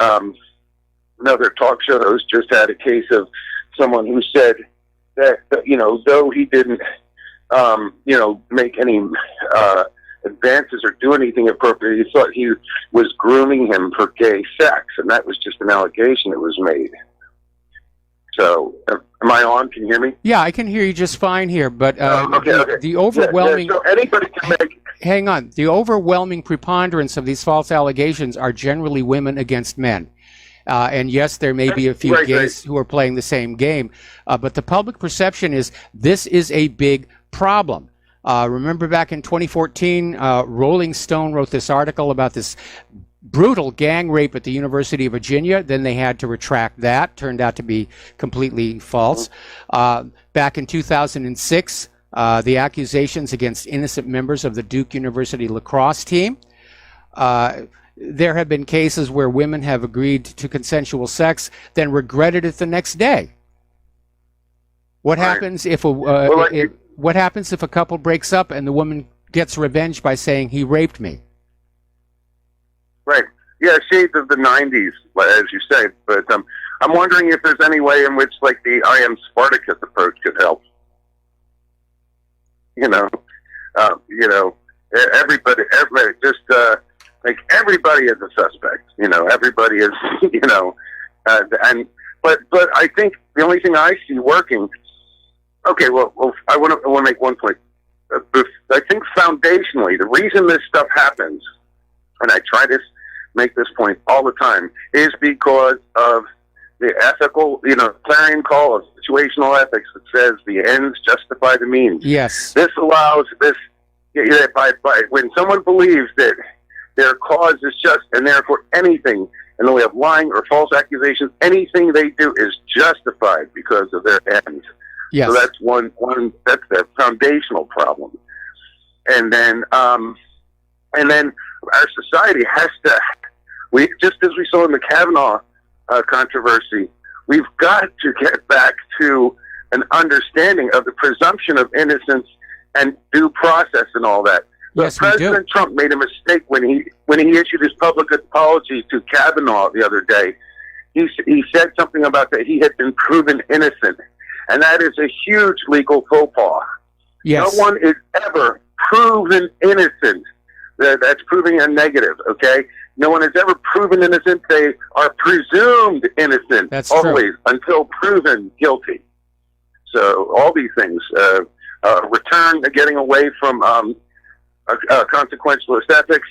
another talk show host just had a case of someone who said that, though he didn't, make any advances or do anything appropriate, he thought he was grooming him for gay sex, and that was just an allegation that was made. So, am I on? Can you hear me? Yeah, I can hear you just fine here, but okay. The overwhelming... So anybody can make... Hang on. The overwhelming preponderance of these false allegations are generally women against men. And yes, there may be a few gays who are playing the same game, but the public perception is this is a big problem. Remember back in 2014, Rolling Stone wrote this article about this brutal gang rape at the University of Virginia. Then they had to retract that. Turned out to be completely false. Back in 2006, the accusations against innocent members of the Duke University lacrosse team. There have been cases where women have agreed to consensual sex, then regretted it the next day. What happens if what happens if a couple breaks up and the woman gets revenge by saying he raped me? Right. Yeah, shades of the 90s, as you say. But I'm wondering if there's any way in which, like, the I Am Spartacus approach could help. Everybody just like everybody is a suspect. Everybody is. But I think the only thing I see working. Okay, well, I want to make one point. I think foundationally, the reason this stuff happens, and I try to make this point all the time, is because of the ethical, clarion call of situational ethics that says the ends justify the means. Yes. This allows this, when someone believes that their cause is just, and therefore anything in the way of lying or false accusations, anything they do is justified because of their ends. Yes. So that's that's the foundational problem. And then our society has to, just as we saw in the Kavanaugh controversy, we've got to get back to an understanding of the presumption of innocence and due process and all that. Yes, President Trump made a mistake when he issued his public apology to Kavanaugh the other day. He said something about that he had been proven innocent, and that is a huge legal faux pas. Yes. No one is ever proven innocent. That's proving a negative, okay? No one is ever proven innocent. They are presumed innocent. That's always true. Until proven guilty. So all these things, return to getting away from consequentialist ethics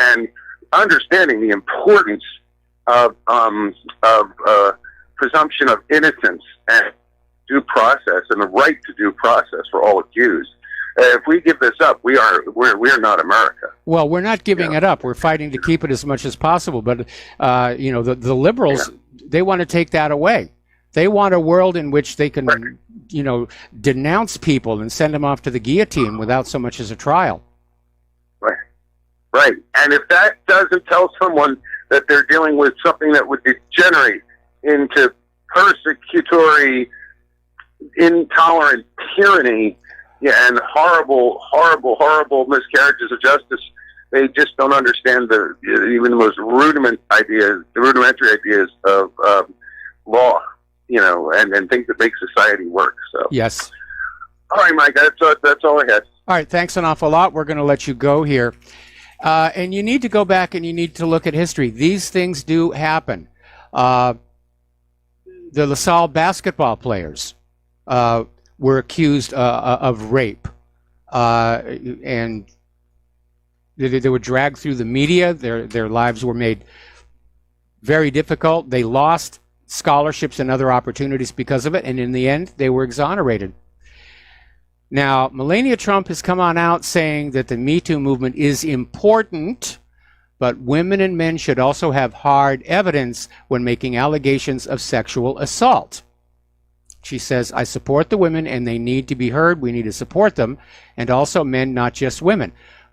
and understanding the importance of presumption of innocence and due process and the right to due process for all accused. If we give this up, we're not America. Well, we're not giving it up. We're fighting to keep it as much as possible. But the liberals, they want to take that away. They want a world in which they can, denounce people and send them off to the guillotine without so much as a trial. Right. And if that doesn't tell someone that they're dealing with something that would degenerate into persecutory, intolerant tyranny, and horrible miscarriages of justice, they just don't understand even the most rudimentary ideas of law, and things that make society work. So yes. All right, Mike. That's all I had. All right. Thanks an awful lot. We're going to let you go here, and you need to go back and you need to look at history. These things do happen. The LaSalle basketball players were accused of rape, and they were dragged through the media. Their lives were made very difficult. They lost scholarships and other opportunities because of it, and in the end, they were exonerated. Now, Melania Trump has come on out saying that the Me Too movement is important, but women and men should also have hard evidence when making allegations of sexual assault. She says, I support the women and they need to be heard. We need to support them. And also men, not just women.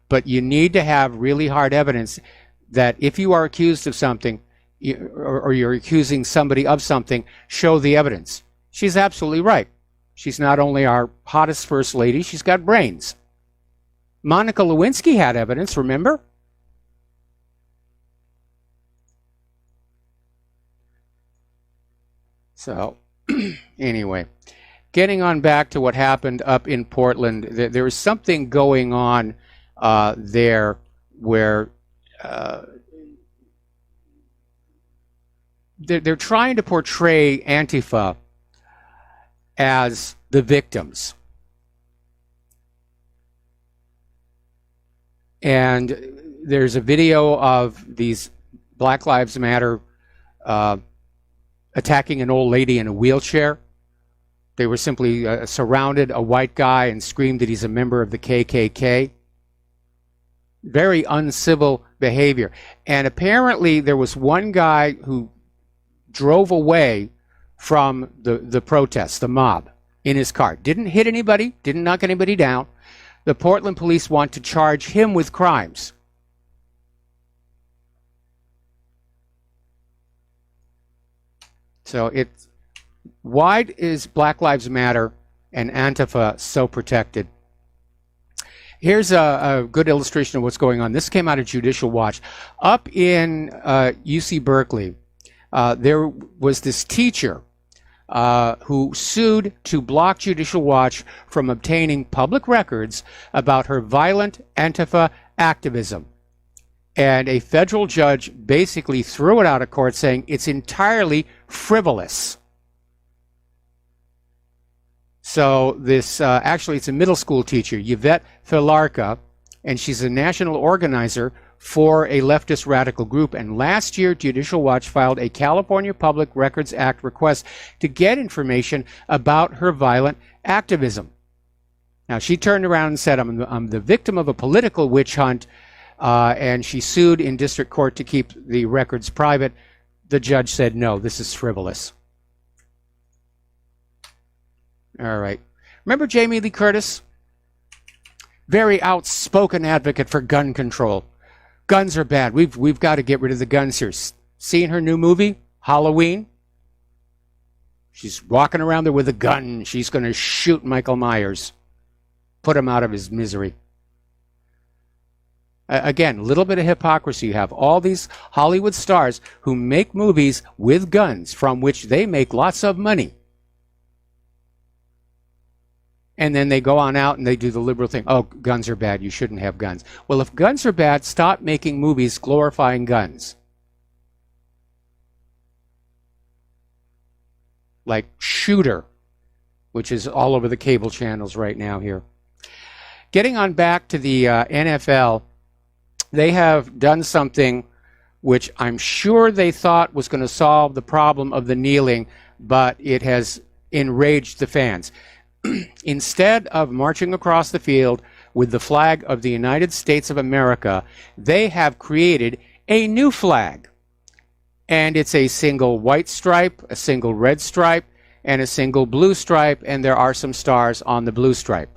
But you need to have really hard evidence that if you are accused of something or you're accusing somebody of something, show the evidence. She's absolutely right. She's not only our hottest first lady, she's got brains. Monica Lewinsky had evidence, remember? So, anyway, getting on back to what happened up in Portland, there is something going on there where they're trying to portray Antifa as the victims. And there's a video of these Black Lives Matter attacking an old lady in a wheelchair. They were simply surrounded a white guy and screamed that he's a member of the KKK. Very uncivil behavior. And apparently there was one guy who drove away from the protest, the mob, in his car. Didn't hit anybody, didn't knock anybody down. The Portland police want to charge him with crimes. So why is Black Lives Matter and Antifa so protected? Here's a good illustration of what's going on. This came out of Judicial Watch. Up in UC Berkeley, there was this teacher who sued to block Judicial Watch from obtaining public records about her violent Antifa activism. And a federal judge basically threw it out of court saying it's entirely frivolous. So this, actually it's a middle school teacher, Yvette Filarka, and she's a national organizer for a leftist radical group. And last year, Judicial Watch filed a California Public Records Act request to get information about her violent activism. Now, she turned around and said, I'm the victim of a political witch hunt, and she sued in district court to keep the records private. The judge said, no, this is frivolous. All right. Remember Jamie Lee Curtis? Very outspoken advocate for gun control. Guns are bad. We've got to get rid of the guns here. Seen her new movie, Halloween? She's walking around there with a gun. She's going to shoot Michael Myers. Put him out of his misery. Again, a little bit of hypocrisy. You have all these Hollywood stars who make movies with guns from which they make lots of money. And then they go on out and they do the liberal thing. Oh, guns are bad. You shouldn't have guns. Well, if guns are bad, stop making movies glorifying guns. Like Shooter, which is all over the cable channels right now here. Getting on back to the NFL, they have done something which I'm sure they thought was going to solve the problem of the kneeling, but it has enraged the fans. Instead of marching across the field with the flag of the United States of America, they have created a new flag. And it's a single white stripe, a single red stripe, and a single blue stripe, and there are some stars on the blue stripe.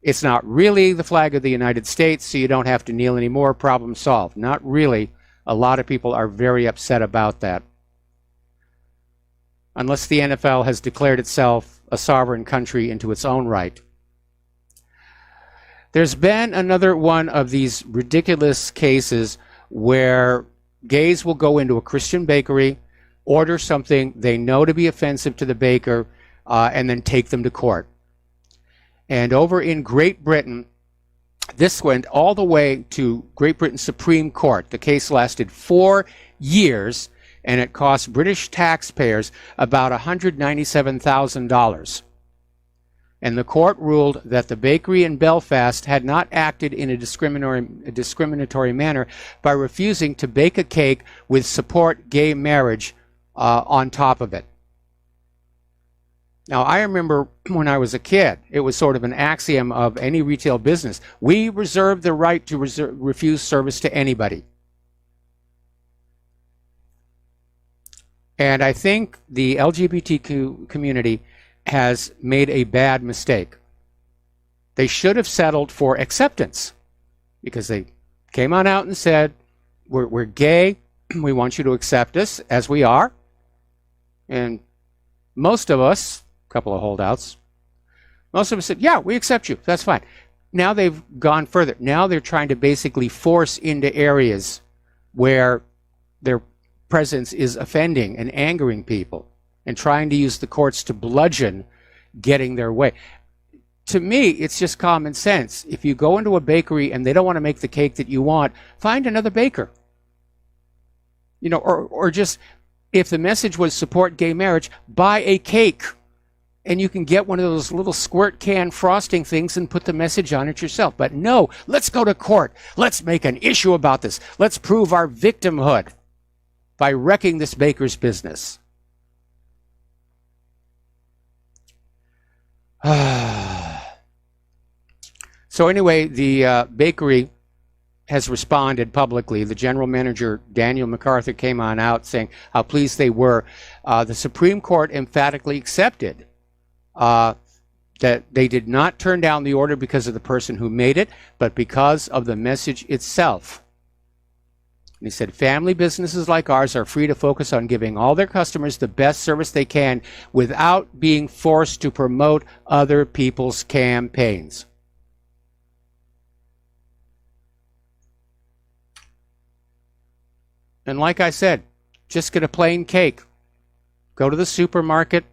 It's not really the flag of the United States, so you don't have to kneel anymore. Problem solved. Not really. A lot of people are very upset about that. Unless the NFL has declared itself a sovereign country into its own right. There's been another one of these ridiculous cases where gays will go into a Christian bakery, order something they know to be offensive to the baker, and then take them to court. And over in Great Britain, this went all the way to Great Britain's Supreme Court. The case lasted 4 years, and it cost British taxpayers about $197,000. And the court ruled that the bakery in Belfast had not acted in a discriminatory manner by refusing to bake a cake with support gay marriage on top of it. Now, I remember when I was a kid, it was sort of an axiom of any retail business. We reserve the right to refuse service to anybody. And I think the LGBTQ community has made a bad mistake. They should have settled for acceptance, because they came on out and said, we're gay, we want you to accept us as we are. And most of us, a couple of holdouts, most of us said, yeah, we accept you, that's fine. Now they've gone further. Now they're trying to basically force into areas where their presence is offending and angering people, and trying to use the courts to bludgeon getting their way. To me, it's just common sense. If you go into a bakery and they don't want to make the cake that you want, find another baker. You know, or just, if the message was support gay marriage, buy a cake. And you can get one of those little squirt can frosting things and put the message on it yourself. But no, let's go to court. Let's make an issue about this. Let's prove our victimhood by wrecking this baker's business. So anyway, the bakery has responded publicly. The general manager, Daniel MacArthur, came on out saying how pleased they were. The Supreme Court emphatically accepted that they did not turn down the order because of the person who made it, but because of the message itself. And he said, family businesses like ours are free to focus on giving all their customers the best service they can without being forced to promote other people's campaigns. And like I said, just get a plain cake. Go to the supermarket,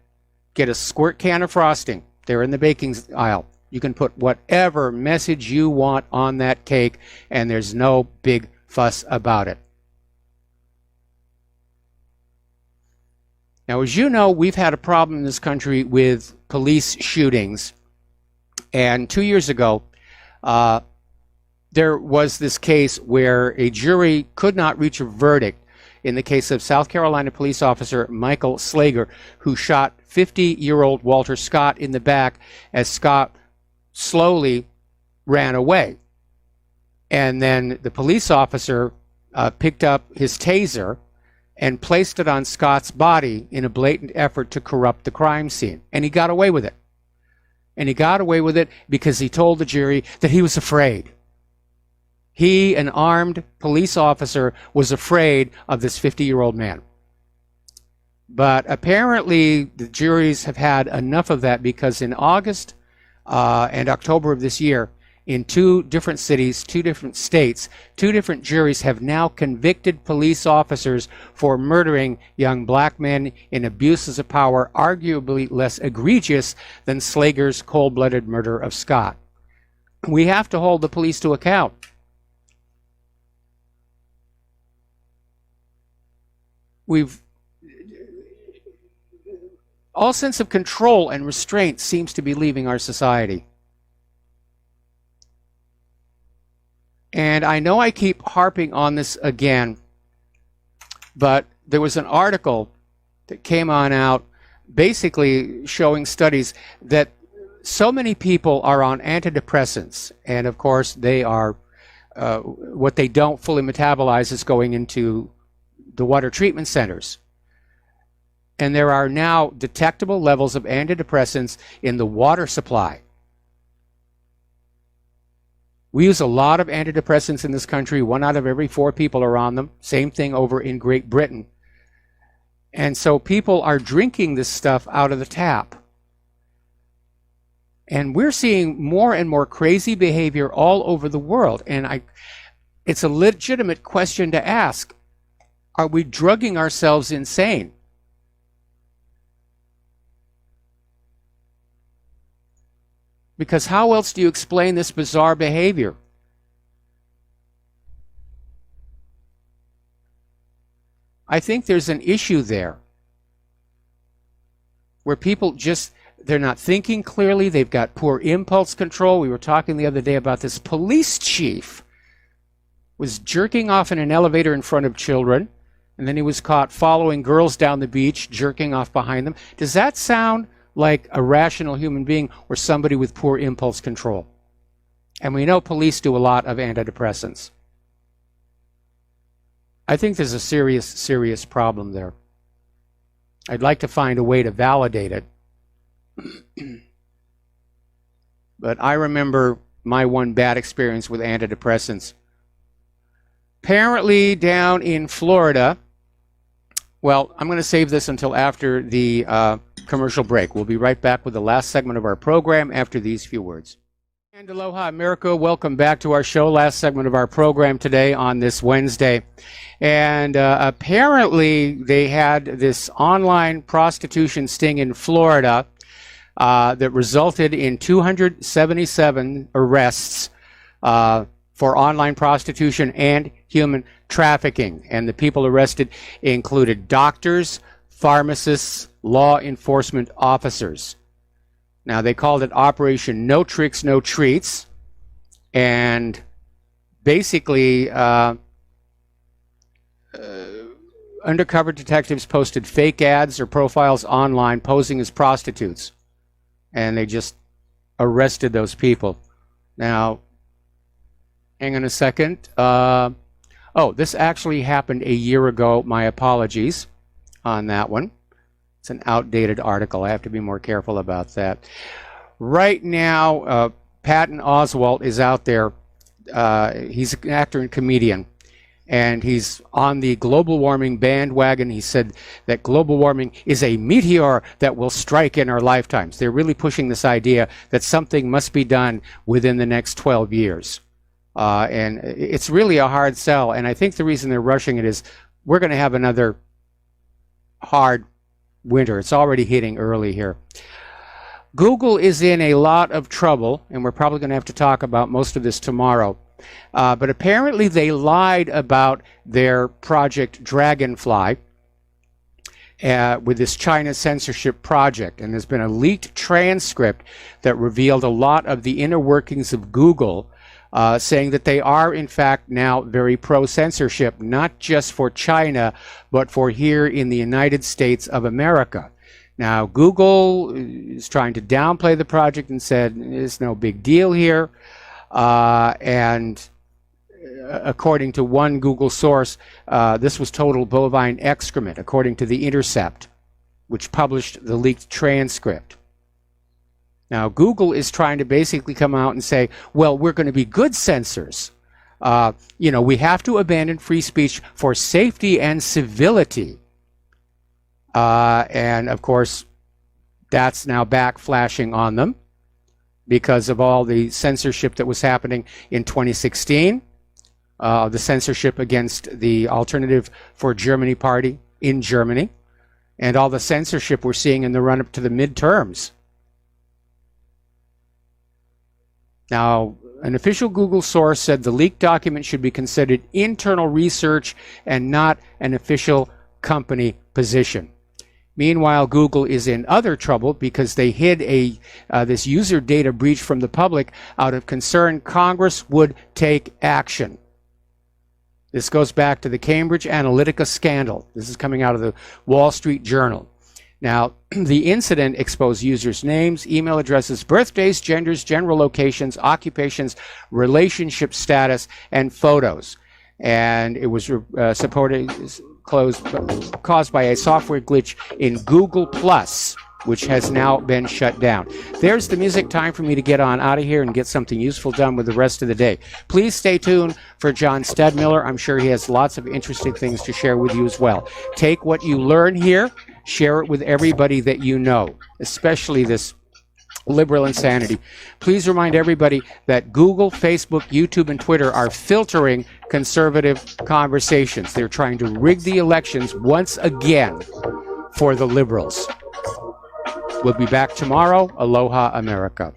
get a squirt can of frosting. They're in the baking aisle. You can put whatever message you want on that cake, and there's no big fuss about it. Now, as you know, we've had a problem in this country with police shootings. And 2 years ago, there was this case where a jury could not reach a verdict in the case of South Carolina police officer Michael Slager, who shot 50-year-old Walter Scott in the back as Scott slowly ran away. And then the police officer picked up his taser and placed it on Scott's body in a blatant effort to corrupt the crime scene. And he got away with it. And he got away with it because he told the jury that he was afraid. He, an armed police officer, was afraid of this 50-year-old man. But apparently the juries have had enough of that, because in August and October of this year, in 2 different cities, 2 different states, 2 different juries have now convicted police officers for murdering young black men in abuses of power, arguably less egregious than Slager's cold-blooded murder of Scott. We have to hold the police to account. All sense of control and restraint seems to be leaving our society. And I know I keep harping on this again, but there was an article that came on out basically showing studies that so many people are on antidepressants, and of course they are, what they don't fully metabolize is going into the water treatment centers. And there are now detectable levels of antidepressants in the water supply. We use a lot of antidepressants in this country. 1 out of every 4 people are on them. Same thing over in Great Britain. And so people are drinking this stuff out of the tap. And we're seeing more and more crazy behavior all over the world. And it's a legitimate question to ask. Are we drugging ourselves insane? Because how else do you explain this bizarre behavior? I think there's an issue there where people they're not thinking clearly. They've got poor impulse control. We were talking the other day about this police chief was jerking off in an elevator in front of children, and then he was caught following girls down the beach, jerking off behind them. Does that sound like a rational human being or somebody with poor impulse control. And we know police do a lot of antidepressants. I think there's a serious, serious problem there. I'd like to find a way to validate it. But I remember my one bad experience with antidepressants. Apparently down in Florida, well, I'm going to save this until after the commercial break. We'll be right back with the last segment of our program after these few words. And aloha, America. Welcome back to our show. Last segment of our program today on this Wednesday. And apparently they had this online prostitution sting in Florida that resulted in 277 arrests for online prostitution and human trafficking. And the people arrested included doctors, pharmacists, law enforcement officers. Now, they called it Operation No Tricks, No Treats. And basically, undercover detectives posted fake ads or profiles online posing as prostitutes. And they just arrested those people. Now, hang on a second. This actually happened a year ago. My apologies on that one. It's an outdated article. I have to be more careful about that. Right now, Patton Oswalt is out there. He's an actor and comedian, and he's on the global warming bandwagon. He said that global warming is a meteor that will strike in our lifetimes. They're really pushing this idea that something must be done within the next 12 years. And it's really a hard sell. And I think the reason they're rushing it is we're going to have another hard winter. It's already hitting early here. Google is in a lot of trouble, and we're probably going to have to talk about most of this tomorrow. But apparently they lied about their project Dragonfly with this China censorship project. And there's been a leaked transcript that revealed a lot of the inner workings of Google, saying that they are, in fact, now very pro-censorship, not just for China, but for here in the United States of America. Now, Google is trying to downplay the project and said it's no big deal here. And according to one Google source, this was total bovine excrement, according to The Intercept, which published the leaked transcript. Now, Google is trying to basically come out and say, well, we're going to be good censors. We have to abandon free speech for safety and civility. And, of course, that's now backflashing on them because of all the censorship that was happening in 2016, the censorship against the Alternative for Germany party in Germany, and all the censorship we're seeing in the run-up to the midterms. Now, an official Google source said the leaked document should be considered internal research and not an official company position. Meanwhile, Google is in other trouble because they hid this user data breach from the public out of concern Congress would take action. This goes back to the Cambridge Analytica scandal. This is coming out of the Wall Street Journal. Now, the incident exposed users' names, email addresses, birthdays, genders, general locations, occupations, relationship status, and photos. And it was caused by a software glitch in Google+, which has now been shut down. There's the music. Time for me to get on out of here and get something useful done with the rest of the day. Please stay tuned for John Stedmiller. I'm sure he has lots of interesting things to share with you as well. Take what you learn here, share it with everybody that you know, especially this liberal insanity. Please remind everybody that Google, Facebook, YouTube, and Twitter are filtering conservative conversations. They're trying to rig the elections once again for the liberals. We'll be back tomorrow. Aloha, America.